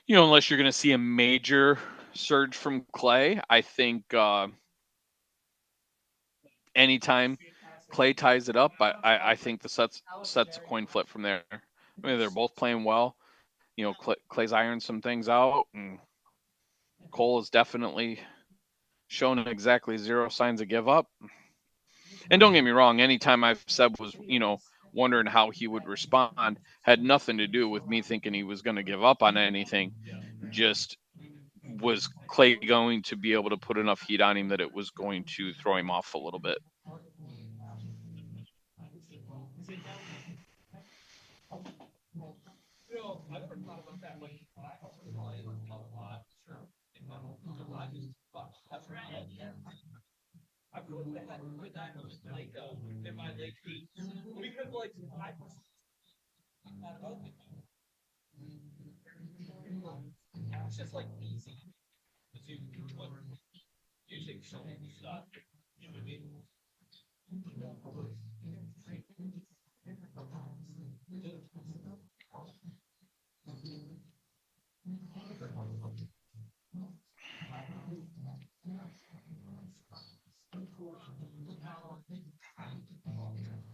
Speaker 2: unless you're going to see a major surge from Clay, I think anytime Clay ties it up, I think the sets a coin flip from there. I mean, they're both playing well. Clay's ironed some things out, and Cole has definitely shown exactly zero signs of give up. And don't get me wrong, anytime I've said was, wondering how he would respond, had nothing to do with me thinking he was going to give up on anything. Just was Clay going to be able to put enough heat on him that it was going to throw him off a little bit.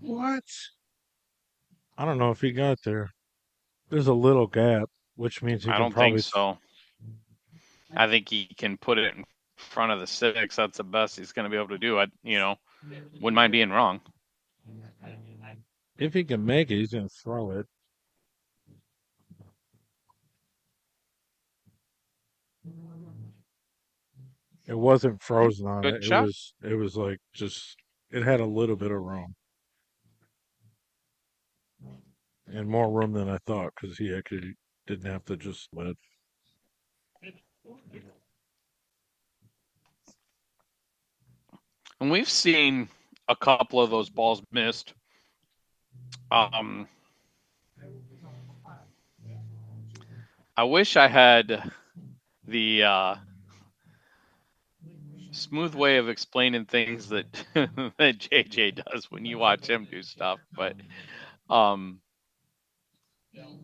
Speaker 1: What? I don't know if he got there. There's a little gap, which means he
Speaker 2: I
Speaker 1: can
Speaker 2: don't think
Speaker 1: probably.
Speaker 2: so. I think he can put it in front of the 6. That's the best he's going to be able to do. Wouldn't mind being wrong.
Speaker 1: If he can make it, he's going to throw it. It wasn't frozen on
Speaker 2: Good
Speaker 1: it. It
Speaker 2: shot.
Speaker 1: was. It was like just. It had a little bit of room, and more room than I thought, because he actually didn't have to just let.
Speaker 2: And we've seen a couple of those balls missed. I wish I had the smooth way of explaining things that that JJ does when you watch him do stuff. But um,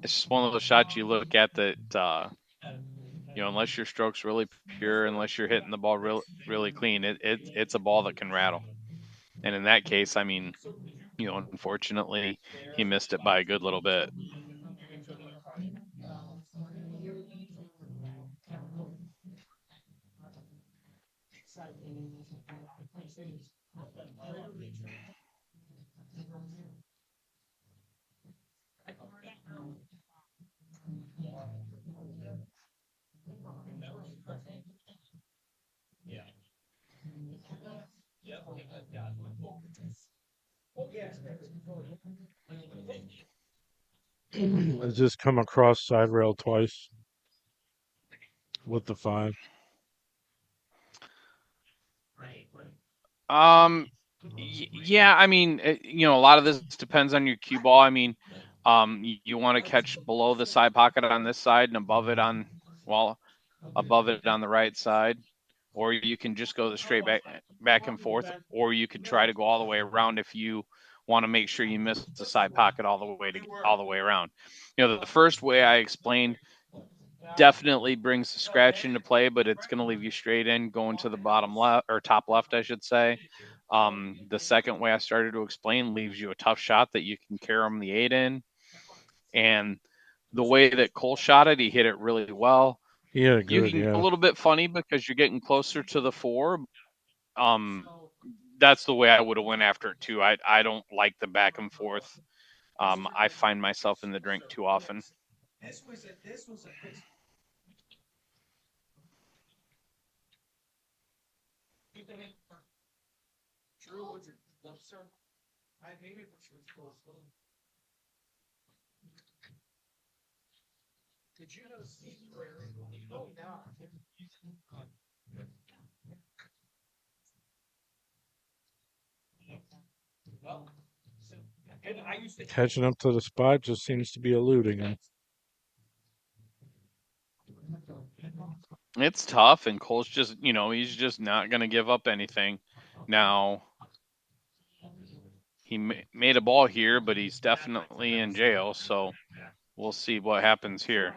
Speaker 2: it's just one of those shots you look at that unless your stroke's really pure, unless you're hitting the ball really clean, it's a ball that can rattle. And in that case, I mean, unfortunately, he missed it by a good little bit.
Speaker 1: I just come across side rail twice with the 5.
Speaker 2: Yeah, I mean, a lot of this depends on your cue ball. I mean, you want to catch below the side pocket on this side and above it on the right side, or you can just go the straight back and forth, or you could try to go all the way around if you want to make sure you miss the side pocket all the way around. The first way I explained definitely brings the scratch into play, but it's going to leave you straight in going to the bottom left or top left, I should say. The second way I started to explain leaves you a tough shot that you can carom the 8 in. And the way that Cole shot it, he hit it really well.
Speaker 1: Yeah,
Speaker 2: You
Speaker 1: good,
Speaker 2: can get a
Speaker 1: yeah.
Speaker 2: little bit funny because you're getting closer to the 4. That's the way I would have went after it too. I don't like the back and forth. I find myself in the drink too often.
Speaker 5: Did you know Steve Prairie? Oh, no. And I used to
Speaker 1: Catching up to the spot just seems to be eluding him.
Speaker 2: It's tough, and Cole's just, he's just not going to give up anything. Now, he made a ball here, but he's definitely in jail, so we'll see what happens here.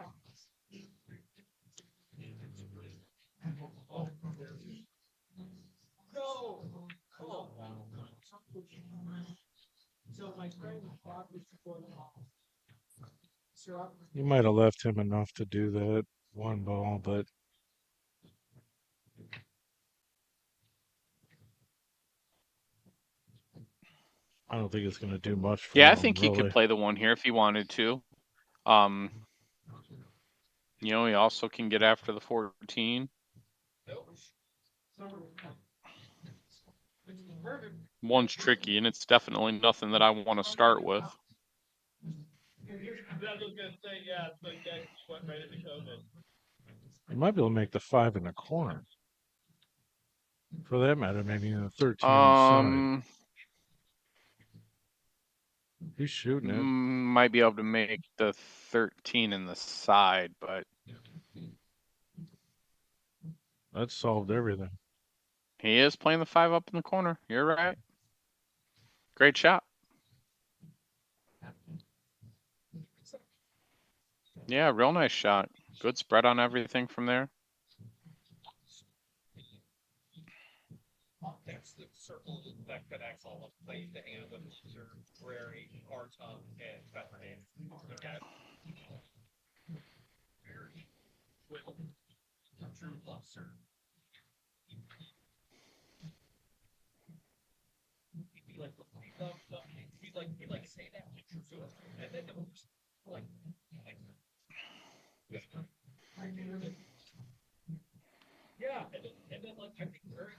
Speaker 1: You might have left him enough to do that one ball, but I don't think it's going to do much for
Speaker 2: Yeah, I
Speaker 1: him,
Speaker 2: think he could
Speaker 1: really.
Speaker 2: play the one here if he wanted to. Um, he also can get after the 14. One's tricky, and it's definitely nothing that I want to start with.
Speaker 1: You might be able to make the 5 in the corner. For that matter, maybe the 13 on the side. He's shooting it.
Speaker 2: Might be able to make the 13 in the side, but
Speaker 1: That solved everything.
Speaker 2: he is playing the 5 up in the corner. You're right. Great shot. Yeah, real nice shot. Good spread on everything from there.
Speaker 5: That's the circle that connects all the plays to hand of Prairie, Artom, and Bethlehem. True officer. He'd like say that. And then like yeah, and then like I think very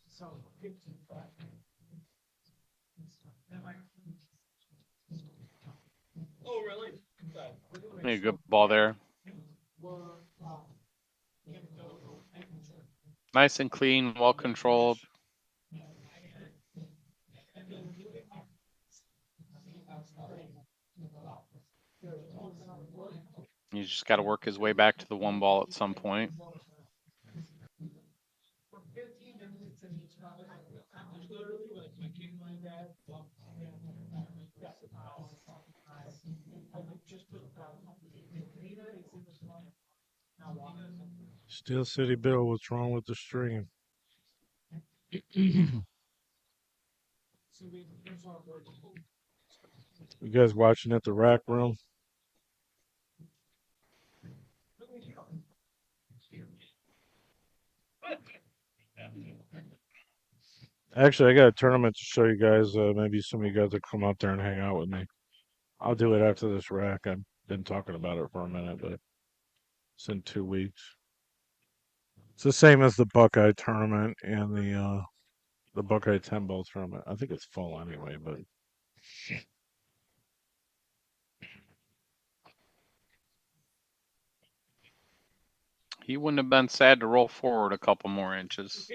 Speaker 5: so 15-5. Oh really?
Speaker 2: Yeah, good ball there. Nice and clean, well controlled. He's just got to work his way back to the one ball at some point.
Speaker 1: Steel City Bill, what's wrong with the stream? You guys watching at the rack room? Actually, I got a tournament to show you guys. Maybe some of you guys will come out there and hang out with me. I'll do it after this rack. I've been talking about it for a minute, but it's in 2 weeks. It's the same as the Buckeye tournament and the Buckeye 10 ball tournament. I think it's full anyway, but
Speaker 2: He wouldn't have been sad to roll forward a couple more inches.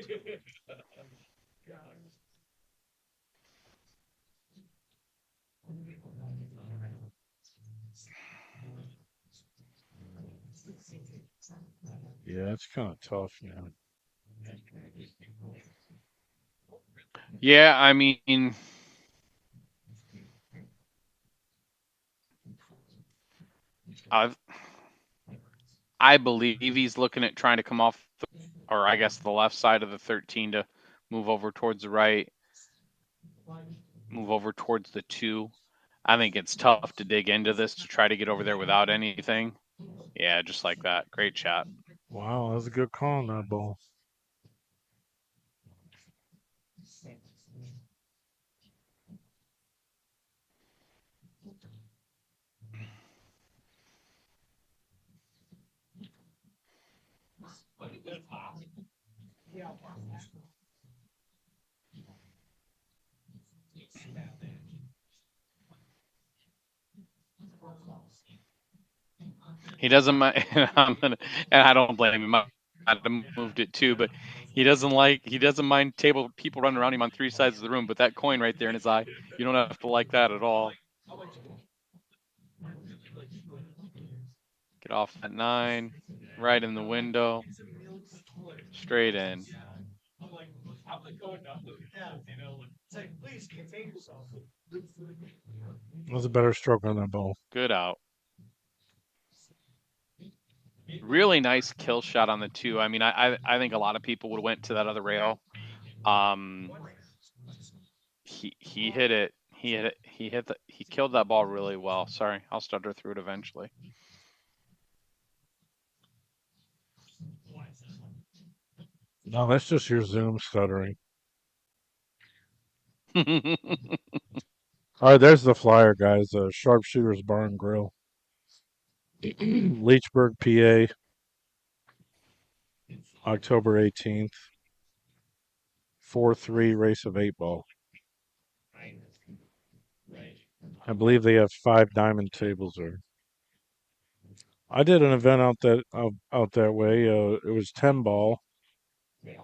Speaker 1: yeah, it's kind of tough, man.
Speaker 2: Yeah, I mean, I believe he's looking at trying to come off, or I guess the left side of the 13 to move over towards the right, move over towards the 2. I think it's tough to dig into this to try to get over there without anything. Yeah, just like that. Great shot.
Speaker 1: Wow, that was a good call on that ball.
Speaker 2: He doesn't mind, and I don't blame him. I might have moved it too, but he doesn't mind people running around him on 3 sides of the room. But that coin right there in his eye, you don't have to like that at all. Get off that 9, right in the window, straight in.
Speaker 1: That was a better stroke on that ball.
Speaker 2: Good out. Really nice kill shot on the 2. I mean, I think a lot of people would have went to that other rail. He hit it. He killed that ball really well. Sorry, I'll stutter through it eventually.
Speaker 1: No, that's just your Zoom stuttering. All right, there's the flyer, guys. Sharpshooter's Bar and Grill, Leechburg, PA, October 18th. 4-3 race of 8 ball. I believe they have 5 diamond tables there. I did an event out that way. It was 10 ball,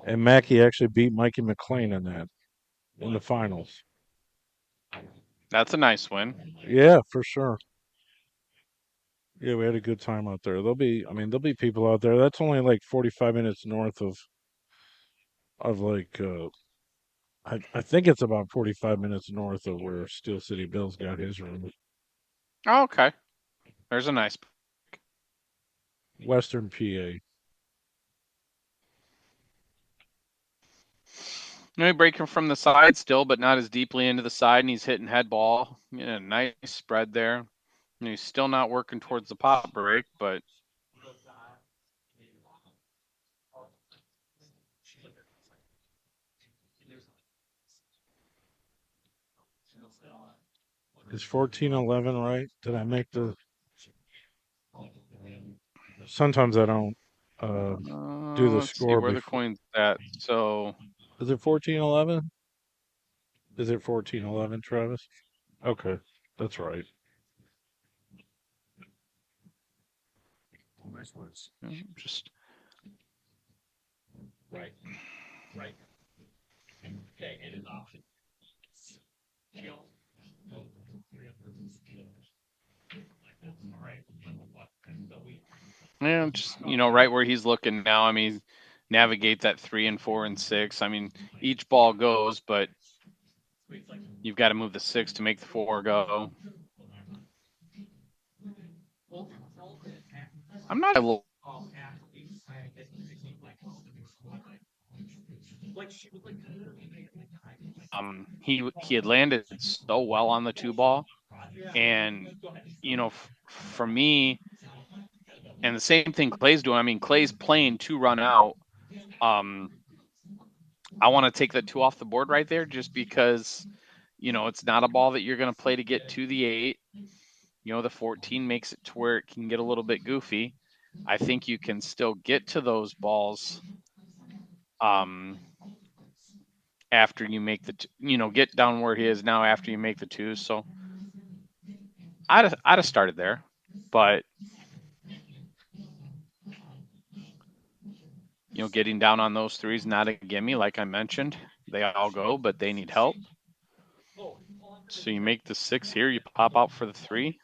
Speaker 1: and Mackey actually beat Mikey McLean in the finals.
Speaker 2: That's a nice win.
Speaker 1: Yeah, for sure. Yeah, we had a good time out there. There'll be people out there. That's only like 45 minutes north of like I think it's about 45 minutes north of where Steel City Bill's got his room.
Speaker 2: Oh, okay. There's a nice.
Speaker 1: Western PA.
Speaker 2: Breaking from the side still, but not as deeply into the side, and he's hitting head ball. Yeah, nice spread there. And he's still not working towards the pop break, but
Speaker 1: Is 14-11 right? Did I make the? Sometimes I don't do the
Speaker 2: let's see
Speaker 1: score
Speaker 2: where the
Speaker 1: before.
Speaker 2: coin's at. So
Speaker 1: Is it 14-11? Is it 14-11, Travis? Okay, that's right.
Speaker 2: just
Speaker 4: Right. Okay, it is off. All right.
Speaker 2: Yeah, just right where he's looking now. I mean, navigate that 3 and 4 and 6. I mean, each ball goes, but you've got to move the 6 to make the 4 go. I'm not he had landed so well on the 2 ball, and for me, and the same thing Clay's doing. I mean, Clay's playing 2 run out. I want to take the 2 off the board right there, just because it's not a ball that you're going to play to get to the 8. The 14 makes it to where it can get a little bit goofy. I think you can still get to those balls after you make get down where he is now after you make the 2. So I'd have started there, but getting down on those 3s, not a gimme. Like I mentioned, they all go, but they need help. So you make the 6 here, you pop out for the 3.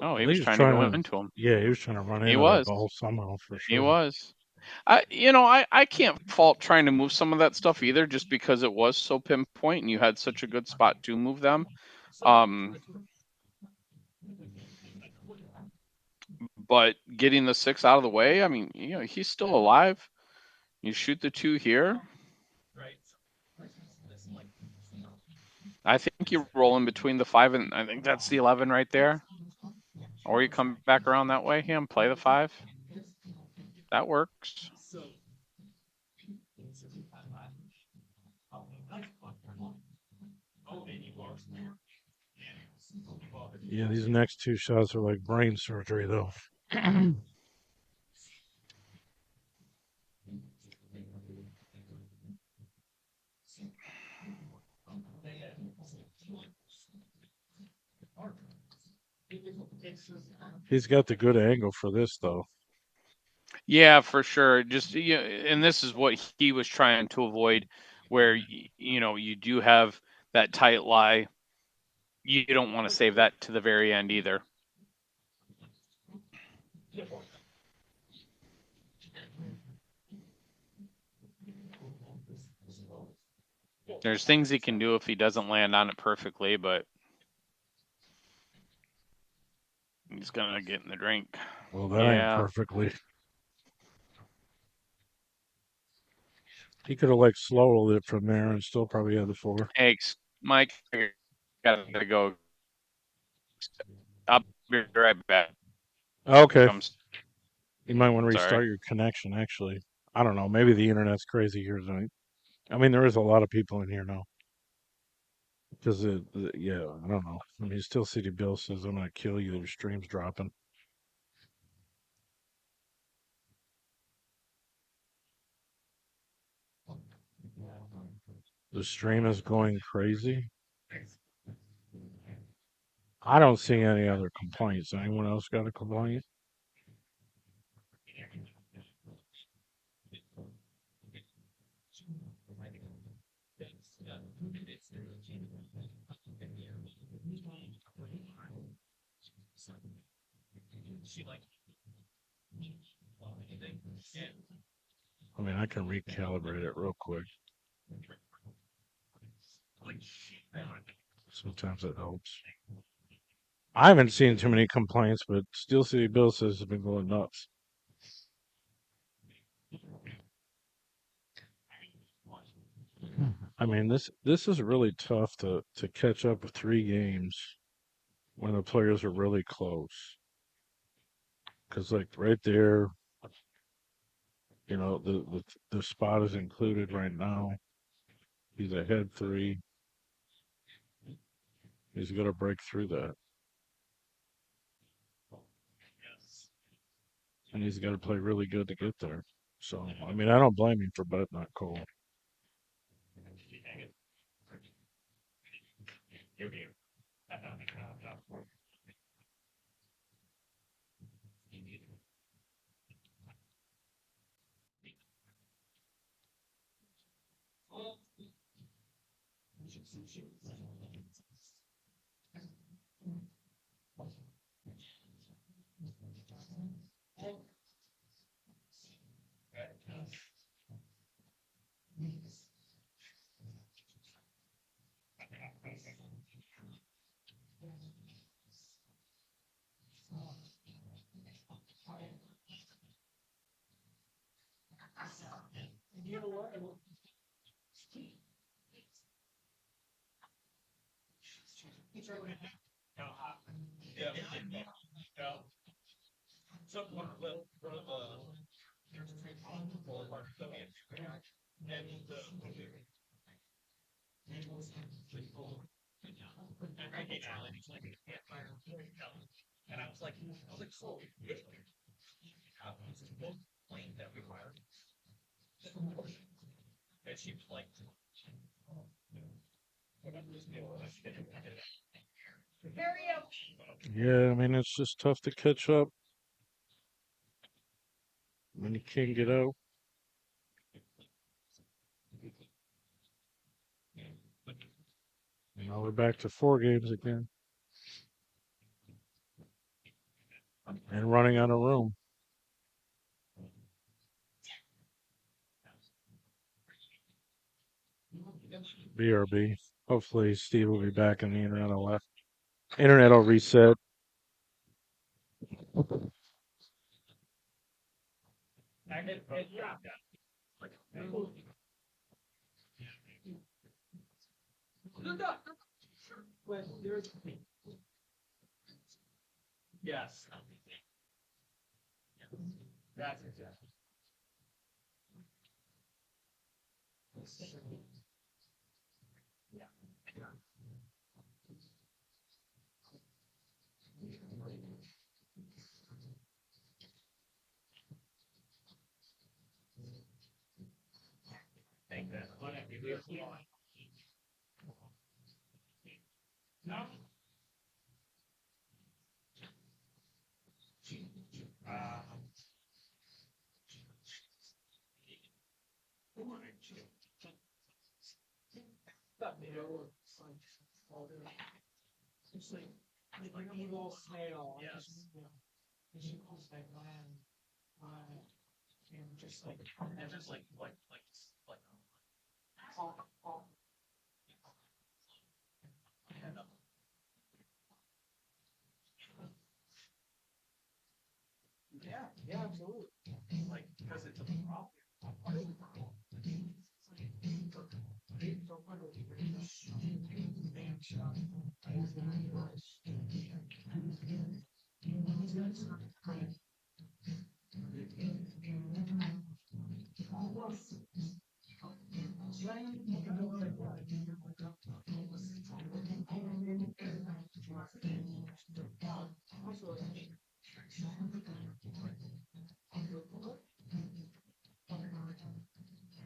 Speaker 2: Oh, he was trying to go into him.
Speaker 1: Yeah, he was trying to run
Speaker 2: He
Speaker 1: into that
Speaker 2: was.
Speaker 1: ball somehow for
Speaker 2: He
Speaker 1: sure.
Speaker 2: was. I can't fault trying to move some of that stuff either, just because it was so pinpoint and you had such a good spot to move them. But getting the 6 out of the way, I mean, he's still alive. You shoot the 2 here. I think you roll in between the 5 and I think that's the 11 right there. Or you come back around that way, him, play the 5. That works.
Speaker 1: Yeah, these next 2 shots are like brain surgery, though. He's got the good angle for this, though.
Speaker 2: Yeah, for sure. Just and this is what he was trying to avoid, where you do have that tight lie. You don't want to save that to the very end either. There's things he can do if he doesn't land on it perfectly, but he's gonna get in the drink.
Speaker 1: Well, that ain't perfectly. He could have like slowed it from there and still probably had the 4.
Speaker 2: Hey, Mike, I gotta go. I'll be right back.
Speaker 1: Okay.
Speaker 2: Comes.
Speaker 1: You might want to
Speaker 2: Sorry.
Speaker 1: restart your connection, actually. I don't know. Maybe the internet's crazy here tonight. I mean, there is a lot of people in here now. Because, yeah, I don't know. I mean, Steel City Bill says, I'm going to kill you. Your stream's dropping. The stream is going crazy. I don't see any other complaints. Anyone else got a complaint? I mean, I can recalibrate it real quick. Sometimes it helps. I haven't seen too many complaints, but Steel City Bill says it's been going nuts. I mean, this is really tough to catch up with 3 games when the players are really close. Because like right there, the spot is included right now. He's ahead 3. He's got to break through that. And he's got to play really good to get there. So, I mean, I don't blame him for betting not Cole. Yeah, I mean, it's just tough to catch up when you can't get out. Now we're back to 4 games again and running out of room. BRB. Hopefully, Steve will be back and the internet will left. Internet will reset.
Speaker 5: Yes. That's exactly. It's like a little snail. Yes. And just like yeah, absolutely. Like because it's a problem.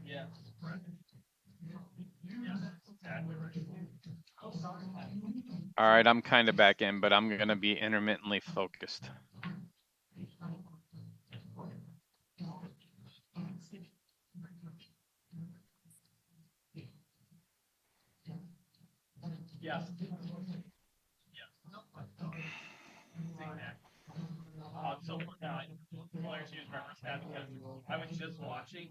Speaker 5: Yeah.
Speaker 2: All right, I'm kind of back in, but I'm going to be intermittently focused.
Speaker 5: Yeah. So players use reference that because I was just watching.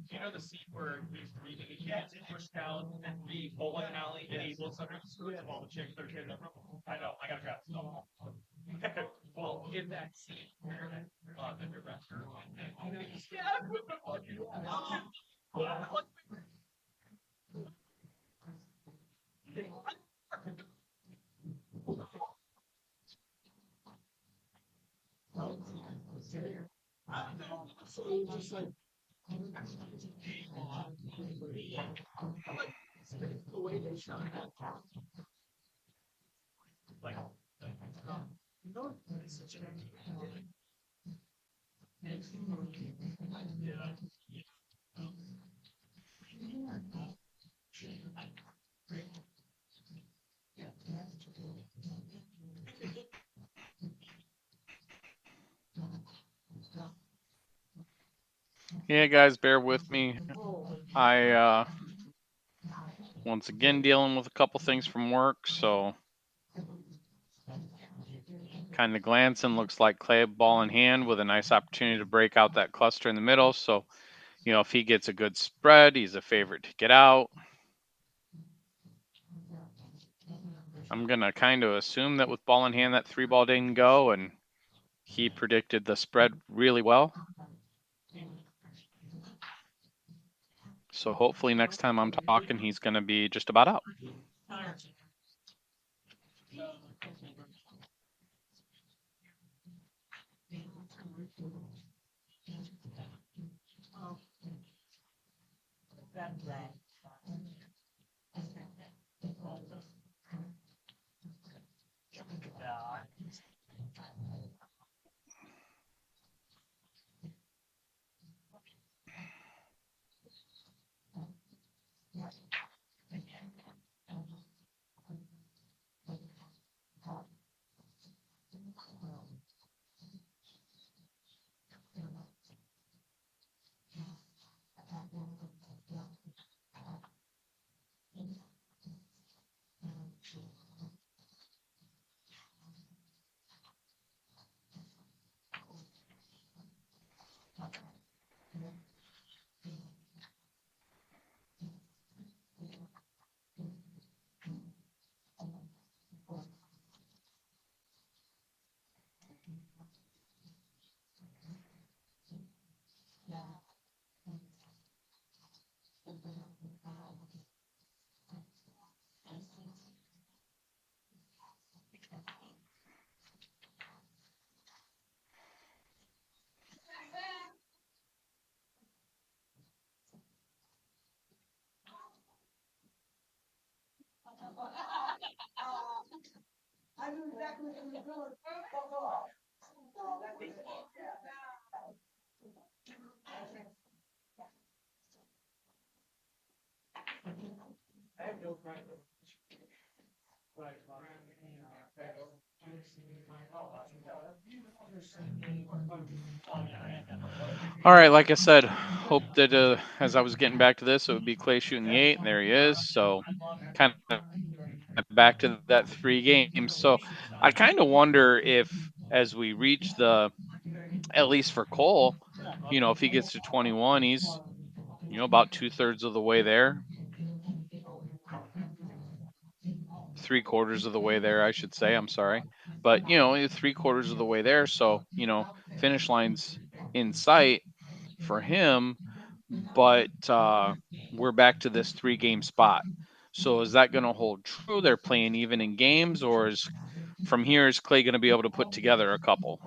Speaker 5: You know the scene where he's reading a chance and pushed down the bowling alley and he looks under the skirts of all the chicks that are getting up. I know, I gotta grab stuff. Well, in that scene where the director, yeah, with the fucking so just like the way they shot that. Like, you know, it's such an yeah.
Speaker 2: Yeah, guys, bear with me. I once again dealing with a couple things from work, so kind of glancing. Looks like Clay ball in hand with a nice opportunity to break out that cluster in the middle. So, you know, if he gets a good spread, he's a favorite to get out. I'm going to kind of assume that with ball in hand, that 3-ball didn't go, and he predicted the spread really well. So hopefully next time I'm talking, he's going to be just about out. All right, like I said, hope that as I was getting back to this, it would be Clay shooting the 8, and there he is. So kind of back to that 3 games. So I kind of wonder if as we reach at least for Cole, if he gets to 21, he's, about 2/3 of the way there. 3/4 of the way there, I should say. I'm sorry. But, 3/4 of the way there. So, finish line's in sight for him. But we're back to this 3-game spot. So is that going to hold true? They're playing even in games, or from here is Clay going to be able to put together a couple?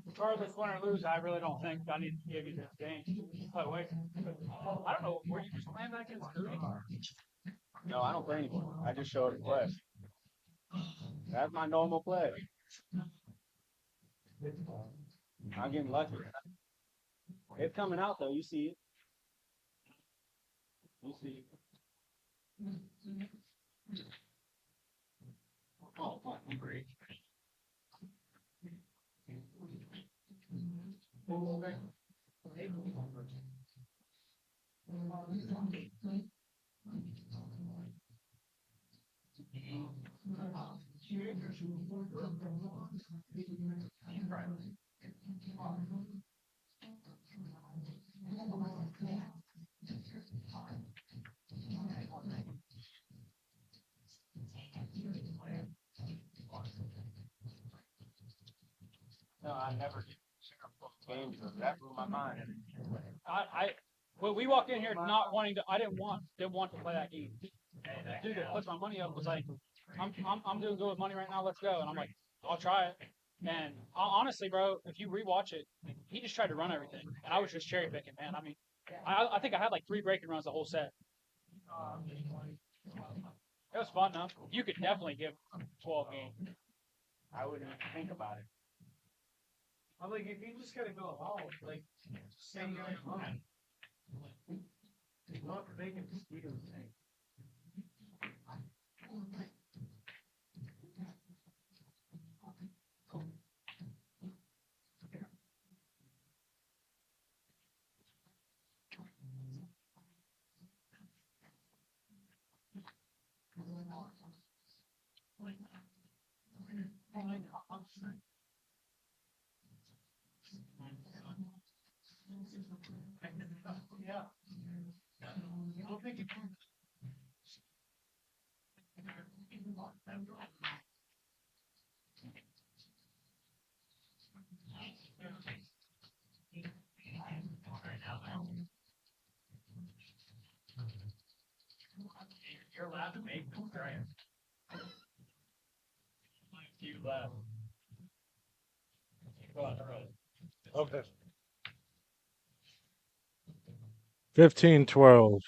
Speaker 5: Regardless, win or lose, I really don't think I need to give you this game. But wait, I don't know. Were you just playing that against Cody?
Speaker 6: No, I don't play anymore. I just show up to play. That's my normal play. I'm getting lucky. It's coming out though. You see it. You see it. Oh, great. No, I never get games. That blew my mind.
Speaker 5: When we walked in here not wanting to, I didn't want to play that game. Dude that puts my money up was like, I'm doing good with money right now. Let's go. And I'm like, I'll try it. And honestly, bro, if you rewatch it, he just tried to run everything, and I was just cherry picking, man. I mean, I think I had like 3 breaking runs the whole set. It was fun though. You could definitely give 12 games.
Speaker 6: I wouldn't even think about it.
Speaker 5: I'm like, if you just gotta go home, like, say you're at home. Not making mosquitoes. Yeah. I don't think it. You're allowed to make them, right? You left.
Speaker 4: Okay.
Speaker 1: 15-12.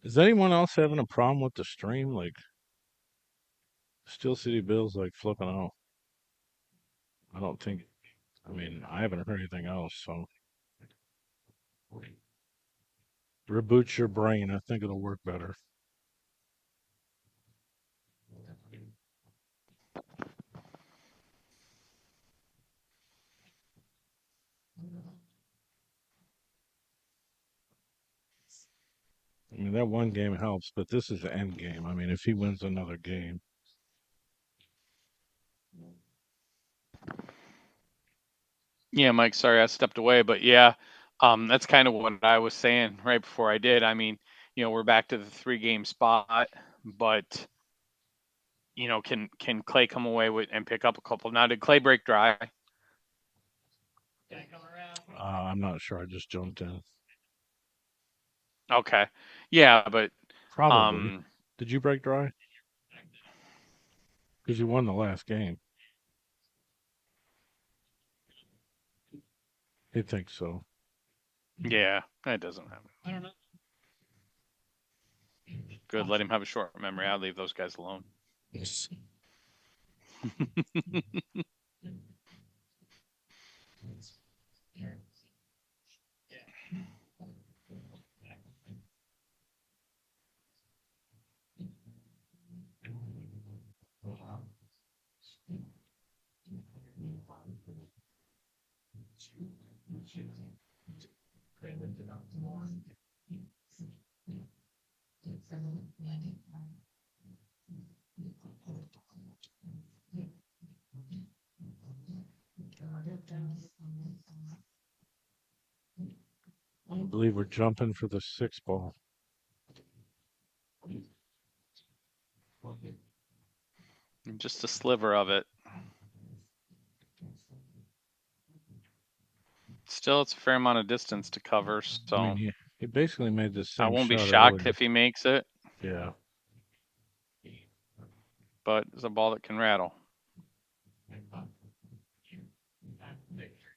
Speaker 1: Is anyone else having a problem with the stream? Like, Steel City Bill's like flipping out. I don't think. I mean, I haven't heard anything else. So reboot your brain. I think it'll work better. I mean, that one game helps, but this is the end game. I mean, if he wins another game,
Speaker 2: Yeah, Mike, sorry I stepped away, but yeah, that's kind of what I was saying right before I did. I mean, we're back to the 3-game spot, but can Clay come away with and pick up a couple? Now, did Clay break dry?
Speaker 1: I'm not sure. I just jumped in.
Speaker 2: Okay, yeah, but
Speaker 1: Probably. Did you break dry? Because you won the last game. He thinks so.
Speaker 2: yeah, that doesn't happen.
Speaker 5: I don't know.
Speaker 2: Good, let him have a short memory. I'll leave those guys alone.
Speaker 1: Yes. I believe we're jumping for the 6 ball.
Speaker 2: Just a sliver of it. Still, it's a fair amount of distance to cover, so
Speaker 1: I mean, he basically made the
Speaker 2: I
Speaker 1: same
Speaker 2: won't be
Speaker 1: shot
Speaker 2: shocked
Speaker 1: earlier.
Speaker 2: if he makes it.
Speaker 1: Yeah.
Speaker 2: But it's a ball that can rattle.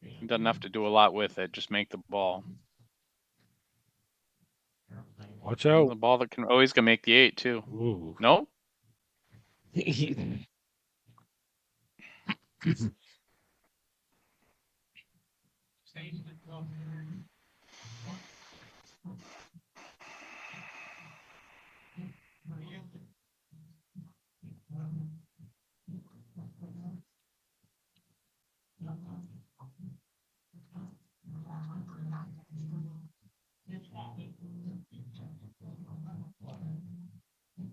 Speaker 2: He doesn't have to do a lot with it, just make the ball.
Speaker 1: Watch out.
Speaker 2: The ball that can always gonna make the 8 too.
Speaker 1: Ooh.
Speaker 2: No?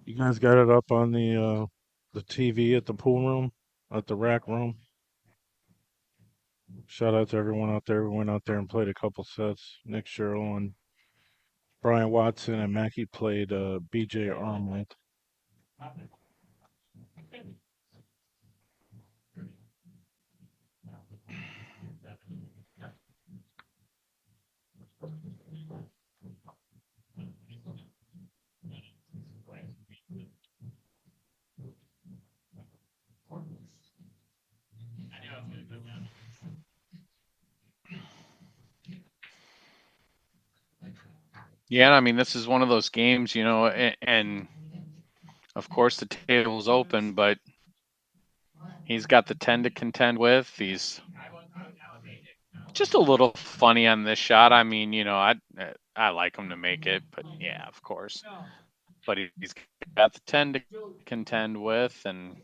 Speaker 1: You guys got it up on the TV at the pool room, at the rack room. Shout out to everyone out there. We went out there and played a couple sets. Nick Sherrill and Brian Watson and Mackey played BJ Armlength.
Speaker 2: Yeah, I mean, this is one of those games, and Of course, the table's open, but he's got the 10 to contend with. He's just a little funny on this shot. I mean, I like him to make it, but yeah, of course. But he's got the 10 to contend with, and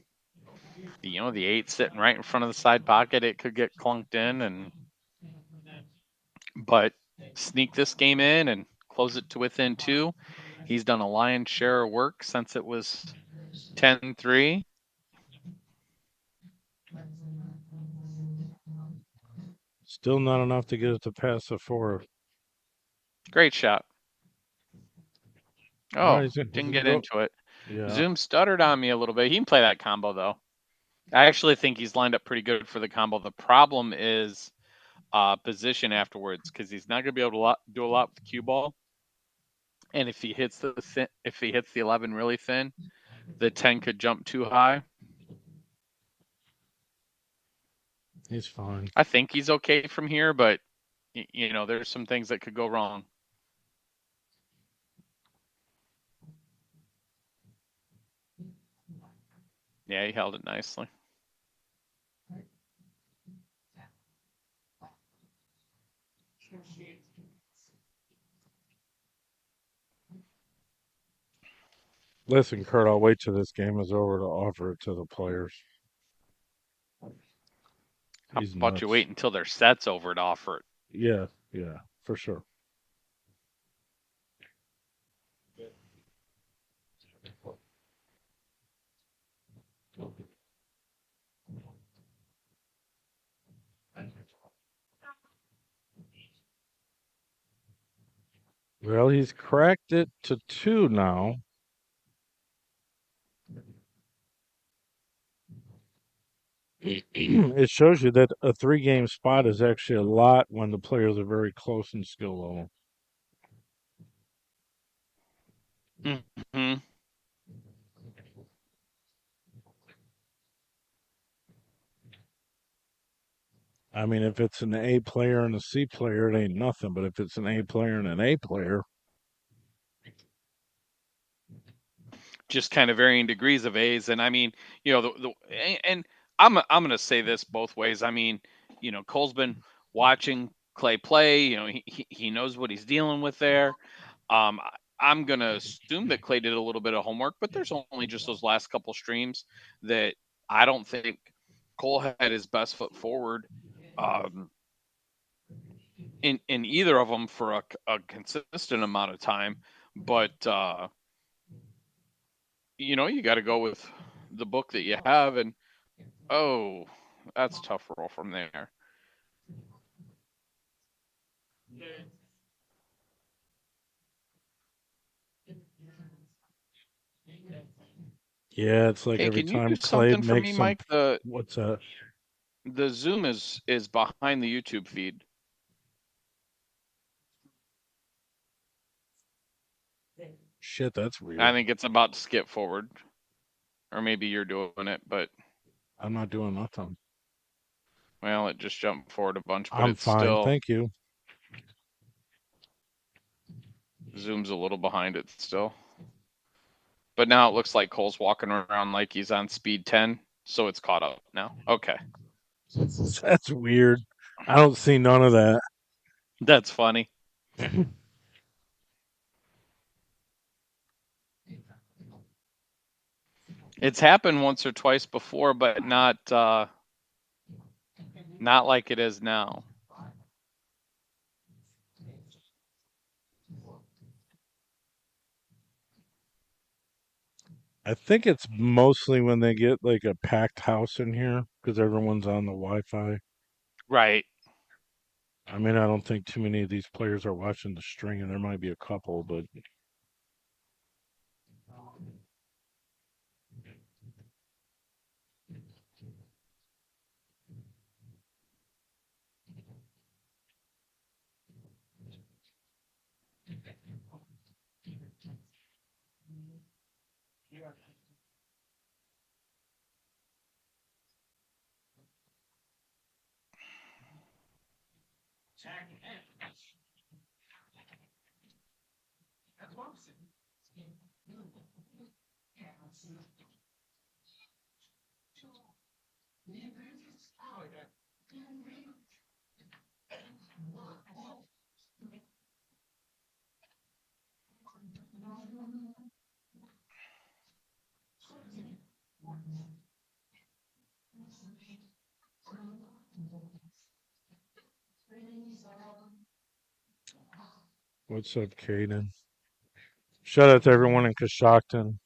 Speaker 2: the 8 sitting right in front of the side pocket. It could get clunked in, but sneak this game in and close it to within 2. He's done a lion's share of work since it was 10-3.
Speaker 1: Still not enough to get it to pass the 4.
Speaker 2: Great shot.
Speaker 1: All right,
Speaker 2: Oh,
Speaker 1: he's
Speaker 2: didn't
Speaker 1: gonna
Speaker 2: get
Speaker 1: go.
Speaker 2: into it.
Speaker 1: Yeah.
Speaker 2: Zoom stuttered on me a little bit. He can play that combo, though. I actually think he's lined up pretty good for the combo. The problem is position afterwards, because he's not going to be able to do a lot with the cue ball. And if he hits the 11 really thin, the 10 could jump too high.
Speaker 1: He's fine.
Speaker 2: I think he's okay from here, but there's some things that could go wrong. Yeah, he held it nicely.
Speaker 1: Listen, Kurt, I'll wait till this game is over to offer it to the players.
Speaker 2: How
Speaker 1: He's
Speaker 2: about
Speaker 1: nuts.
Speaker 2: you wait until their set's over to offer it?
Speaker 1: Yeah, for sure. Well, he's cracked it to 2 now. It shows you that a 3-game spot is actually a lot when the players are very close in skill level.
Speaker 2: Mm-hmm.
Speaker 1: I mean, if it's an A player and a C player, it ain't nothing. But if it's an A player and an A player,
Speaker 2: Just kind of varying degrees of A's. And I mean, and I'm gonna say this both ways. I mean, Cole's been watching Clay play. He knows what he's dealing with there. I'm gonna assume that Clay did a little bit of homework, but there's only just those last couple streams that I don't think Cole had his best foot forward in either of them for a consistent amount of time. But you got to go with the book that you have, and that's a tough roll from there.
Speaker 1: yeah, it's like
Speaker 2: Hey,
Speaker 1: every
Speaker 2: can you
Speaker 1: time
Speaker 2: do
Speaker 1: Clay
Speaker 2: something for me,
Speaker 1: makes some.
Speaker 2: Mike? The
Speaker 1: What's that?
Speaker 2: the Zoom is behind the YouTube feed.
Speaker 1: Shit, that's weird.
Speaker 2: I think it's about to skip forward, or maybe you're doing it, but
Speaker 1: I'm not doing nothing.
Speaker 2: well, it just jumped forward a bunch. But
Speaker 1: I'm
Speaker 2: it's
Speaker 1: fine,
Speaker 2: still
Speaker 1: thank you.
Speaker 2: Zoom's a little behind it still. But now it looks like Cole's walking around like he's on speed 10, so it's caught up now. Okay.
Speaker 1: That's weird. I don't see none of that.
Speaker 2: That's funny. It's happened once or twice before, but not like it is now.
Speaker 1: I think it's mostly when they get like a packed house in here because everyone's on the Wi-Fi.
Speaker 2: Right.
Speaker 1: I mean, I don't think too many of these players are watching the string, and there might be a couple, but
Speaker 5: That's what I'm saying.
Speaker 1: What's up, Caden? Shout out to everyone in Coshocton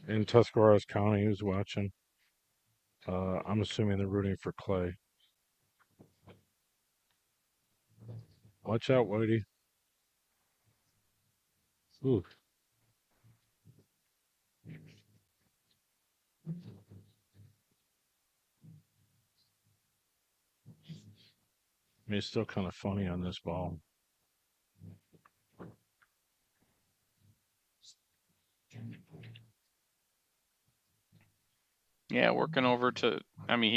Speaker 1: in Tuscarawas County who's watching. I'm assuming they're rooting for Clay. Watch out, Whitey. Ooh. I mean, it's still kind of funny on this ball.
Speaker 2: Yeah, working over to. I mean,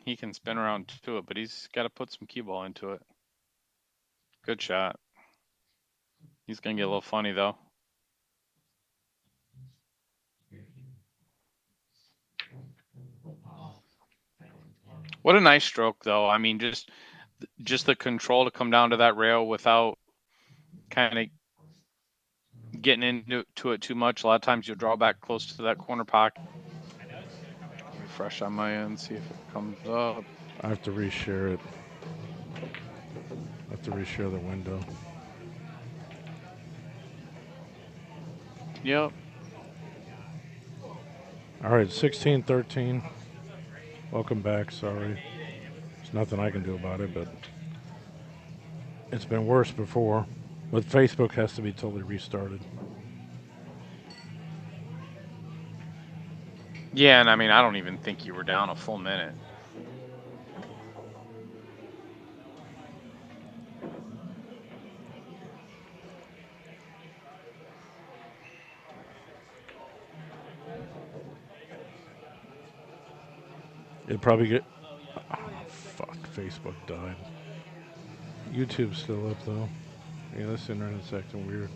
Speaker 2: he can spin around to it, but he's got to put some cue ball into it. Good shot. He's gonna get a little funny though. What a nice stroke though. I mean, just the control to come down to that rail without kind of getting into it too much. A lot of times you'll draw back close to that corner pocket. Refresh on my end, see if it comes up.
Speaker 1: I have to reshare it. I have to reshare the window.
Speaker 2: Yep.
Speaker 1: All right, 16-13. Welcome back. Sorry. There's nothing I can do about it, but it's been worse before. But Facebook has to be totally restarted.
Speaker 2: Yeah, and I mean, I don't even think you were down a full minute.
Speaker 1: It'd probably get. Oh, fuck. Facebook died. YouTube's still up, though. Yeah, this internet's acting weird.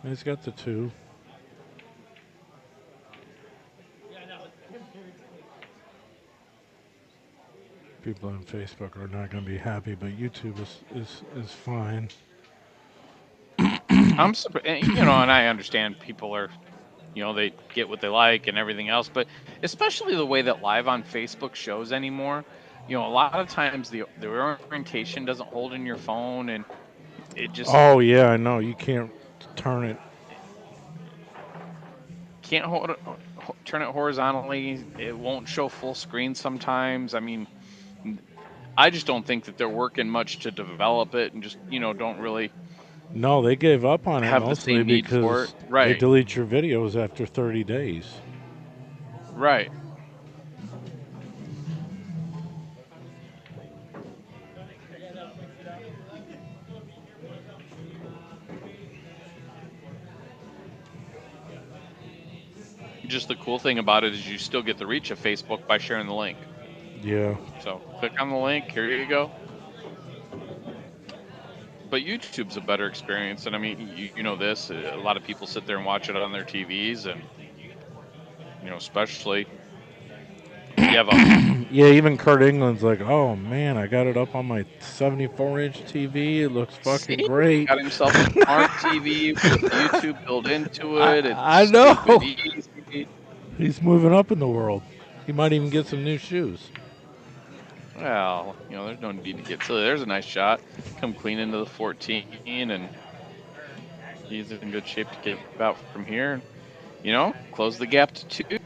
Speaker 1: He's got the two. People on Facebook are not going to be happy, but YouTube is fine.
Speaker 2: I'm surprised, and I understand people are, they get what they like and everything else, but especially the way that live on Facebook shows anymore, a lot of times the orientation doesn't hold in your phone, and it just
Speaker 1: Oh yeah, I know. You can't turn it.
Speaker 2: can't turn it horizontally. It won't show full screen sometimes. I mean, I just don't think that they're working much to develop it, and just don't really
Speaker 1: No, they gave up on it
Speaker 2: have the
Speaker 1: mostly
Speaker 2: same need for it.
Speaker 1: because they
Speaker 2: Right.
Speaker 1: delete your videos after 30 days.
Speaker 2: Right. Just the cool thing about it is you still get the reach of Facebook by sharing the link.
Speaker 1: Yeah.
Speaker 2: So click on the link. Here you go. But YouTube's a better experience, and I mean, you know this. A lot of people sit there and watch it on their TVs, and especially you have a
Speaker 1: Yeah, even Kurt England's like, oh man, I got it up on my 74-inch TV. It looks fucking great.
Speaker 2: got himself a smart TV with YouTube built into it.
Speaker 1: I
Speaker 2: It's
Speaker 1: know.
Speaker 2: stupid easy.
Speaker 1: He's moving up in the world. He might even get some new shoes.
Speaker 2: Well, there's no need to get silly. There's a nice shot. Come clean into the 14, and He's in good shape to get out from here. And, close the gap to 2.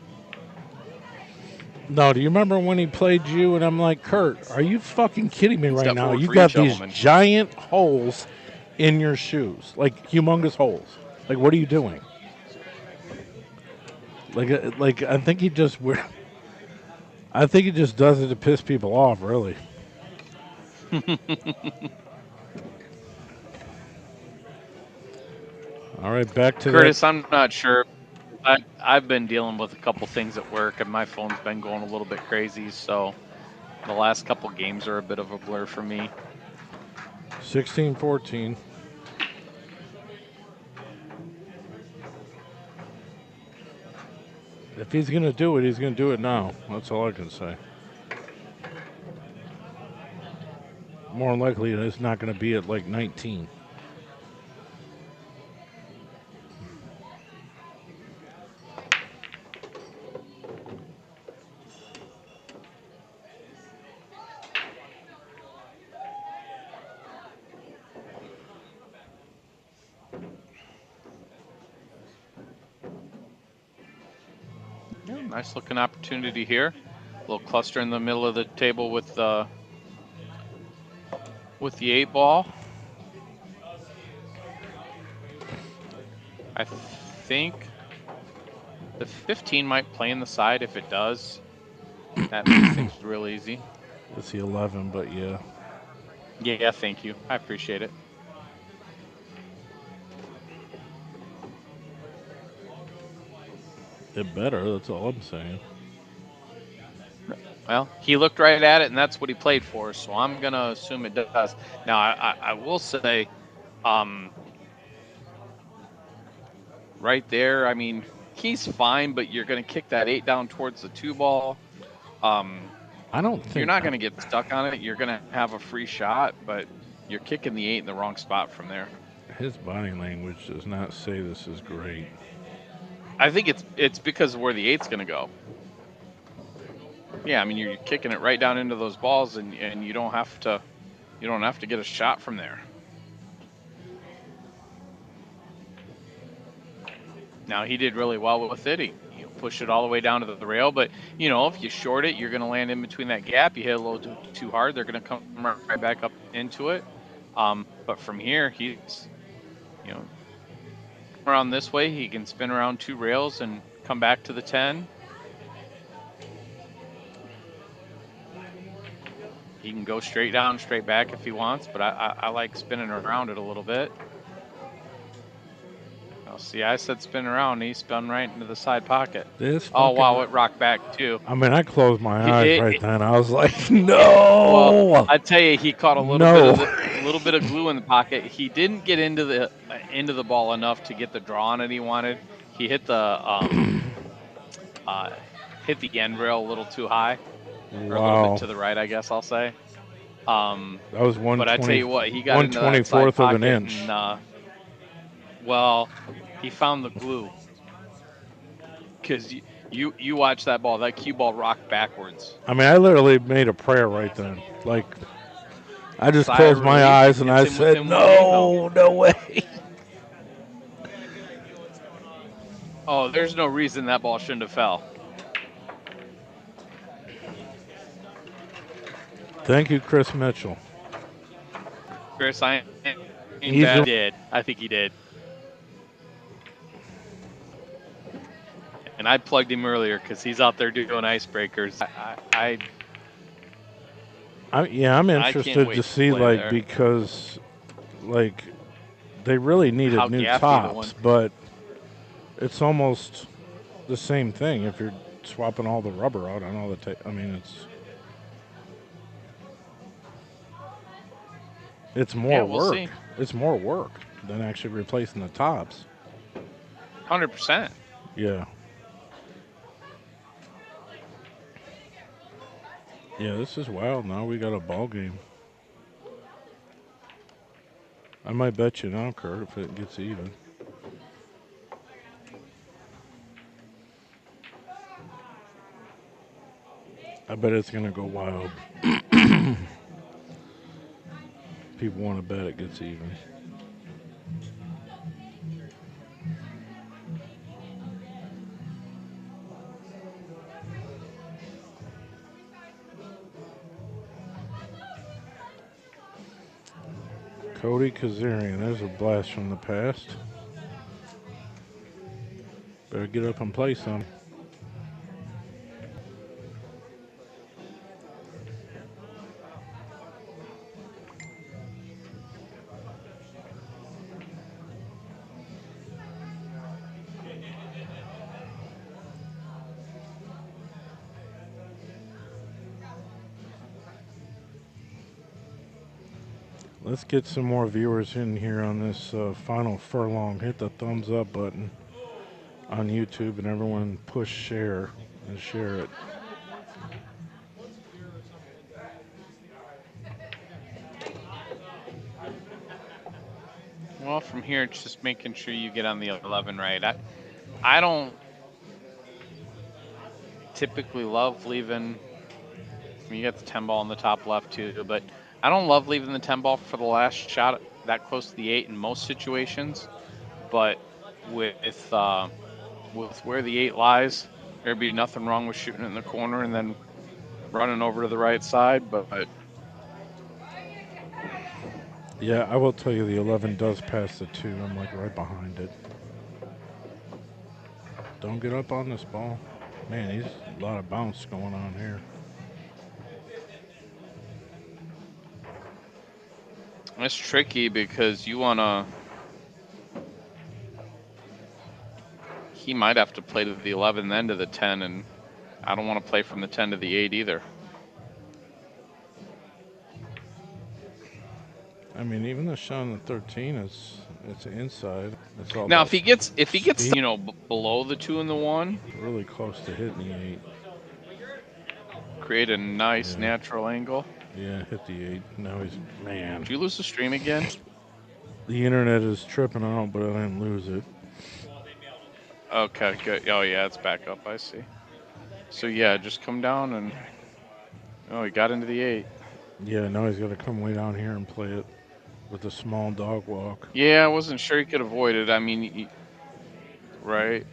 Speaker 1: No, do you remember when he played you? And I'm like, Kurt, are you fucking kidding me
Speaker 2: He's
Speaker 1: right
Speaker 2: got
Speaker 1: now?
Speaker 2: forward
Speaker 1: You
Speaker 2: for you,
Speaker 1: got these
Speaker 2: gentlemen.
Speaker 1: giant holes in your shoes, like humongous holes. Like, what are you doing? Like I think he just I think he just does it to piss people off, really. All right, back to
Speaker 2: Curtis, I'm not sure. I've been dealing with a couple things at work, and my phone's been going a little bit crazy. So the last couple games are a bit of a blur for me.
Speaker 1: 16-14. If he's going to do it, he's going to do it now. That's all I can say. More than likely, it's not going to be at like 19.
Speaker 2: Yeah, nice looking opportunity here. A little cluster in the middle of the table with the 8 ball. I think the 15 might play in the side. If it does, that makes things real easy.
Speaker 1: It's the 11, but yeah.
Speaker 2: Yeah, thank you. I appreciate it.
Speaker 1: It better, that's all I'm saying.
Speaker 2: Well, he looked right at it, and that's what he played for, so I'm going to assume it does. Now, I will say, right there, I mean, he's fine, but you're going to kick that 8 down towards the 2 ball.
Speaker 1: I don't think
Speaker 2: you're not going to get stuck on it. You're going to have a free shot, but you're kicking the 8 in the wrong spot from there.
Speaker 1: His body language does not say this is great.
Speaker 2: I think it's because of where the 8's going to go. Yeah, I mean you're kicking it right down into those balls, and you don't have to get a shot from there. Now he did really well with it. He pushed it all the way down to the rail, but if you short it, you're going to land in between that gap. You hit a little too hard, they're going to come right back up into it. But from here, he's around this way, he can spin around 2 rails and come back to the 10. He can go straight down, straight back if he wants, but I like spinning around it a little bit. Oh, see, I said spin around, and he spun right into the side pocket. Oh, wow, it rocked back, too.
Speaker 1: I mean, I closed my eyes right then. I was like, no!
Speaker 2: Well, I tell you, he caught a little bit of glue in the pocket. He didn't get into the ball enough to get the draw on it he wanted. He hit the end rail a little too high. Or a little bit to the right, I guess I'll say.
Speaker 1: That was
Speaker 2: but I tell you what, he got into that side
Speaker 1: 1/24 of an inch.
Speaker 2: And, well, he found the glue. Because you watch that ball, that cue ball rocked backwards.
Speaker 1: I mean, I literally made a prayer right then. Like, I just closed my eyes and I said, no way.
Speaker 2: Oh, there's no reason that ball shouldn't have fell.
Speaker 1: Thank you, Chris Mitchell.
Speaker 2: Chris, I did. I think he did. And I plugged him earlier because he's out there doing icebreakers.
Speaker 1: I'm interested to see, like, because, like, they really needed new tops, but it's almost the same thing if you're swapping all the rubber out on all the I mean, it's more work.
Speaker 2: See.
Speaker 1: It's more work than actually replacing the tops.
Speaker 2: 100%.
Speaker 1: Yeah. Yeah, this is wild. Now we got a ball game. I might bet you now, Kurt, if it gets even. I bet it's going to go wild. People want to bet it gets even. Cody Kazarian. There's a blast from the past. Better get up and play some. Let's get some more viewers in here on this final furlong. Hit the thumbs up button on YouTube and everyone push share and share it.
Speaker 2: Well, from here, it's just making sure you get on the 11 right. I don't typically love leaving. I mean, you got the 10 ball in the top left too, but I don't love leaving the 10 ball for the last shot that close to the 8 in most situations. But with where the 8 lies, there'd be nothing wrong with shooting it in the corner and then running over to the right side. But
Speaker 1: Yeah, I will tell you the 11 does pass the 2. I'm like right behind it. Don't get up on this ball. Man, he's a lot of bounce going on here.
Speaker 2: it's tricky because you want to. He might have to play to the 11 then to the 10, and I don't want to play from the 10 to the 8 either.
Speaker 1: I mean, even the shot on the 13 it's inside. It's all
Speaker 2: Now,
Speaker 1: about
Speaker 2: if he gets
Speaker 1: speed.
Speaker 2: below the 2 and the 1,
Speaker 1: Really close to hitting the 8.
Speaker 2: create a nice natural angle.
Speaker 1: Yeah, hit the 8. Now he's, man.
Speaker 2: Did you lose the stream again?
Speaker 1: The internet is tripping out, but I didn't lose it.
Speaker 2: Okay, good. Oh yeah, it's back up. I see. So yeah, just come down and. Oh, he got into the 8.
Speaker 1: Yeah, now he's got to come way down here and play it with a small dog walk.
Speaker 2: Yeah, I wasn't sure he could avoid it. I mean, right.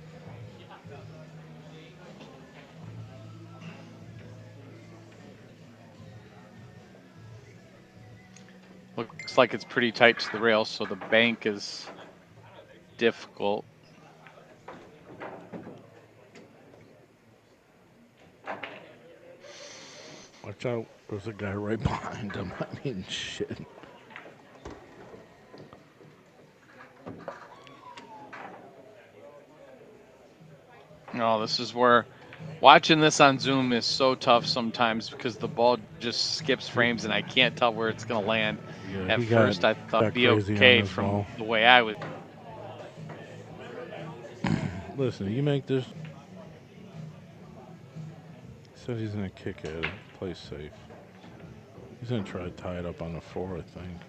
Speaker 2: Looks like it's pretty tight to the rail, so the bank is difficult.
Speaker 1: Watch out, there's a guy right behind him. I mean, shit.
Speaker 2: No, this is where watching this on Zoom is so tough sometimes because the ball just skips frames and I can't tell where it's going to land.
Speaker 1: Yeah,
Speaker 2: At first, I thought it'd be
Speaker 1: crazy on
Speaker 2: okay
Speaker 1: his
Speaker 2: from
Speaker 1: ball.
Speaker 2: the way I was.
Speaker 1: Listen, you make this. He said he's going to kick at it, play safe. He's going to try to tie it up on the 4, I think.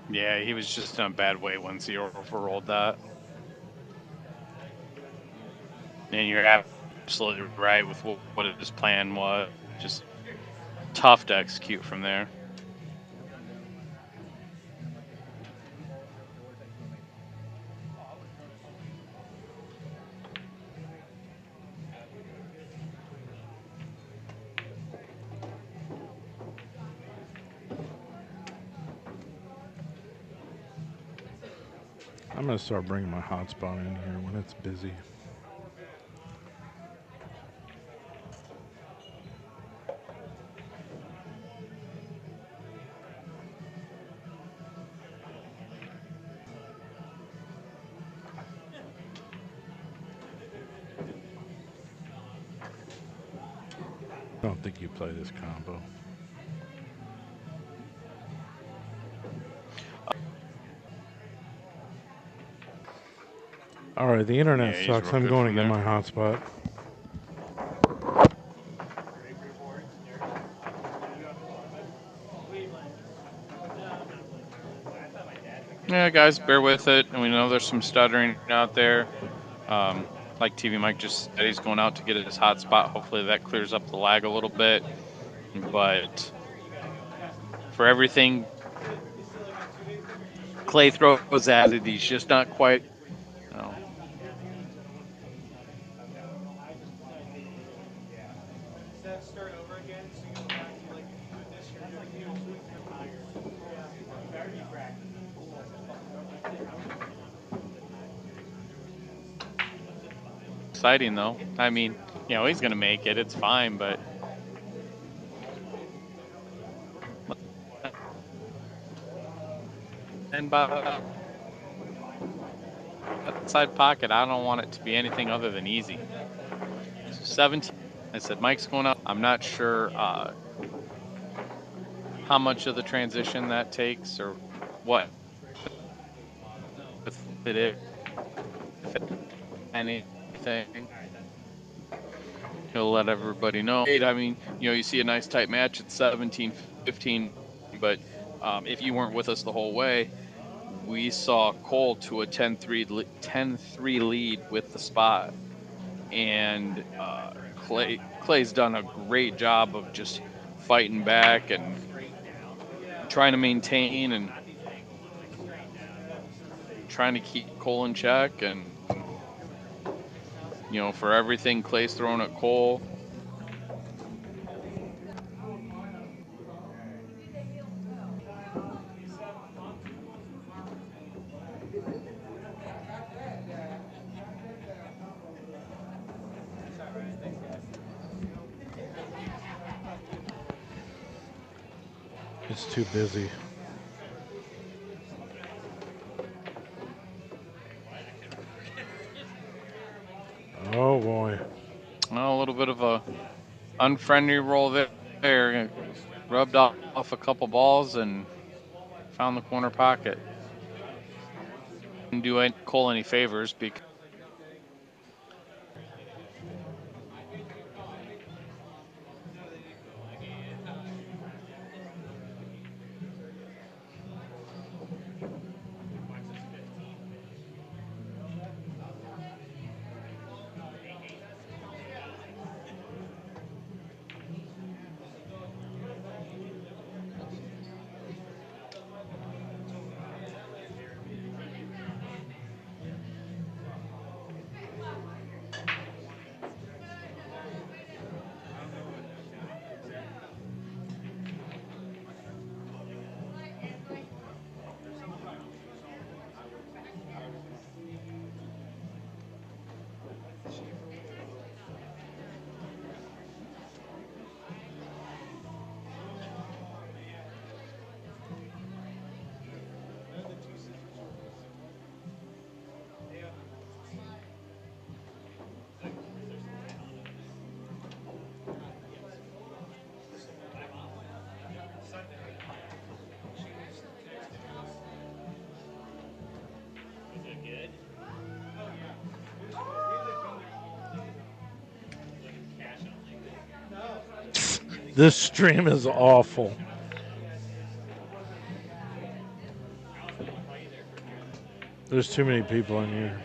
Speaker 2: Yeah, he was just in a bad way once he overrolled that. And you're absolutely right with what his plan was. Just tough to execute from there.
Speaker 1: I'm going to start bringing my hotspot in here when it's busy. I don't think you play this combo. All right, the internet sucks. I'm going to get my hotspot.
Speaker 2: Yeah, guys, bear with it. And we know there's some stuttering out there. Like TV Mike just said, he's going out to get his hotspot. Hopefully that clears up the lag a little bit. But for everything Clay throws at it. He's just not quite. No.
Speaker 5: Instead of start over again, so you go back to like if you do this, you're doing you tweak your higher.
Speaker 2: Exciting though. I mean, he's gonna make it. It's fine, but and by outside pocket, I don't want it to be anything other than easy. 17. I said Mike's going up. I'm not sure how much of the transition that takes or what if it is, if anything. He'll let everybody know. I mean, you see a nice tight match at 17-15, but if you weren't with us the whole way, we saw Cole to a 10-3 lead with the spot, and Clay's done a great job of just fighting back and trying to maintain and trying to keep Cole in check, and for everything Clay's throwing at Cole.
Speaker 1: It's too busy. Oh boy.
Speaker 2: Well, a little bit of a unfriendly roll there. Rubbed off a couple balls and found the corner pocket. Didn't do Cole any favors because
Speaker 1: This stream is awful. There's too many people in here.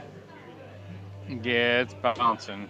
Speaker 2: yeah, it's bouncing.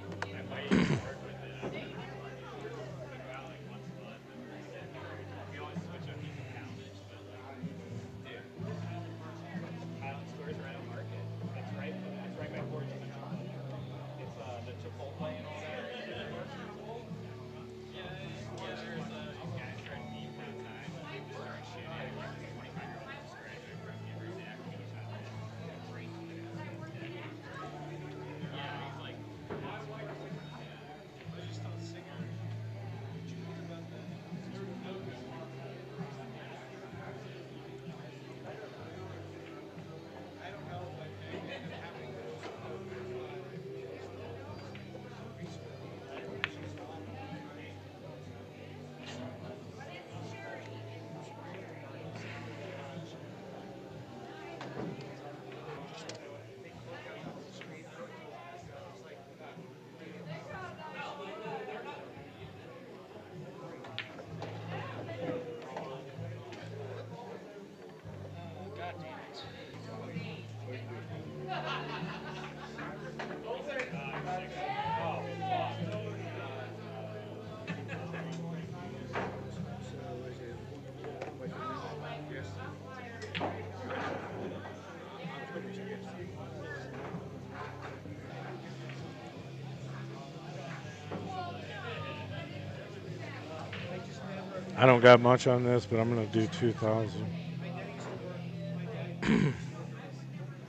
Speaker 7: I don't got much on this, but I'm gonna do 2,000.
Speaker 5: My dad used to work. My dad used to work for this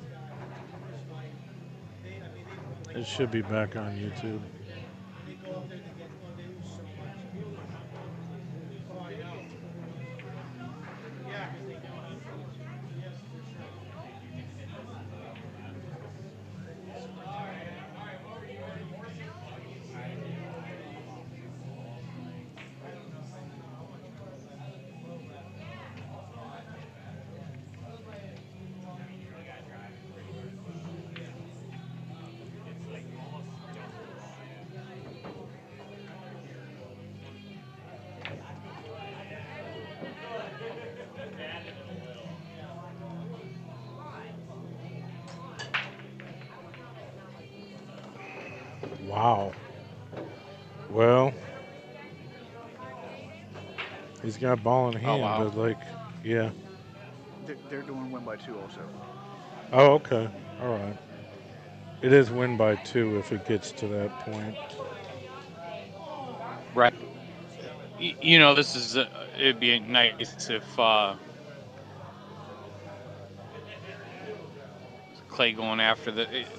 Speaker 5: guy. First fight, they won like
Speaker 7: It should be
Speaker 5: 5
Speaker 7: back on
Speaker 5: fights.
Speaker 7: YouTube.
Speaker 5: They go up there, they get, oh, they lose so much. Oh, I know. Yeah, because they know how to. Yes, for sure. I don't know. I don't know how much more left. A little left.
Speaker 7: Wow. Well, he's got ball in
Speaker 2: Oh
Speaker 7: hand,
Speaker 2: wow.
Speaker 7: but like, yeah.
Speaker 6: They're doing win by 2 also.
Speaker 7: Oh, okay. All right. It is win by 2 if it gets to that point.
Speaker 2: Right. This is it'd be nice if Clay going after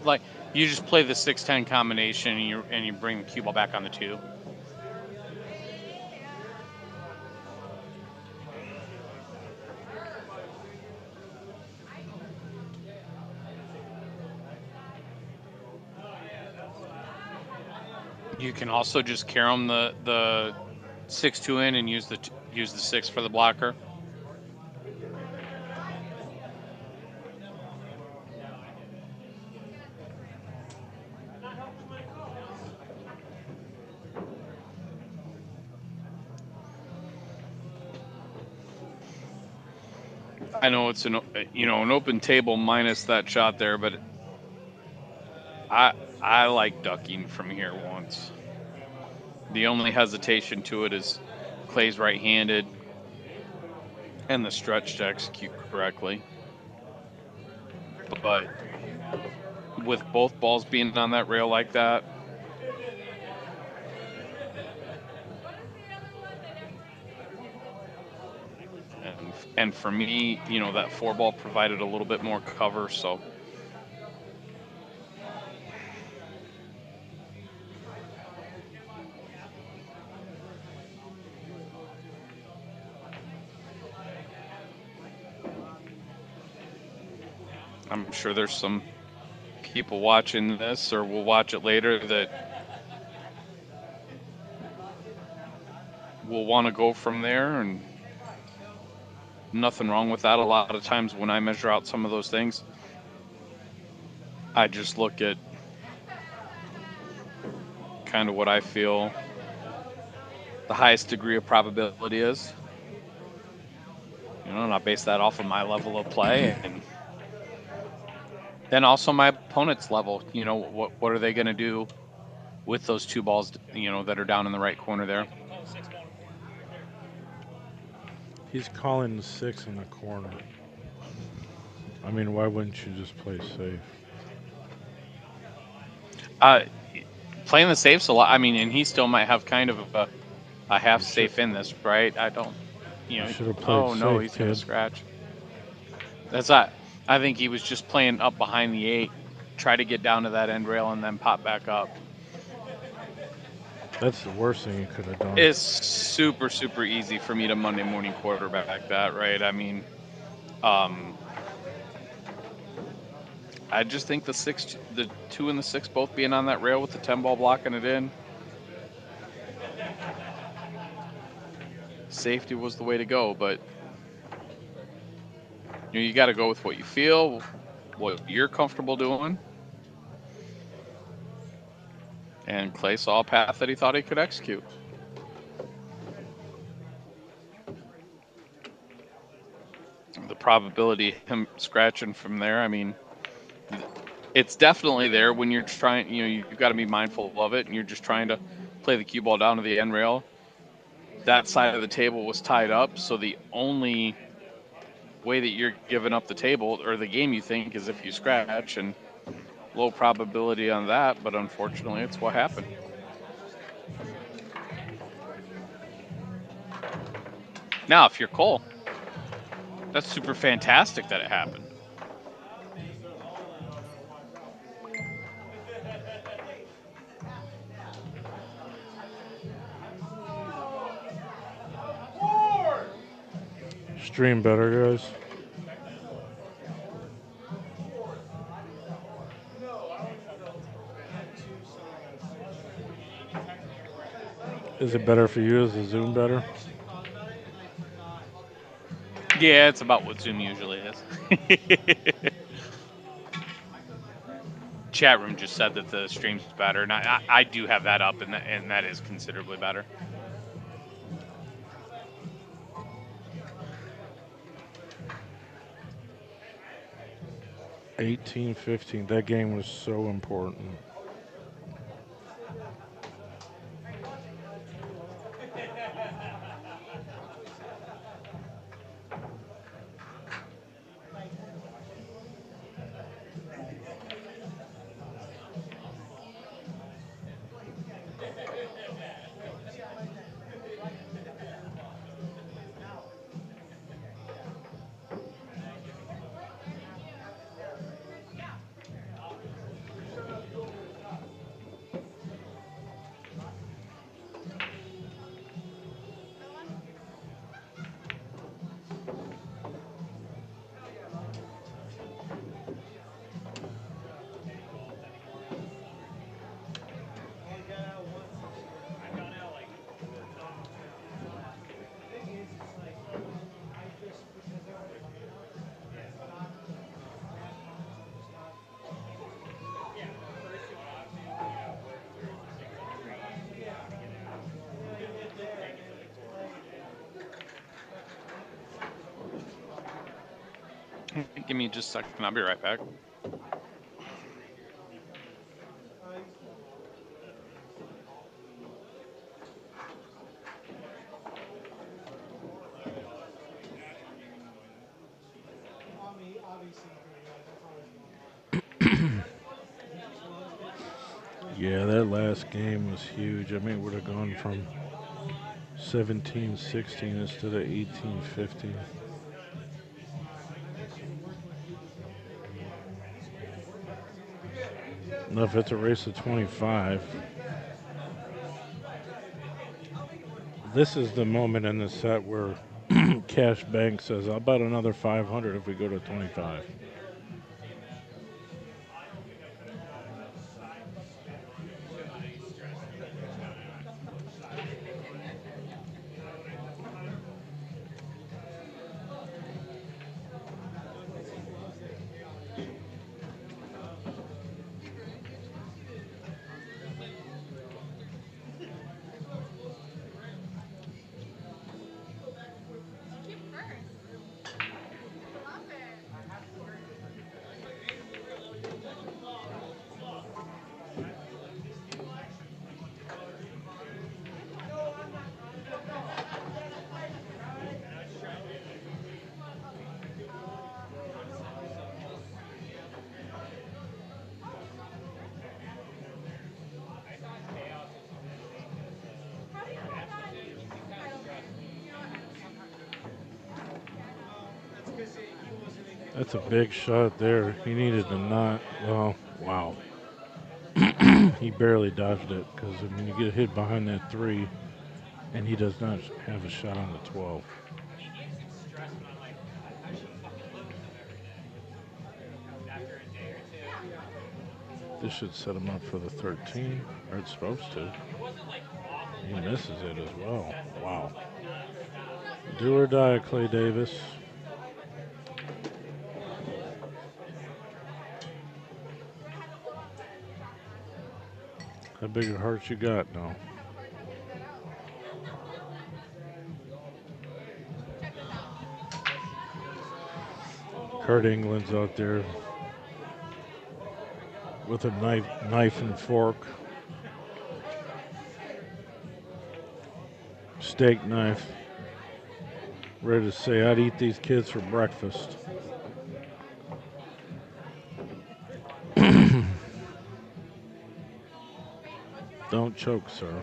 Speaker 2: like you just play the 6-10 combination and you bring the cue ball back on the 2. You can also just carom the 6-2 in and use the 6 for the blocker. I know it's an open table minus that shot there, but I like ducking from here once. The only hesitation to it is Clay's right-handed and the stretch to execute correctly. But with both balls being on that rail like that, and for me, that 4 ball provided a little bit more cover, so I'm sure there's some people watching this or will watch it later that will want to go from there, and nothing wrong with that. A lot of times when I measure out some of those things, I just look at kind of what I feel the highest degree of probability is, and I base that off of my level of play and then also my opponent's level. What are they going to do with those 2 balls, that are down in the right corner there?
Speaker 7: He's calling the 6 in the corner. I mean, why wouldn't you just play safe?
Speaker 2: Uh, Playing the safe's a lot. I mean, and he still might have kind of a half
Speaker 7: You should.
Speaker 2: safe in this, right? I don't,
Speaker 7: You should have played
Speaker 2: oh no,
Speaker 7: safe,
Speaker 2: he's going to
Speaker 7: kid.
Speaker 2: scratch. That's not. I think he was just playing up behind the 8, try to get down to that end rail and then pop back up.
Speaker 7: That's the worst thing you could have done.
Speaker 2: It's super, super easy for me to Monday morning quarterback that, right? I mean, I just think the 2 and the 6 both being on that rail with the 10 ball blocking it in, safety was the way to go. But you got to go with what you feel, what you're comfortable doing. And Clay saw a path that he thought he could execute. The probability of him scratching from there, I mean, it's definitely there when you're trying, you've got to be mindful of it, and you're just trying to play the cue ball down to the end rail. That side of the table was tied up, so the only way that you're giving up the table or the game, you think, is if you scratch, and low probability on that, but unfortunately it's what happened. Now, if you're Cole, that's super fantastic that it happened.
Speaker 7: Stream better, guys. Is it better for you? Is the Zoom better?
Speaker 2: Yeah, it's about what Zoom usually is. Chat room just said that the stream's better, and I do have that up, and that is considerably better.
Speaker 7: $18-15. That game was so important.
Speaker 2: Give me just a second. I'll be right back.
Speaker 7: Yeah, that last game was huge. I mean, it would have gone from 17-16 instead of 18-15. Now, if it's a race of 25, this is the moment in the set where Cash Bank says, I'll bet another 500 if we go to 25. That's a big shot there. He needed to not. Well, wow. He barely dodged it because, I mean, you get hit behind that 3, and he does not have a shot on the 12. This should set him up for the 13, or it's supposed to. He misses it as well. Wow. Do or die, Clay Davis. How big a heart you got now? Kurt England's out there with a knife and fork. Steak knife. Ready to say, I'd eat these kids for breakfast. Don't choke, sir.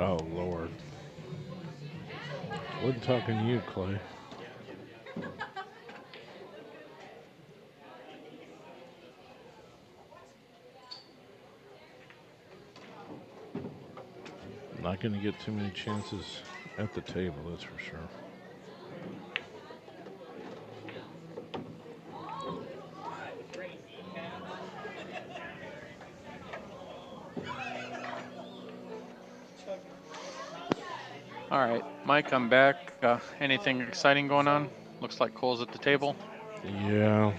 Speaker 7: Oh, Lord. Wasn't talking to you, Clay. Not going to get too many chances at the table, that's for sure.
Speaker 2: All right, Mike, I'm back. Anything exciting going on? Looks like Cole's at the table.
Speaker 7: Yeah.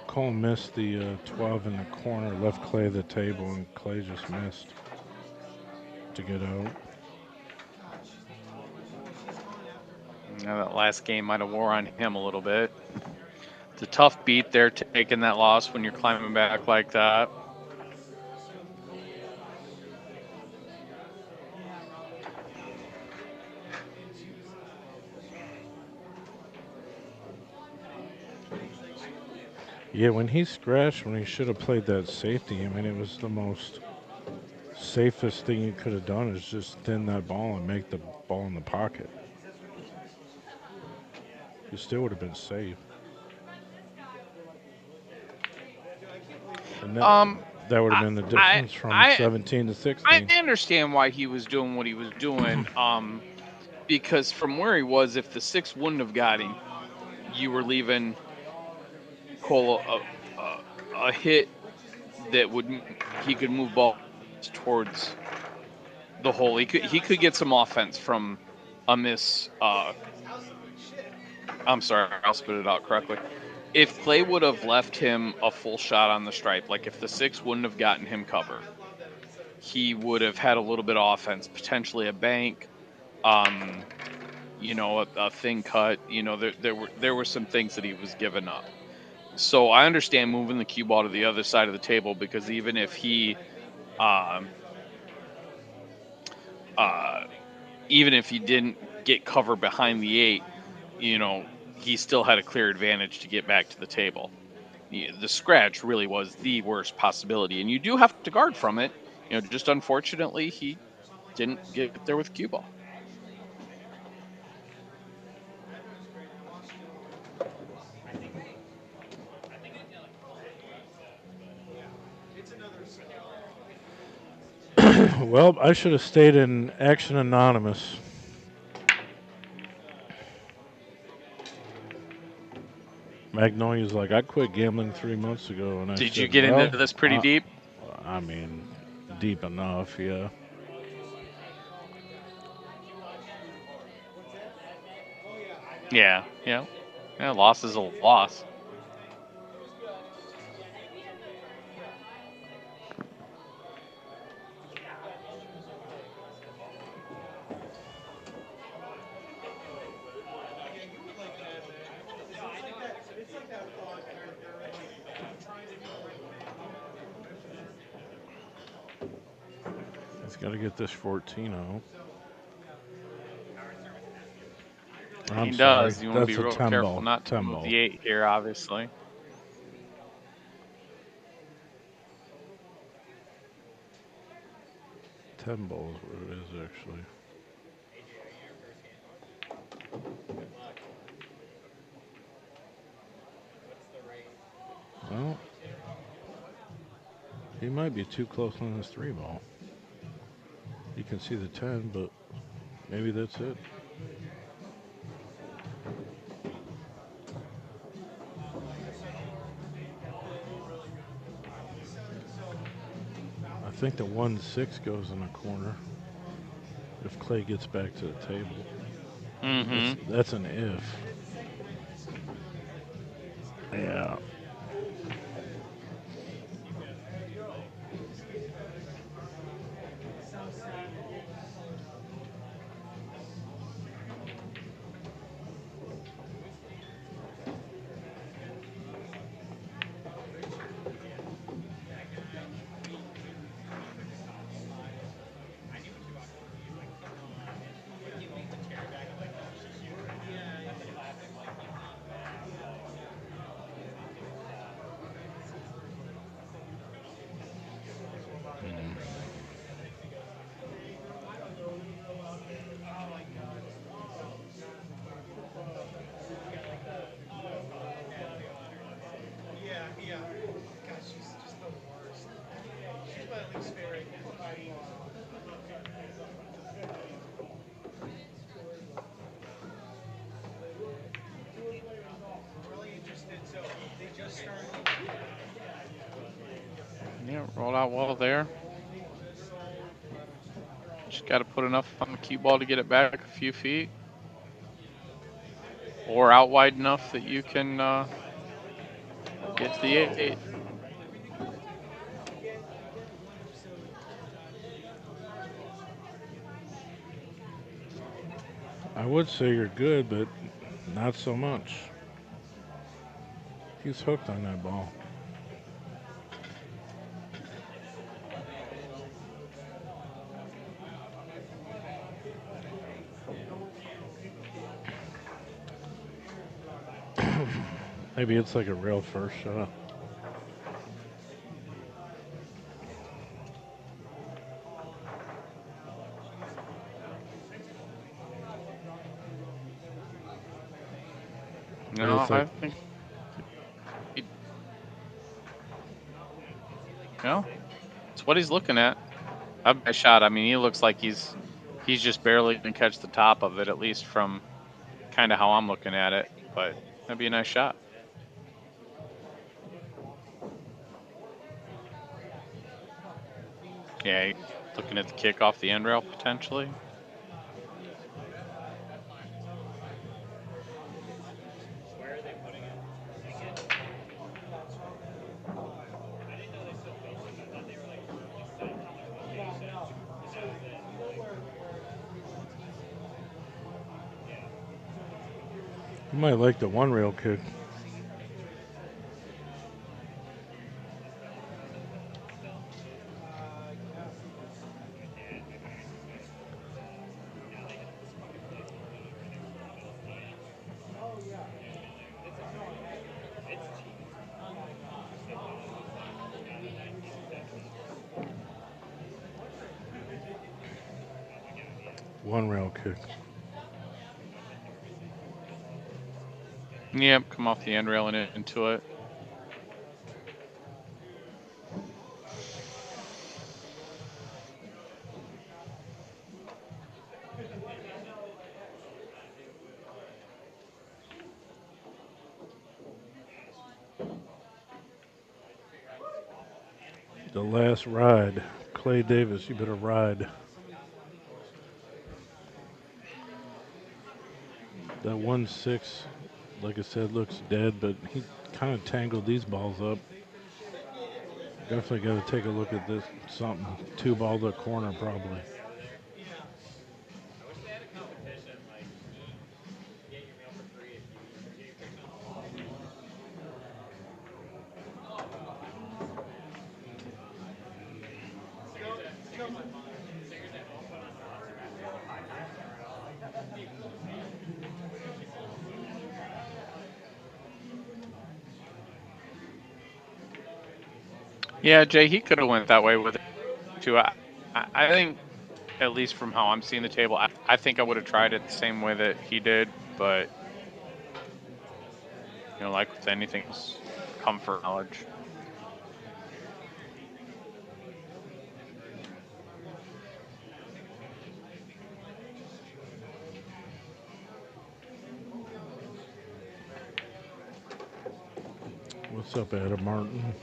Speaker 7: Cole missed the 12 in the corner, left Clay the table, and Clay just missed to get out.
Speaker 2: Now that last game might have wore on him a little bit. It's a tough beat there, taking that loss when you're climbing back like that.
Speaker 7: Yeah, when he scratched, when he should have played that safety, I mean, it was the most safest thing you could have done is just thin that ball and make the ball in the pocket. You still would have been safe. And that would have been the difference from 17 to 16.
Speaker 2: I understand why he was doing what he was doing. Because from where he was, if the 6 wouldn't have got him, you were leaving Cole a hit that he could move ball towards the hole. He could get some offense from a miss. I'm sorry, I'll spit it out correctly. If Clay would have left him a full shot on the stripe, like if the 6 wouldn't have gotten him cover, he would have had a little bit of offense, potentially a bank, a thin cut. There were some things that he was giving up. So I understand moving the cue ball to the other side of the table, because even if he didn't get cover behind the 8, he still had a clear advantage to get back to the table. The scratch really was the worst possibility, and you do have to guard from it. Just unfortunately, he didn't get there with cue ball.
Speaker 7: Well, I should have stayed in Action Anonymous. Magnolia's like, I quit gambling 3 months ago, and I
Speaker 2: Did
Speaker 7: said,
Speaker 2: you get into this pretty deep?
Speaker 7: I mean, deep enough, yeah.
Speaker 2: Yeah. Loss is a loss.
Speaker 7: He's got to get this 14 out.
Speaker 2: He does. You want to be real
Speaker 7: 10
Speaker 2: careful
Speaker 7: ball.
Speaker 2: not to
Speaker 7: 10
Speaker 2: move
Speaker 7: ball.
Speaker 2: the 8 here, obviously.
Speaker 7: $10 is what it is, actually. Well, he might be too close on his 3 ball. You can see the 10, but maybe that's it. I think the 1-6 goes in the corner if Clay gets back to the table.
Speaker 2: Mm-hmm.
Speaker 7: That's an if. Yeah.
Speaker 2: Rolled out well there. Just got to put enough on the cue ball to get it back a few feet. Or out wide enough that you can get to the 8.
Speaker 7: I would say you're good, but not so much. He's hooked on that ball. Maybe it's like a real first shot.
Speaker 2: No,
Speaker 7: It's like
Speaker 2: I think. No, it's what he's looking at. A shot. I mean, he looks like he's just barely gonna catch the top of it, at least from kind of how I'm looking at it. But that'd be a nice shot. Yeah, looking at the kick off the end rail potentially.
Speaker 7: you might like the one rail kick. One rail kick.
Speaker 2: Yep, come off the end rail and into it.
Speaker 7: The last ride. Clay Davis, you better ride. That 1-6, like I said, looks dead, but he kind of tangled these balls up. Definitely got to take a look at this. Something. 2 ball to corner, probably.
Speaker 2: Yeah, Jay, he could have went that way with it too. I think, at least from how I'm seeing the table, I think I would have tried it the same way that he did, but like with anything else, comfort knowledge.
Speaker 7: What's up, Adam Martin?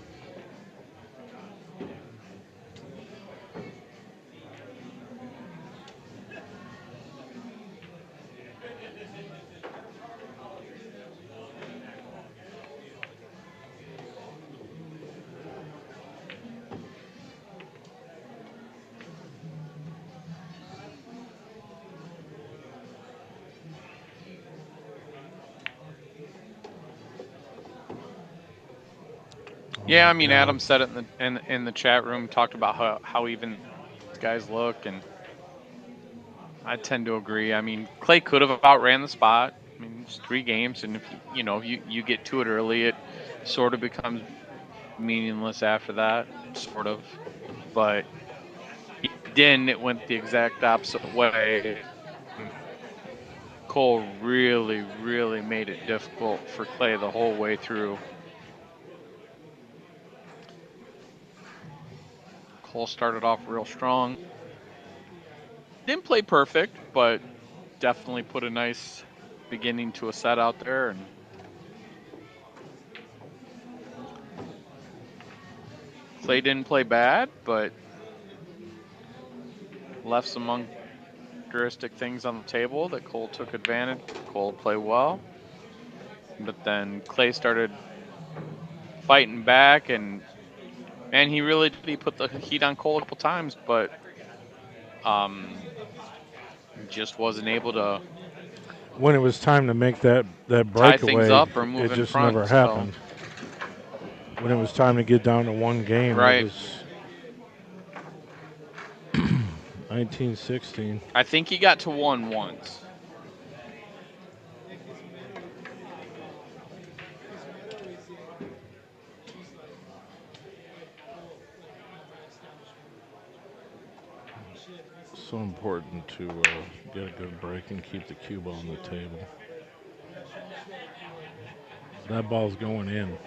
Speaker 2: Yeah, I mean,
Speaker 7: God.
Speaker 2: Adam said it in the chat room, talked about how even these guys look, and I tend to agree. I mean, Clay could have outran the spot. I mean, it's 3 games, and if you get to it early, it sort of becomes meaningless after that, sort of. But he didn't. It went the exact opposite way. Cole really, really made it difficult for Clay the whole way through. Cole started off real strong. Didn't play perfect, but definitely put a nice beginning to a set out there. And Clay didn't play bad, but left some uncharacteristic things on the table that Cole took advantage. Cole played well, but then Clay started fighting back, and he really did. He put the heat on Cole a couple times, but just wasn't able to
Speaker 7: When it was time to make that
Speaker 2: tie things
Speaker 7: breakaway,
Speaker 2: up or move
Speaker 7: it
Speaker 2: in
Speaker 7: just
Speaker 2: front.
Speaker 7: never
Speaker 2: So
Speaker 7: happened. When it was time to get down to one game, it
Speaker 2: right,
Speaker 7: was 1916.
Speaker 2: I think he got to one once.
Speaker 7: So important to get a good break and keep the cue ball on the table. That ball's going in.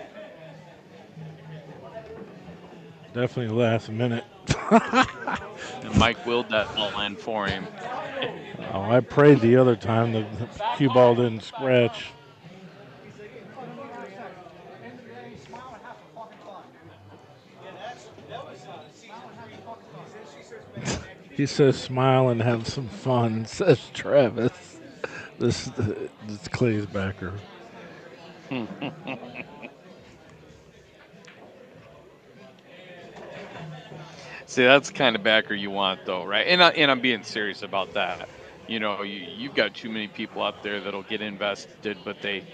Speaker 7: Definitely last minute.
Speaker 2: And Mike willed that ball in for him.
Speaker 7: Oh, I prayed the other time the cue ball didn't scratch. He says, "Smile and have some fun," says Travis. This is Clay's backer.
Speaker 2: See, that's the kind of backer you want, though, right? And I'm being serious about that. You know, you've got too many people out there that'll get invested, but they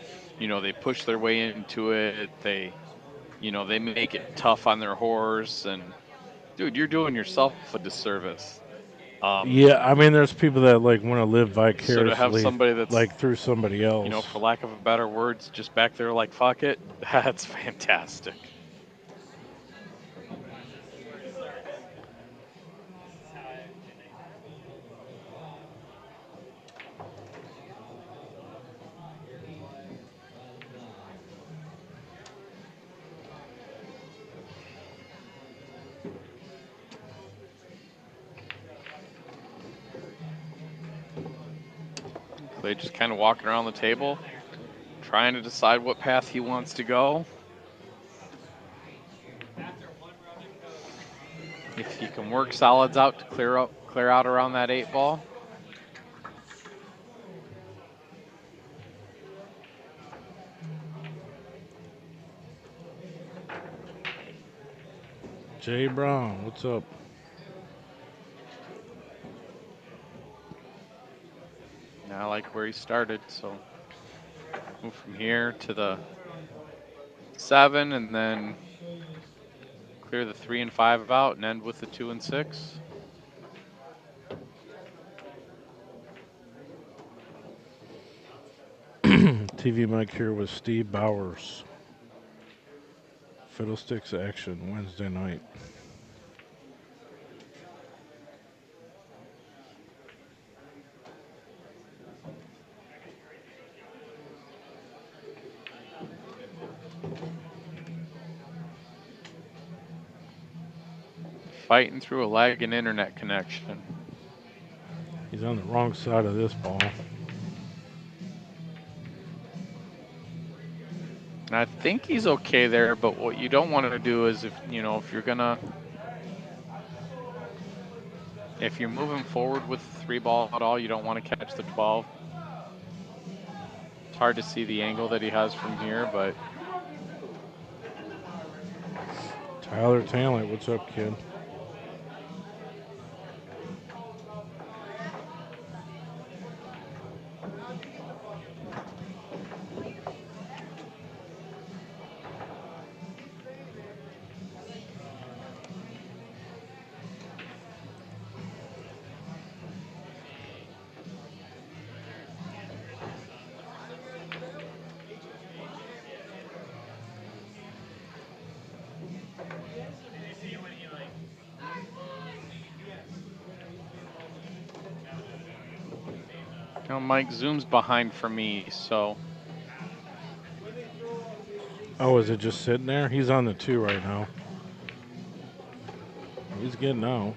Speaker 2: push their way into it. They make it tough on their horse, and dude, you're doing yourself a disservice.
Speaker 7: Yeah, I mean, there's people that like want to live
Speaker 2: So to have
Speaker 7: vicariously,
Speaker 2: somebody that's,
Speaker 7: like through somebody else.
Speaker 2: for lack of a better words, just back there like fuck it, that's fantastic. Clay just kind of walking around the table, trying to decide what path he wants to go. If he can work solids out to clear out around that 8 ball.
Speaker 7: Jay Brown, what's up?
Speaker 2: I like where he started, so move from here to the 7, and then clear the 3 and 5 out, and end with the 2 and 6.
Speaker 7: TV mic here with Steve Bowers. Fiddlesticks action Wednesday night.
Speaker 2: Fighting through a lagging internet connection.
Speaker 7: He's on the wrong side of this ball.
Speaker 2: I think he's okay there, but what you don't want to do is if you're moving forward with the 3 ball at all, you don't want to catch the 12. It's hard to see the angle that he has from here, but
Speaker 7: Tyler Talent, what's up, kid?
Speaker 2: Mike Zoom's behind for me, so.
Speaker 7: Oh, is it just sitting there? He's on the 2 right now. He's getting out.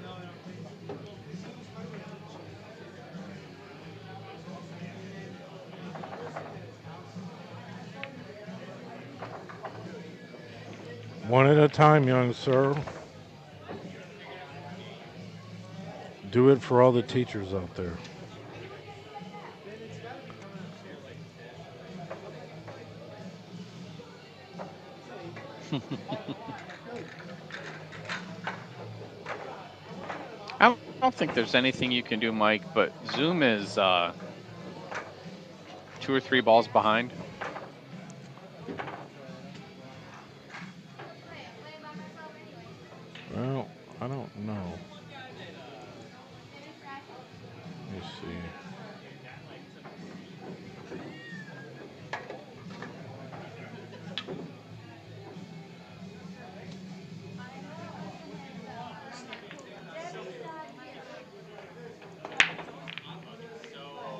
Speaker 7: One at a time, young sir. Do it for all the teachers out there.
Speaker 2: I don't think there's anything you can do, Mike, but Zoom is 2 or 3 balls behind.
Speaker 7: Well, I don't know. Let me see.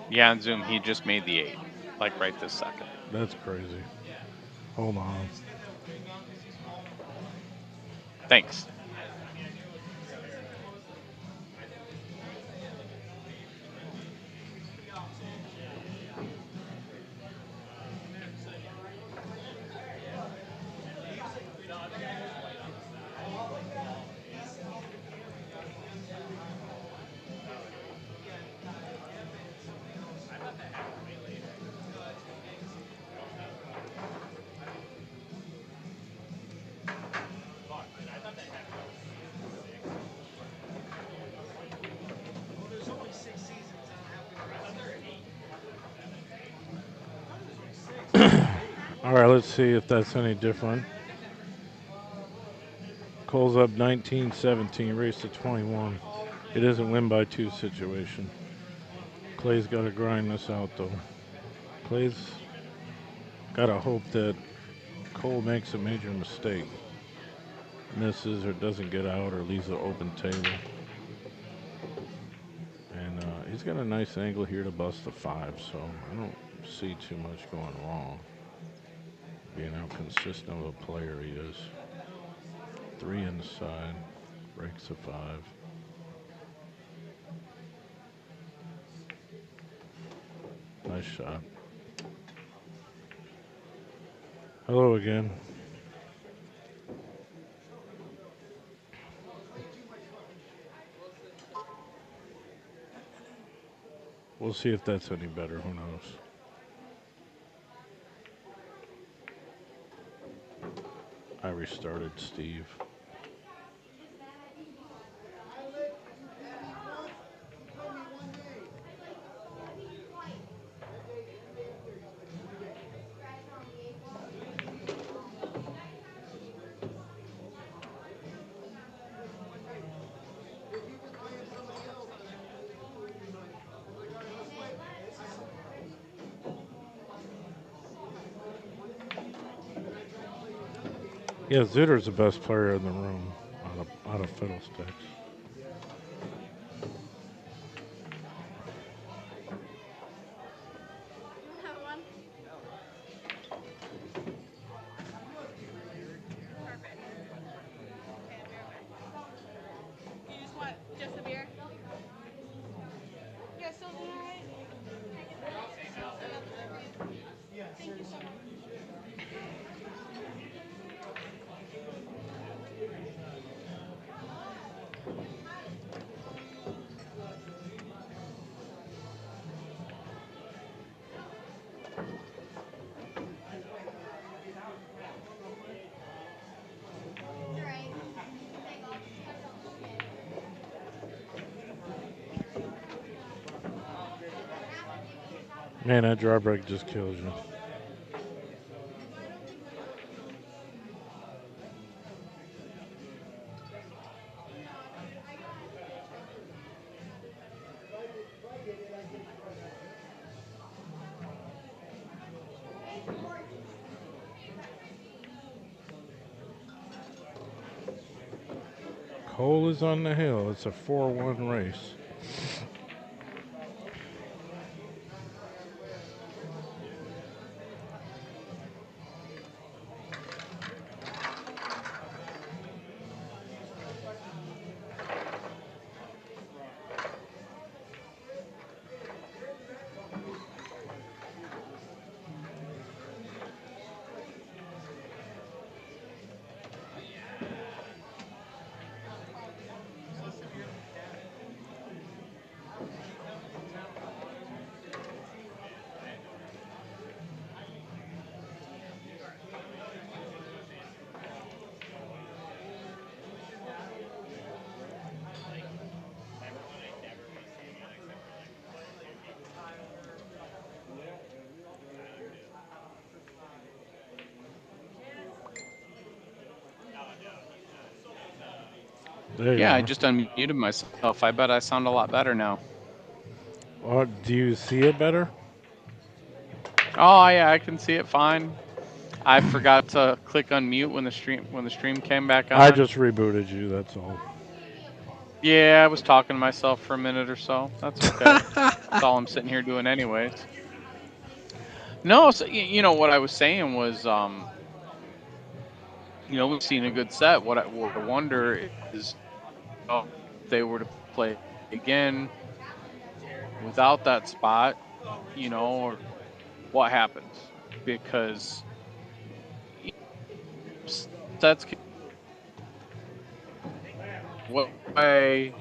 Speaker 2: Yeah, on Zoom, he just made the 8, like right this second.
Speaker 7: That's crazy. Hold on.
Speaker 2: Thanks.
Speaker 7: All right, let's see if that's any different. Cole's up 19-17, race to 21. It isn't win by 2 situation. Clay's got to grind this out, though. Clay's got to hope that Cole makes a major mistake. Misses or doesn't get out or leaves an open table. And he's got a nice angle here to bust the 5, so I don't see too much going wrong. Being how consistent of a player he is. 3 inside, breaks a 5. Nice shot. Hello again. We'll see if that's any better. Who knows? I restarted Steve. Yeah, Zitter's the best player in the room out of Fiddlesticks. Man, that drawbreak just kills you. Cole is on the hill. It's a 4-1 race. There you
Speaker 2: Yeah, I
Speaker 7: are.
Speaker 2: just unmuted myself. I bet I sound a lot better now.
Speaker 7: Do you see it better?
Speaker 2: Oh yeah, I can see it fine. I forgot to click unmute when the stream came back
Speaker 7: I
Speaker 2: on.
Speaker 7: just rebooted you, that's all.
Speaker 2: Yeah, I was talking to myself for a minute or so. That's okay. That's all I'm sitting here doing anyways. No, so, you know what I was saying was, we've seen a good set. What I wonder is, if they were to play again without that spot, or what happens? Because sets what way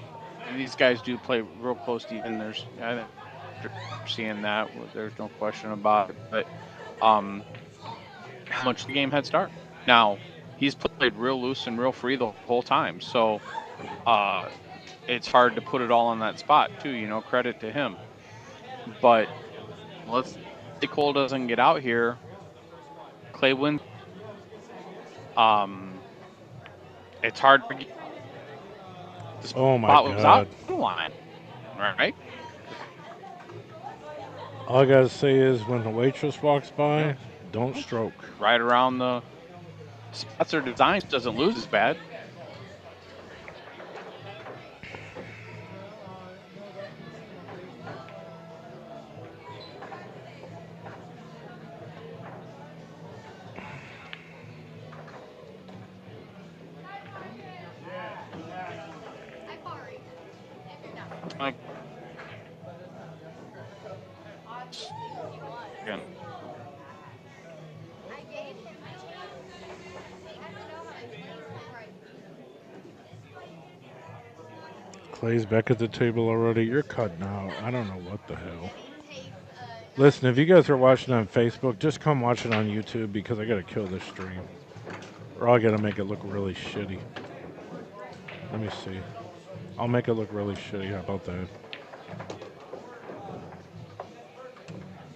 Speaker 2: these guys do play real close to you, and I think after seeing that, there's no question about it. But how much the game head start? Now he's played real loose and real free the whole time, so uh, it's hard to put it all on that spot too. Credit to him. But let's say Cole doesn't get out here. Clay wins. Um, it's hard to get the
Speaker 7: Oh my
Speaker 2: spot was out
Speaker 7: god.
Speaker 2: of line, right?
Speaker 7: All I gotta say is when the waitress walks
Speaker 2: You
Speaker 7: by,
Speaker 2: know,
Speaker 7: don't stroke.
Speaker 2: right around the spots or designs doesn't lose as bad. Like, again,
Speaker 7: Clay's back at the table already. You're cutting out. I don't know what the hell. Listen, if you guys are watching on Facebook, just come watch it on YouTube because I gotta kill this stream. Or I gotta make it look really shitty. Let me see. I'll make it look really shitty. How about that?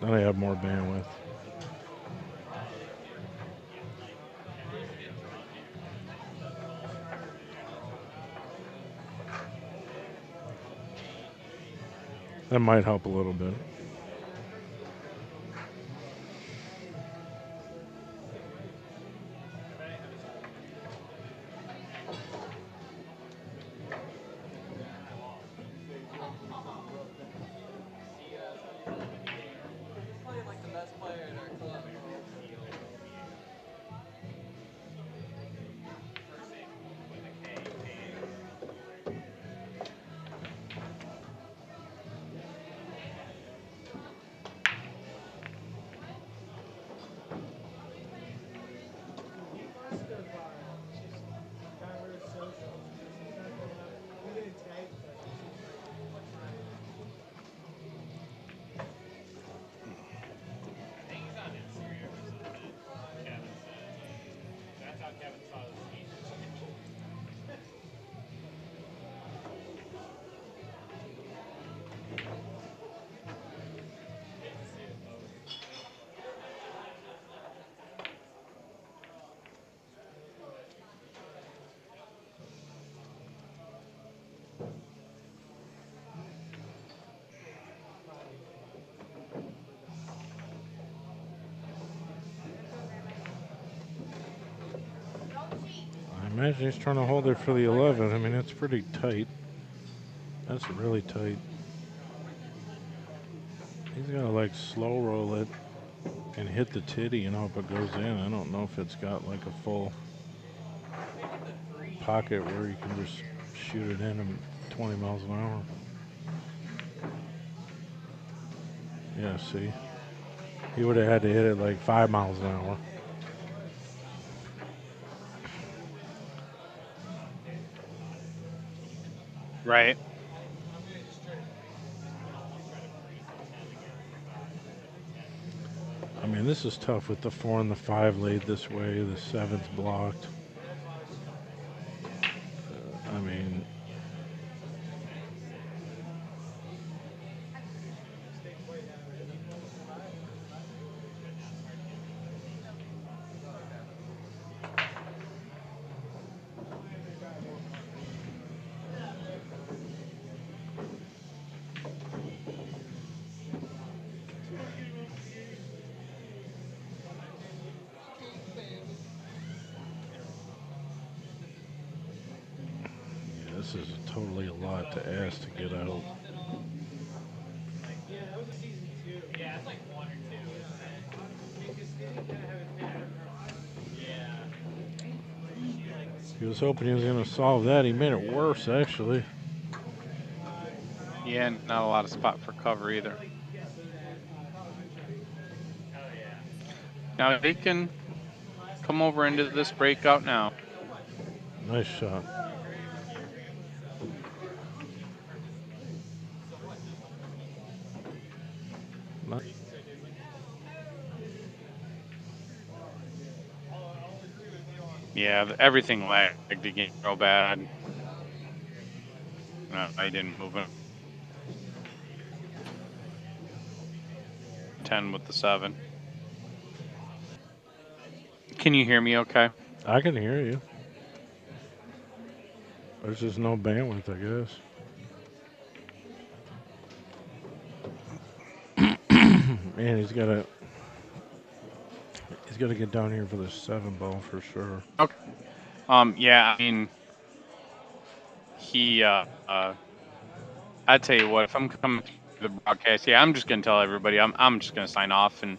Speaker 7: Then I have more bandwidth. That might help a little bit. I imagine he's trying to hold it for the 11. I mean, it's pretty tight. That's really tight. He's gonna like slow roll it and hit the titty and hope it goes in. I don't know if it's got like a full pocket where you can just shoot it in at 20 miles an hour. Yeah, see? He would have had to hit it like 5 miles an hour.
Speaker 2: right?
Speaker 7: I mean, this is tough with the 4 and the 5 laid this way, the 7's blocked. I mean, totally a lot to ask to get out.
Speaker 5: Yeah, that was a season 2. Yeah, it's like 1 or 2, isn't it? Because they didn't kind of have it figured out. Yeah. Where she like
Speaker 7: He was hoping he was going to solve that. He made it worse, actually.
Speaker 2: Yeah, not a lot of spot for cover either.
Speaker 5: oh yeah.
Speaker 2: Now they can come over into this breakout now.
Speaker 7: Nice shot. Ni-
Speaker 2: Yeah, everything lagged again real bad. No, I didn't move it. 10 with the 7. Can you hear me okay?
Speaker 7: I can hear you. There's just no bandwidth, I guess. Man, he's got to get down here for the 7 ball for sure.
Speaker 2: Okay. Yeah, I mean, he, I tell you what, if I'm coming through the broadcast, yeah, I'm just gonna tell everybody, I'm just gonna sign off and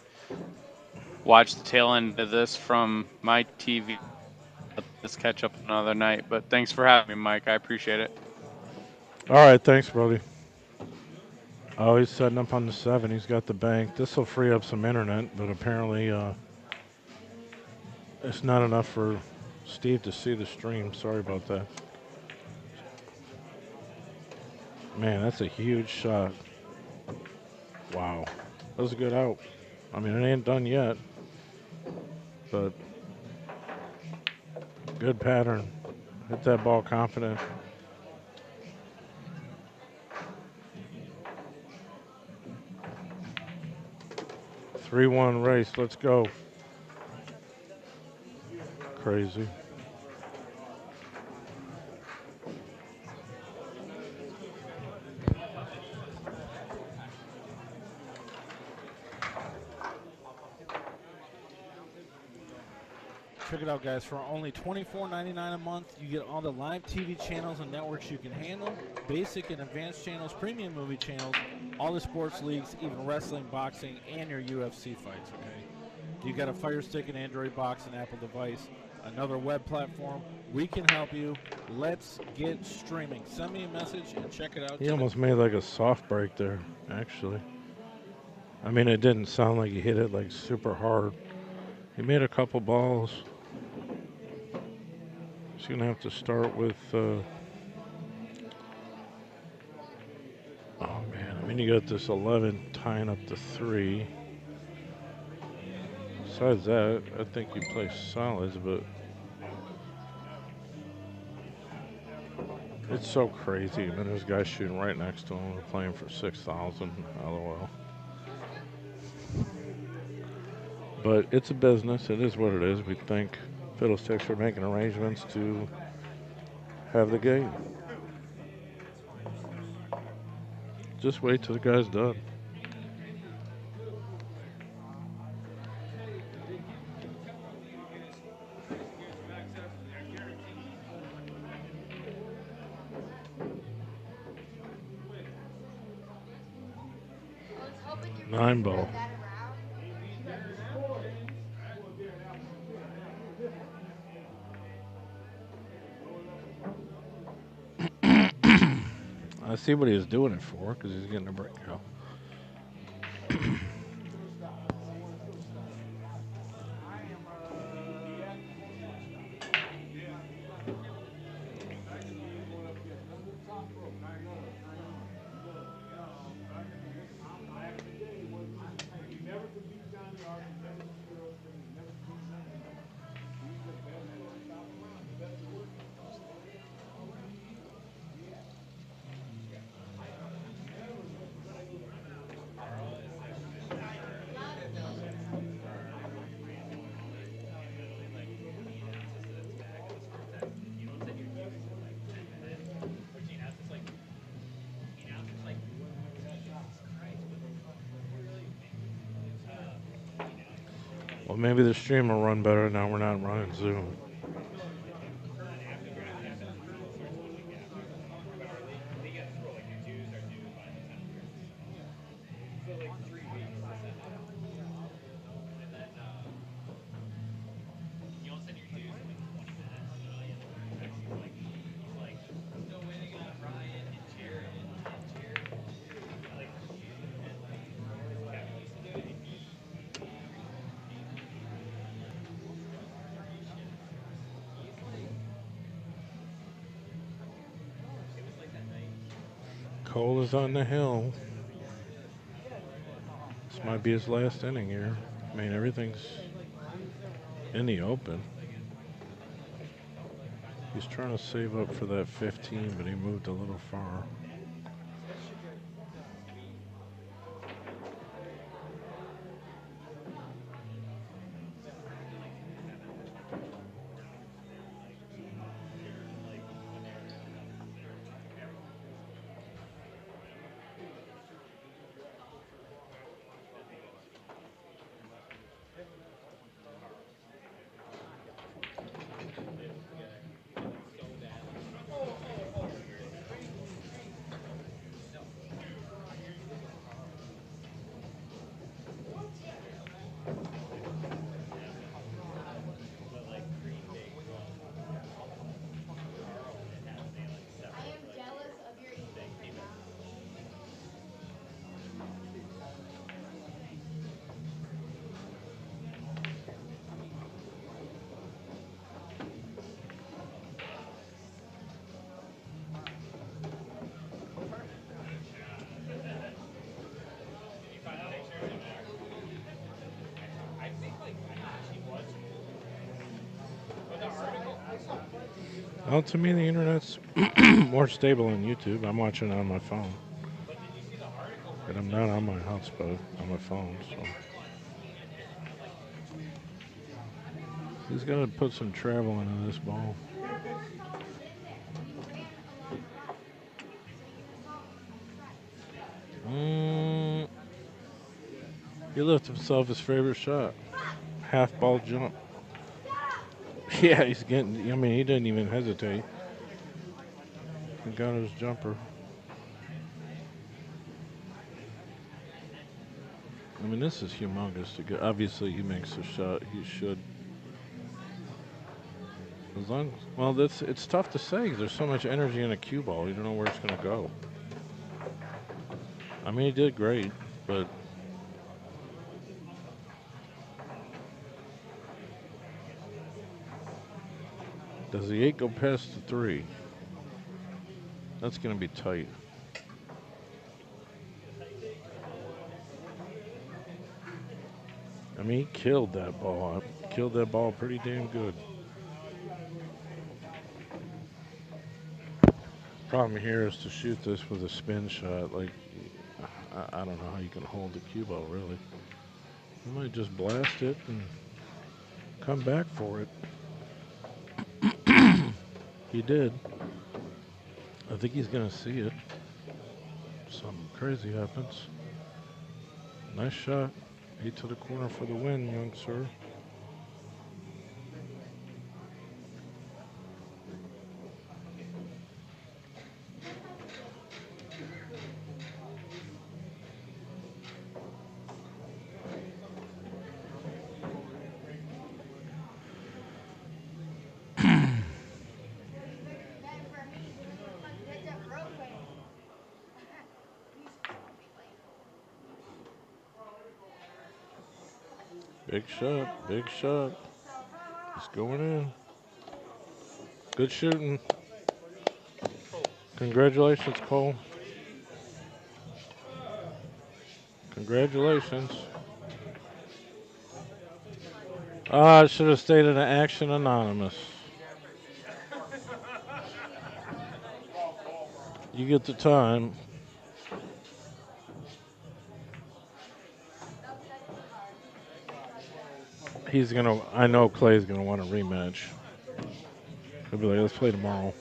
Speaker 2: watch the tail end of this from my TV. Let this catch up another night. But thanks for having me, Mike. I appreciate it.
Speaker 7: All right, thanks, Brody. Oh, he's setting up on the 7. He's got the bank. This will free up some internet, but apparently it's not enough for Steve to see the stream. Sorry about that. Man, that's a huge shot. Wow. That was a good out. I mean, it ain't done yet, but good pattern. Hit that ball confident. Three-one race. Let's go. Crazy.
Speaker 3: Check it out, guys. For only $24.99 a month, you get all the live TV channels and networks you can handle, basic and advanced channels, premium movie channels, all the sports leagues, even wrestling, boxing, and your UFC fights, okay? You got a Fire Stick, an Android box, an Apple device, another web platform. We can help you. Let's get streaming. Send me a message and check it out
Speaker 7: He
Speaker 3: today.
Speaker 7: almost made like a soft break there, actually. I mean, it didn't sound like he hit it like super hard. He made a couple balls. He's going to have to start with... oh, man. I mean, you got this 11 tying up the 3. Besides that, I think he plays solids, but... It's so crazy. I mean, there's guys shooting right next to him. We're playing for 6,000. LOL. But it's a business. It is what it is. We thank Fiddlesticks for making arrangements to have the game. Just wait till the guy's done. Nine ball. I see what he was doing it for, because he's getting a breakout. Well, maybe the stream will run better now we're not running Zoom. Cole is on the hill. This might be his last inning here. I mean, everything's in the open. He's trying to save up for that 15, but he moved a little far. Well, to me, the internet's more stable than YouTube. I'm watching it on my phone. But I'm not on my hotspot on my phone, so. He's got to put some travel into this ball. He left himself his favorite shot. Half ball jump. Yeah, he's getting, I mean, he didn't even hesitate. He got his jumper. I mean, this is humongous to get. Obviously, he makes a shot. He should. As long as, well, it's tough to say. There's so much energy in a cue ball. You don't know where it's going to go. I mean, he did great, but does the 8 go past the 3? That's going to be tight. I mean, he killed that ball. Killed that ball pretty damn good. Problem here is to shoot this with a spin shot. Like, I don't know how you can hold the cue ball, really. You might just blast it and come back for it. He did. I think he's going to see it. Something crazy happens. Nice shot. 8 to the corner for the win, young sir. Big shot, big shot. He's going in. Good shooting. Congratulations, Cole. Congratulations. Ah, I should have stayed in Action Anonymous. You get the time. He's gonna. I know Clay's gonna want a rematch. He'll be like, "Let's play tomorrow."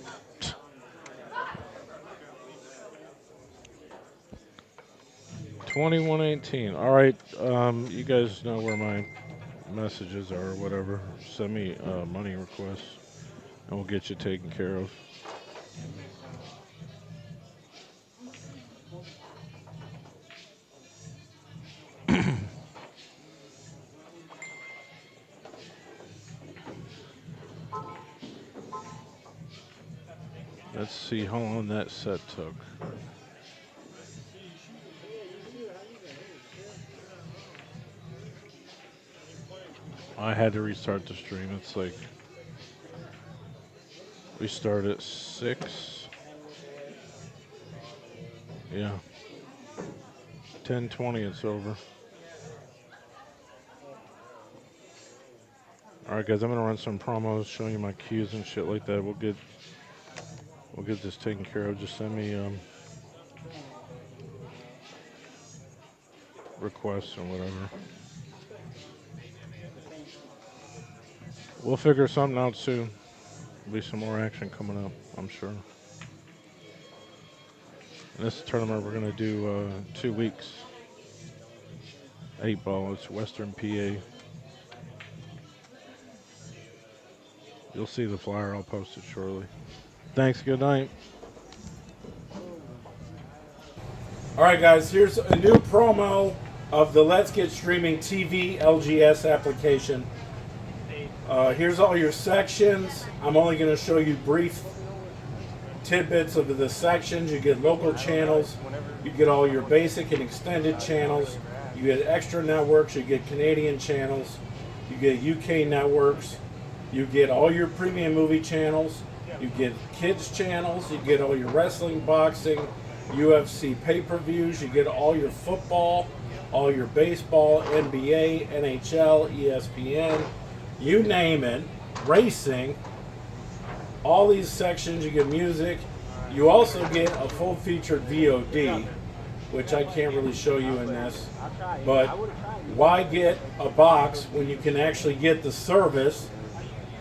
Speaker 7: 21-18. All right. You guys know where my messages are or whatever. Send me money requests, and we'll get you taken care of. Let's see how long that set took. I had to restart the stream. It's like we start at 6. Yeah. 10:20 it's over. Alright guys, I'm gonna run some promos showing you my cues and shit like that. We'll get this taken care of. Just send me requests or whatever. We'll figure something out soon. There'll be some more action coming up, I'm sure. In this tournament we're gonna do 2 weeks. 8 ball, it's Western PA. You'll see the flyer, I'll post it shortly. Thanks, good night.
Speaker 3: Alright guys, here's a new promo of the Let's Get Streaming TV LGS application. Here's all your sections. I'm only going to show you brief tidbits of the sections. You get local channels, you get all your basic and extended channels, you get extra networks, you get Canadian channels, you get UK networks, you get all your premium movie channels, you get kids channels, you get all your wrestling, boxing, UFC pay-per-views, you get all your football, all your baseball, NBA, NHL, ESPN, you name it, racing, all these sections. You get music. You also get a full-featured VOD, which I can't really show you in this, but why get a box when you can actually get the service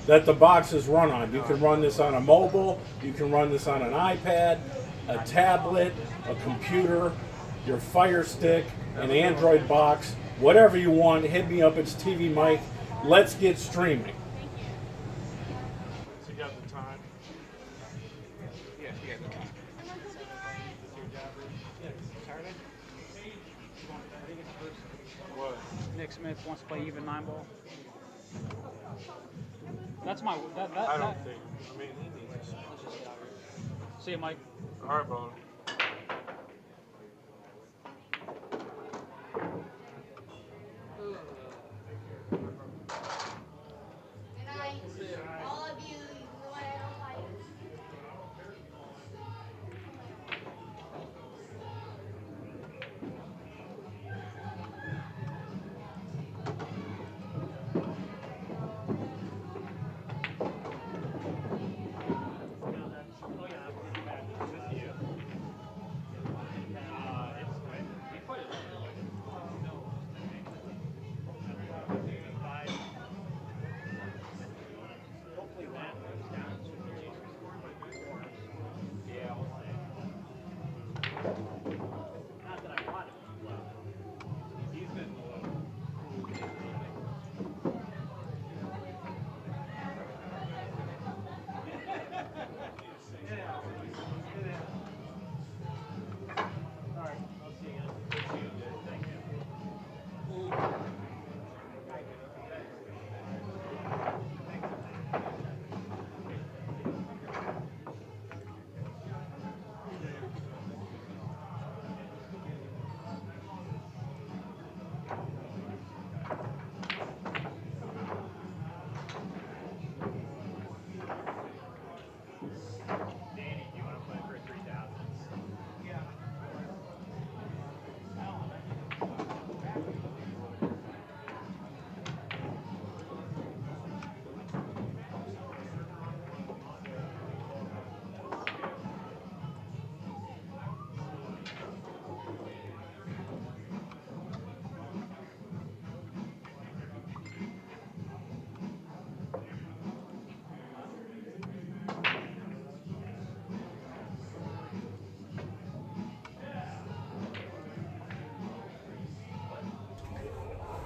Speaker 3: that the box is run on? You can run this on a mobile, you can run this on an iPad, a tablet, a computer, your Fire Stick, an Android box, whatever you want. Hit me up, it's TV Mike. Let's get streaming.
Speaker 4: So you got the time?
Speaker 6: Yeah, she got the time. Saturday? I think it's first.
Speaker 4: What?
Speaker 6: Nick Smith wants to play even 9 ball. That's my.
Speaker 4: I don't think. I mean, he needs to.
Speaker 6: See you, Mike.
Speaker 4: All right, Bone.
Speaker 8: All of you, you can go ahead and fight.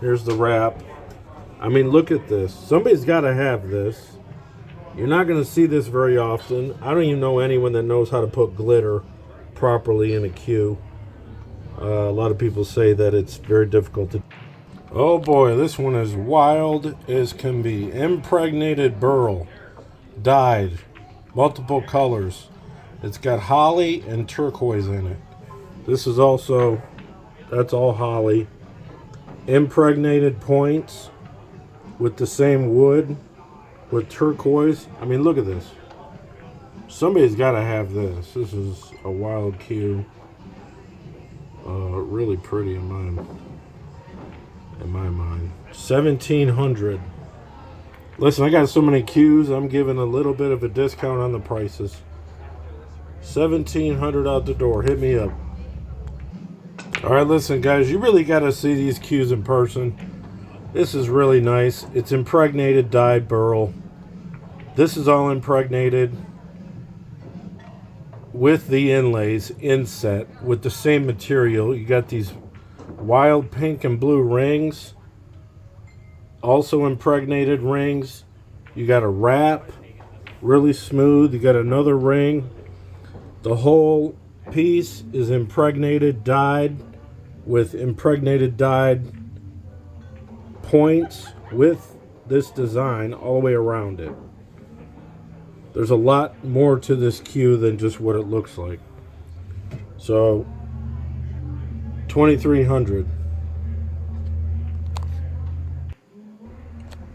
Speaker 7: Here's the wrap. I mean, look at this. Somebody's got to have this. You're not going to see this very often. I don't even know anyone that knows how to put glitter properly in a cue. A lot of people say that it's very difficult to. Oh boy, this one is wild as can be. Impregnated burl, dyed, multiple colors. It's got holly and turquoise in it. This is also, that's all holly. Impregnated points with the same wood with turquoise. I mean, look at this. Somebody's got to have this. This is a wild cue. Really pretty in my mind. 1700. Listen, I got so many cues. I'm giving a little bit of a discount on the prices. 1700 out the door. Hit me up. All right, listen, guys. You really got to see these cues in person. This is really nice. It's impregnated dyed burl. This is all impregnated with the inlays inset with the same material. You got these wild pink and blue rings, also impregnated rings. You got a wrap, really smooth. You got another ring. The whole piece is impregnated, dyed with impregnated dyed points with this design all the way around it. There's a lot more to this cue than just what it looks like. So, 2300.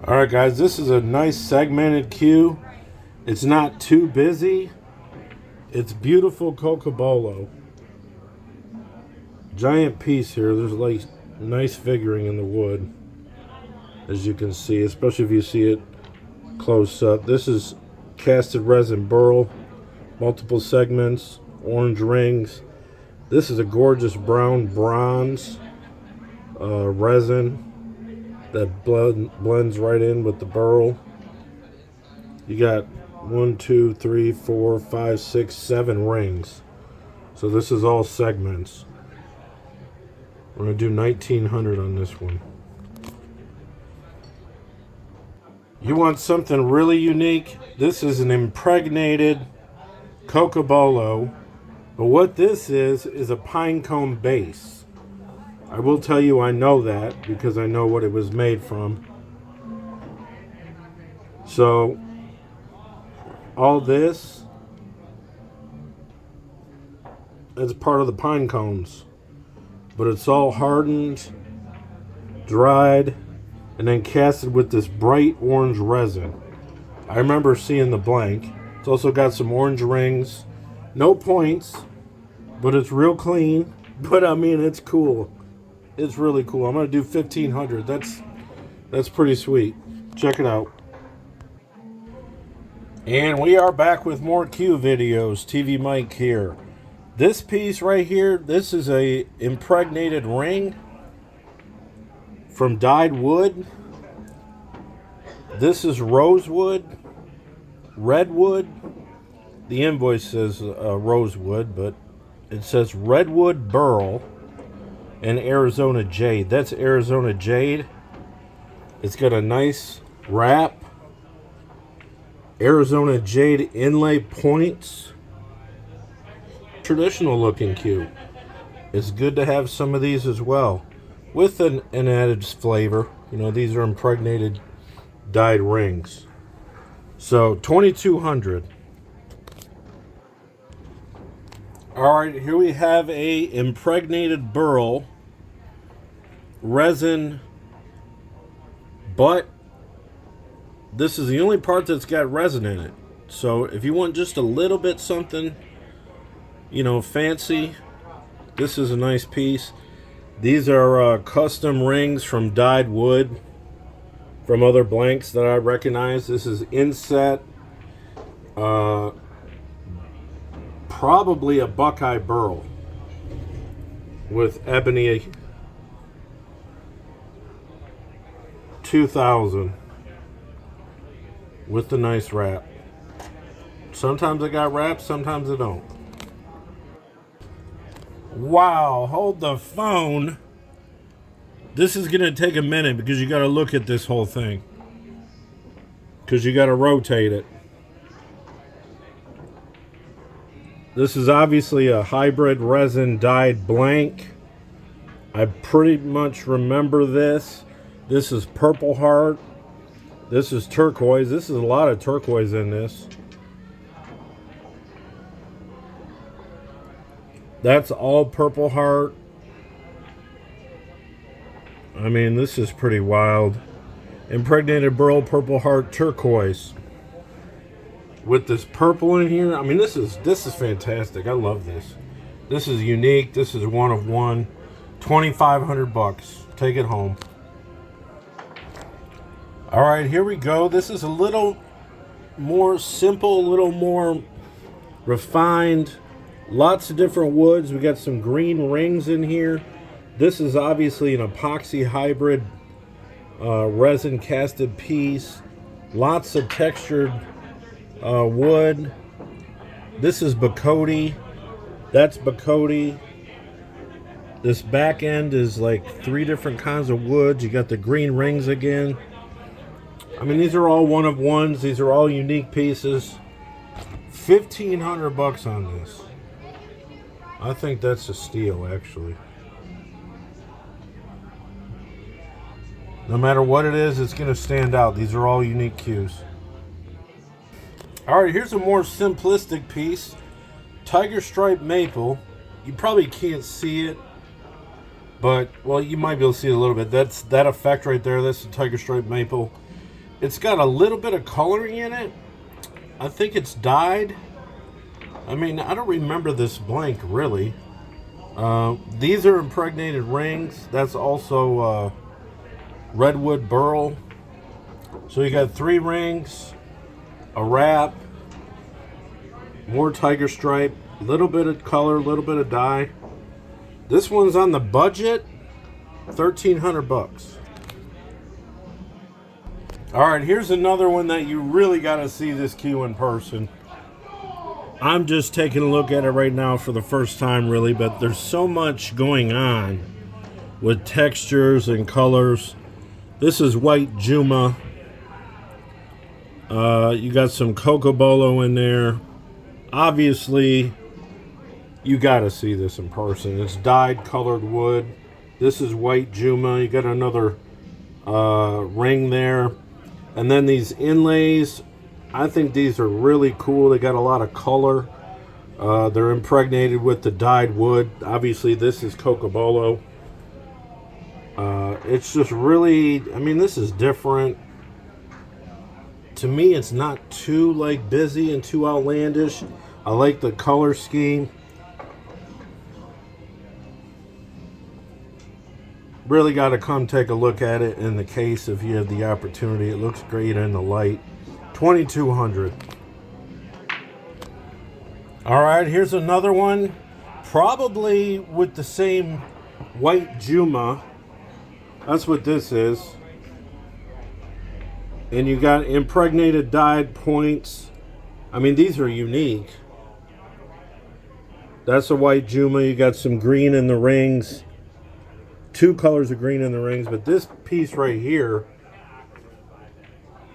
Speaker 7: All right, guys, this is a nice segmented cue. It's not too busy. It's beautiful cocobolo. Giant piece here. There's like nice figuring in the wood, as you can see, especially if you see it close up. This is casted resin burl, multiple segments, orange rings. This is a gorgeous brown bronze resin that blends right in with the burl. You got 1, 2, 3, 4, 5, 6, 7 rings. So this is all segments. We're going to do 1900 on this one. You want something really unique? This is an impregnated cocobolo. But what this is a pine cone base. I will tell you I know that because I know what it was made from. So all this is part of the pine cones. But it's all hardened, dried, and then casted with this bright orange resin. I remember seeing the blank. It's also got some orange rings. No points, but it's real clean. But I mean, it's cool. It's really cool. I'm going to do 1500. That's pretty sweet. Check it out. And we are back with more Q videos. TV Mike here. This piece right here, this is a impregnated ring from dyed wood. This is rosewood, redwood. The invoice says rosewood, but it says redwood burl and Arizona jade. That's Arizona jade. It's got a nice wrap. Arizona jade inlay points. Traditional looking cue. It's good to have some of these as well with an added flavor. You know, these are impregnated dyed rings. So 2200. All right, here we have a impregnated burl resin, but this is the only part that's got resin in it. So if you want just a little bit something, you know, fancy, this is a nice piece. These are custom rings from dyed wood from other blanks that I recognize. This is inset, probably a Buckeye burl with ebony 2000 with the nice wrap. Sometimes I got wraps, sometimes I don't. Wow, hold the phone. This is going to take a minute because you got to look at this whole thing. Because you got to rotate it. This is obviously a hybrid resin dyed blank. I pretty much remember this. This is Purple Heart. This is turquoise. This is a lot of turquoise in this. That's all Purple Heart. I mean, this is pretty wild. Impregnated Burl Purple Heart Turquoise. With this purple in here. I mean, this is fantastic. I love this. This is unique. This is one of one. 2,500 bucks. Take it home. All right, here we go. This is a little more simple, a little more refined. Lots of different woods. We got some green rings in here. This is obviously an epoxy hybrid resin casted piece. Lots of textured wood. This is Bacote. That's Bacote. This back end is like 3 different kinds of woods. You got the green rings again. I mean, these are all one of ones. These are all unique pieces. 1,500 bucks on this. I think that's a steal, actually. No matter what it is, it's going to stand out. These are all unique cues. All right, here's a more simplistic piece. Tiger Stripe Maple. You probably can't see it, but, well, you might be able to see it a little bit. That's that effect right there. That's the Tiger Stripe Maple. It's got a little bit of coloring in it. I think it's dyed. I mean, I don't remember this blank, really. These are impregnated rings. That's also Redwood Burl. So you got 3 rings, a wrap, more Tiger Stripe, a little bit of color, a little bit of dye. This one's on the budget, 1,300 bucks. All right, here's another one that you really got to see this cue in person. I'm just taking a look at it right now for the first time, really, but there's so much going on with textures and colors. This is White Juma. You got some Cocobolo in there. Obviously, you got to see this in person. It's dyed colored wood. This is White Juma. You got another ring there. And then these inlays, I think these are really cool. They got a lot of color. They're impregnated with the dyed wood. Obviously, this is Cocobolo. It's just really, I mean, this is different. To me, it's not too, like, busy and too outlandish. I like the color scheme. Really got to come take a look at it in the case if you have the opportunity. It looks great in the light. 2,200. All right, here's another one. Probably with the same White Juma. That's what this is. And you got impregnated dyed points. I mean, these are unique. That's a White Juma. You got some green in the rings. 2 colors of green in the rings. But this piece right here,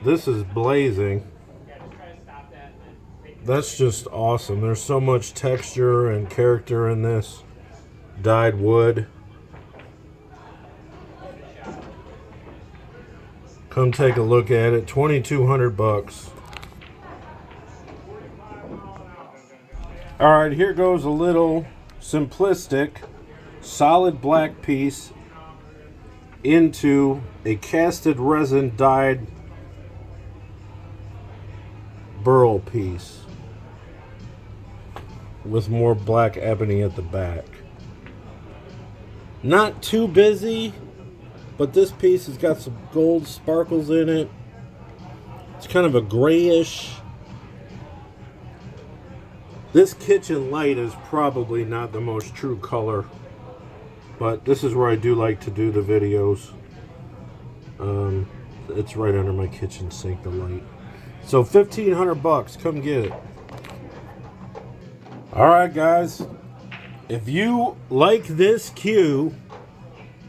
Speaker 7: this is blazing. That's just awesome. There's so much texture and character in this dyed wood. Come take a look at it. 2,200 bucks. All right, here goes a little simplistic solid black piece into a casted resin dyed burl piece with more black ebony at the back. Not too busy, but this piece has got some gold sparkles in it. It's kind of a grayish. This kitchen light is probably not the most true color, but this is where I do like to do the videos. It's right under my kitchen sink, the light. So 1,500 bucks, come get it. All right, guys. If you like this cue,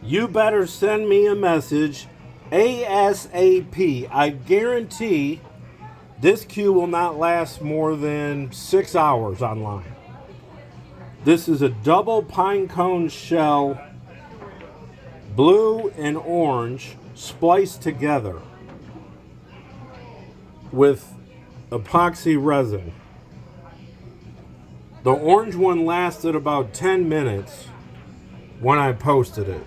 Speaker 7: you better send me a message ASAP. I guarantee this cue will not last more than 6 hours online. This is a double pine cone shell, blue and orange, spliced together with epoxy resin. The orange one lasted about 10 minutes when I posted it.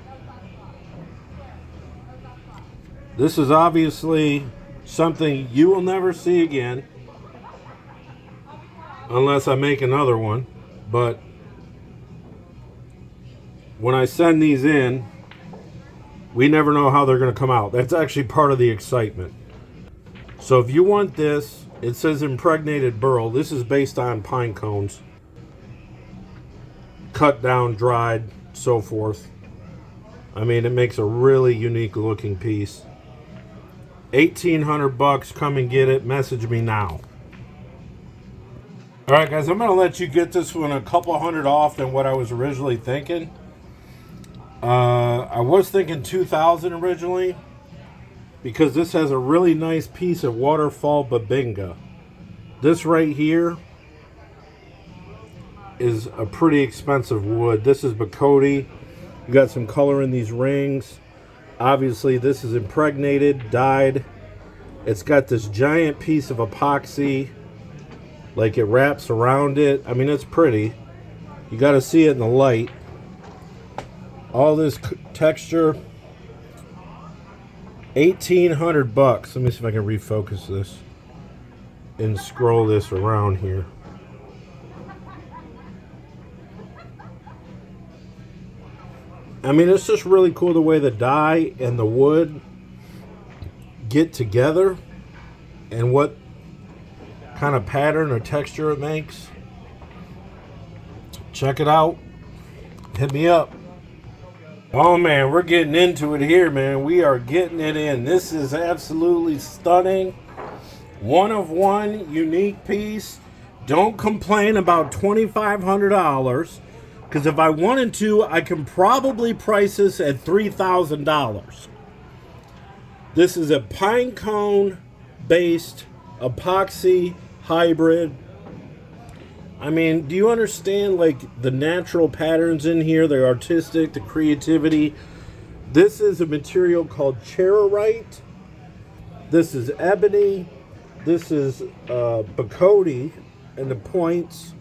Speaker 7: This is obviously something you will never see again unless I make another one. But when I send these in, we never know how they're going to come out. That's actually part of the excitement. So if you want this, it says impregnated burl. This is based on pine cones. Cut down, dried, so forth. I mean, it makes a really unique looking piece. 1,800 bucks. Come and get it. Message me now. All right, guys, I'm going to let you get this one a couple hundred off than what I was originally thinking. I was thinking 2,000 originally because this has a really nice piece of waterfall babinga. This right here is a pretty expensive wood. This is Bacote. You got some color in these rings. Obviously, this is impregnated, dyed. It's got this giant piece of epoxy, like it wraps around it. I mean, it's pretty. You got to see it in the light. All this texture. 1,800 bucks. Let me see if I can refocus this and scroll this around here. I mean, it's just really cool the way the dye and the wood get together and what kind of pattern or texture it makes. Check it out. Hit me up. Oh man, we're getting into it here, man. We are getting it in. This is absolutely stunning. One of one, unique piece. Don't complain about $2,500. Because if I wanted to, I can probably price this at $3,000. This is a pine cone based epoxy hybrid. I mean, do you understand like the natural patterns in here, the artistic, the creativity? This is a material called charoite. This is ebony. This is Bacote and the points.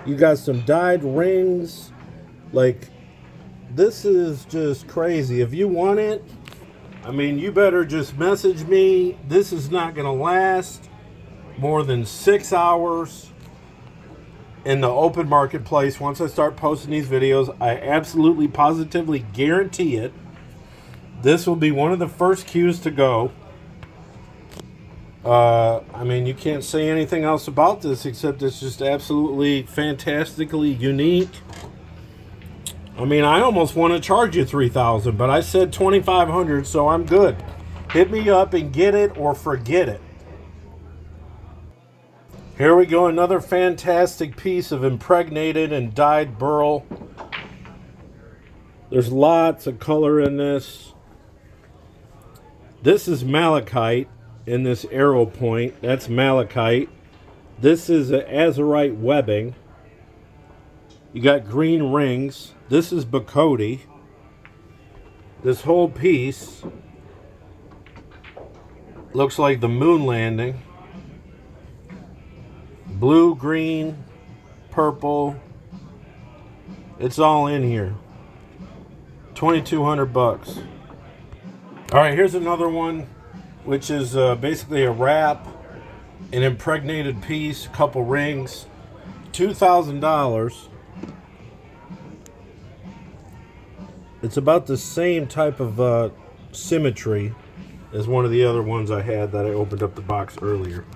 Speaker 7: You got some dyed rings. Like, this is just crazy. If you want it, I mean, you better just message me. This is not going to last more than 6 hours in the open marketplace. Once I start posting these videos, I absolutely positively guarantee it. This will be one of the first cues to go. I mean, you can't say anything else about this except it's just absolutely fantastically unique. I mean, I almost want to charge you $3,000, but I said $2,500, so I'm good. Hit me up and get it or forget it. Here we go, another fantastic piece of impregnated and dyed burl. There's lots of color in this. This is malachite. In this arrow point, that's malachite. This is an azurite webbing. You got green rings. This is Bacote. This whole piece looks like the moon landing. Blue, green, purple. It's all in here. 2,200 bucks. All right, here's another one, which is basically a wrap, an impregnated piece, a couple rings, $2,000. It's about the same type of symmetry as one of the other ones I had that I opened up the box earlier.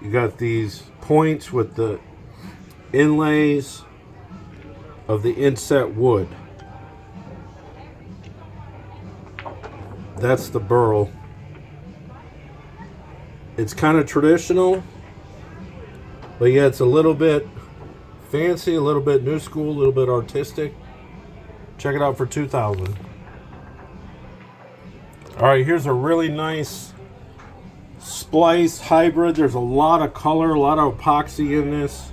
Speaker 7: You got these points with the inlays of the inset wood. That's the burl. It's kind of traditional, but yeah, it's a little bit fancy, a little bit new school, a little bit artistic. Check it out for $2,000. All right, here's a really nice splice hybrid. There's a lot of color, a lot of epoxy in this.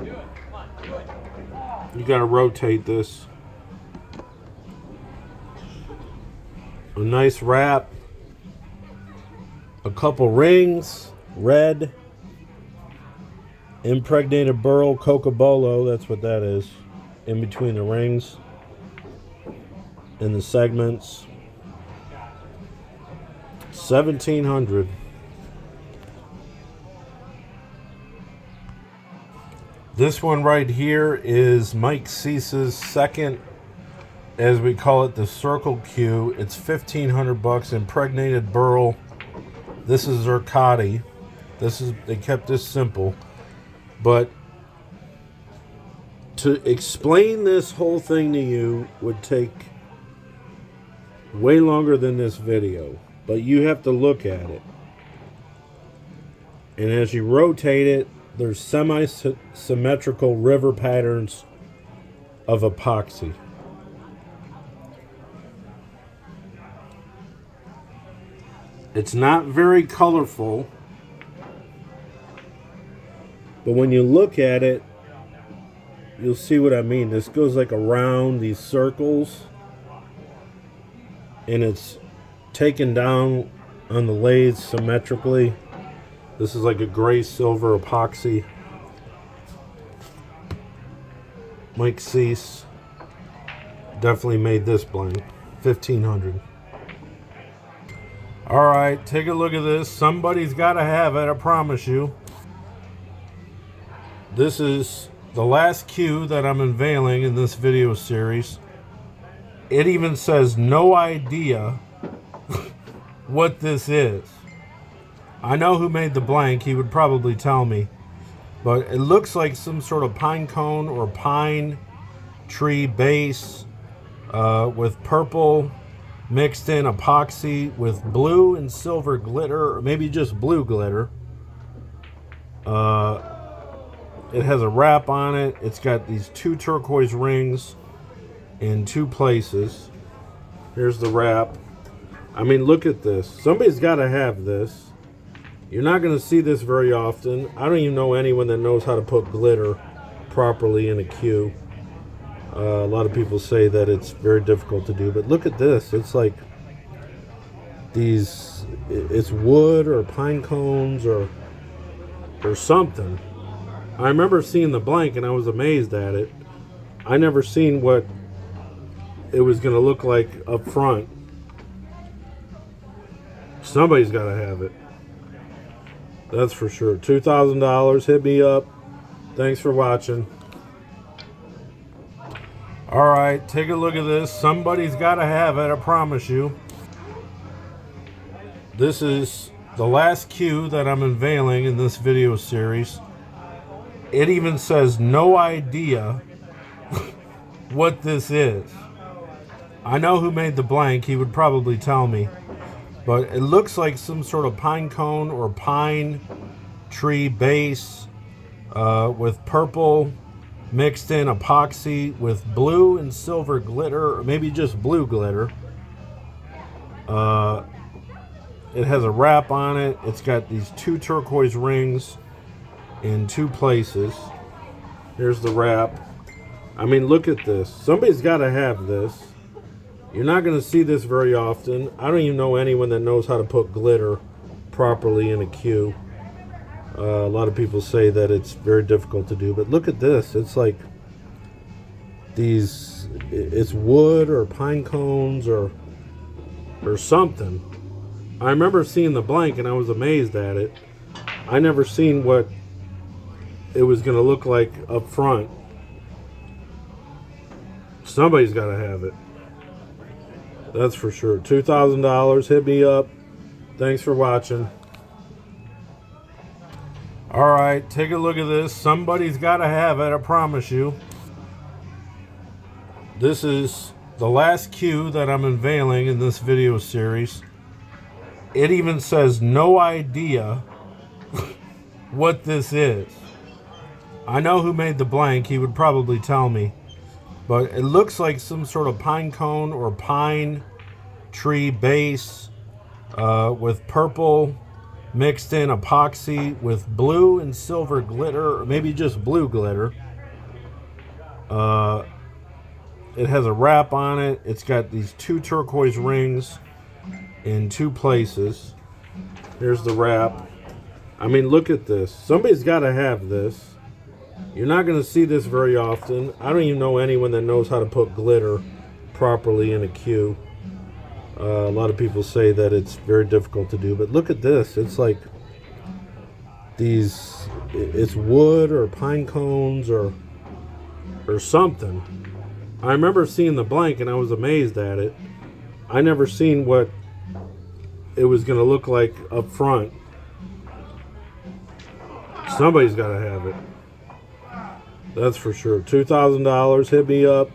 Speaker 7: You got to rotate this. A nice wrap. A couple rings, red Impregnated burl cocobolo, that's what that is. In between the rings and the segments. 1,700. This one right here is Mike Cease's second, as we call it, the Circle Q. It's 1,500 bucks. Impregnated burl. This is Zircotti. They kept this simple. But to explain this whole thing to you would take way longer than this video. But you have to look at it. And as you rotate it, there's semi-symmetrical river patterns of epoxy. It's not very colorful. But when you look at it, you'll see what I mean. This goes like around these circles. And it's taken down on the lathe symmetrically. This is like a gray-silver epoxy. Mike Cease definitely made this blank. 1,500. Alright, take a look at this. Somebody's got to have it, I promise you. This is the last cue that I'm unveiling in this video series. It even says no idea what this is. I know who made the blank. He would probably tell me. But it looks like some sort of pine cone or pine tree base with purple mixed in epoxy with blue and silver glitter, or maybe just blue glitter. It has a wrap on it. It's got these two turquoise rings in two places. Here's the wrap. I mean, look at this. Somebody's got to have this. You're not going to see this very often. I don't even know anyone that knows how to put glitter properly in a cue. A lot of people say that it's very difficult to do, but look at this. It's like these, it's wood or pine cones or something. I remember seeing the blank and I was amazed at it. I never seen what it was going to look like up front. Somebody's got to have it. That's for sure. $2,000. Hit me up. Thanks for watching. Alright, take a look at this. Somebody's got to have it, I promise you. This is the last cue that I'm unveiling in this video series. It even says no idea what this is. I know who made the blank. He would probably tell me. But it looks like some sort of pine cone or pine tree base with purple mixed in epoxy with blue and silver glitter, or maybe just blue glitter. It has a wrap on it. It's got these two turquoise rings in two places. Here's the wrap. I mean, look at this. Somebody's got to have this. You're not going to see this very often. I don't even know anyone that knows how to put glitter properly in a cue. A lot of people say that it's very difficult to do, but look at this. It's like these, it's wood or pine cones or something. I remember seeing the blank and I was amazed at it. I never seen what it was going to look like up front. Somebody's got to have it. That's for sure. $2,000. Hit me up. Thanks for watching. Alright, take a look at this. Somebody's got to have it, I promise you. This is the last cue that I'm unveiling in this video series. It even says no idea what this is. I know who made the blank. He would probably tell me. But it looks like some sort of pine cone or pine tree base with purple mixed in epoxy with blue and silver glitter, or maybe just blue glitter. It has a wrap on it. It's got these two turquoise rings in two places. Here's the wrap. I mean, look at this. Somebody's got to have this. You're not going to see this very often. I don't even know anyone that knows how to put glitter properly in a cue. A lot of people say that it's very difficult to do, but look at this. It's like these, it's wood or pine cones or something. I remember seeing the blank and I was amazed at it. I never seen what it was going to look like up front. Somebody's got to have it. That's for sure. $2,000. Hit me up.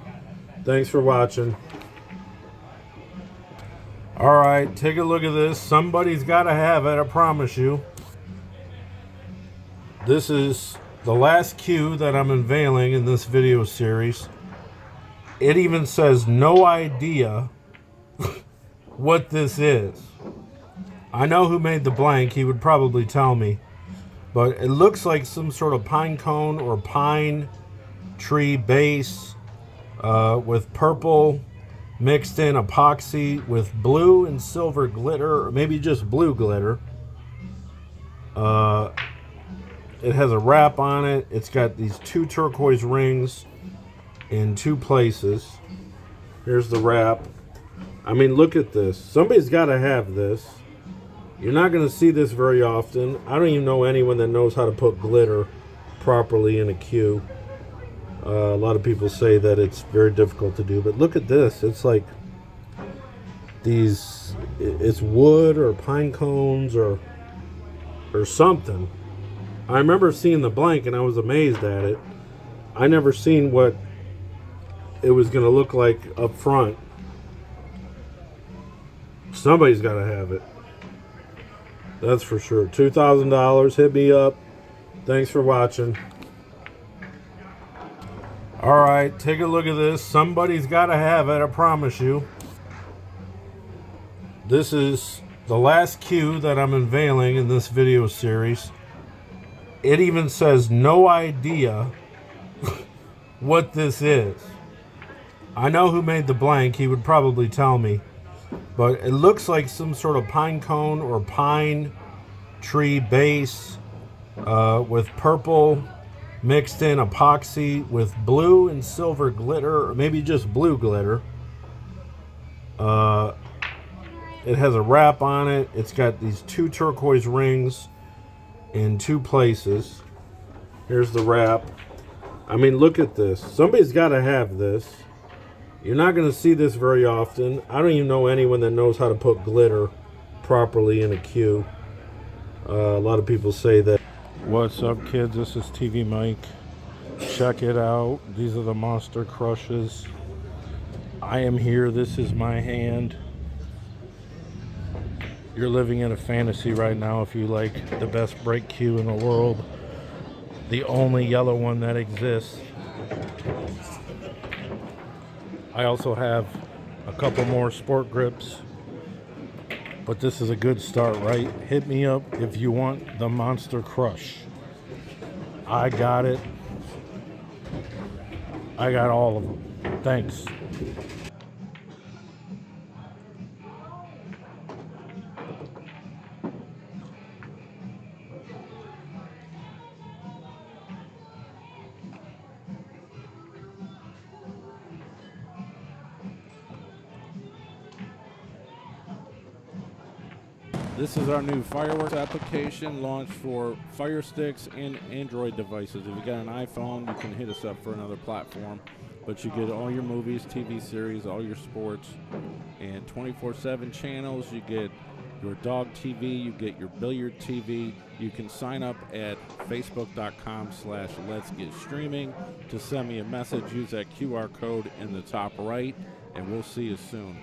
Speaker 7: Thanks for watching. All right, take a look at this. Somebody's got to have it, I promise you. This is the last cue that I'm unveiling in this video series. It even says no idea what this is. I know who made the blank. He would probably tell me. But it looks like some sort of pine cone or pine tree base with purple mixed in epoxy with blue and silver glitter, or maybe just blue glitter. It has a wrap on it. It's got these 2 turquoise rings in 2 places. Here's the wrap. I mean, look at this. Somebody's got to have this. You're not going to see this very often. I don't even know anyone that knows how to put glitter properly in a cue. A lot of people say that it's very difficult to do, but look at this. It's like these, it's wood or pine cones or something. I remember seeing the blank and I was amazed at it. I never seen what it was going to look like up front. Somebody's got to have it. That's for sure. $2,000. Hit me up. Thanks for watching. All right, take a look at this. Somebody's got to have it, I promise you. This is the last cue that I'm unveiling in this video series. It even says no idea what this is. I know who made the blank. He would probably tell me. But it looks like some sort of pine cone or pine tree base with purple mixed in epoxy with blue and silver glitter, or maybe just blue glitter. It has a wrap on it. It's got these 2 turquoise rings in 2 places. Here's the wrap. I mean, look at this. Somebody's got to have this. You're not going to see this very often. I don't even know anyone that knows how to put glitter properly in a cue. A lot of people say that. What's up, kids? This is TV Mike. Check it out. These are the Monster Crushes. I am here. This is my hand. You're living in a fantasy right now if you like the best break cue in the world. The only yellow one that exists. I also have a couple more sport grips, but this is a good start, right? Hit me up if you want the Monster Crush. I got it. I got all of them. Thanks.
Speaker 3: This is our new fireworks application launched for Fire Sticks and Android devices. If you got an iPhone, you can hit us up for another platform. But you get all your movies, TV series, all your sports, and 24/7 channels. You get your dog TV, you get your billiard TV. You can sign up at facebook.com/letsgetstreaming to send me a message. Use that QR code in the top right, and we'll see you soon.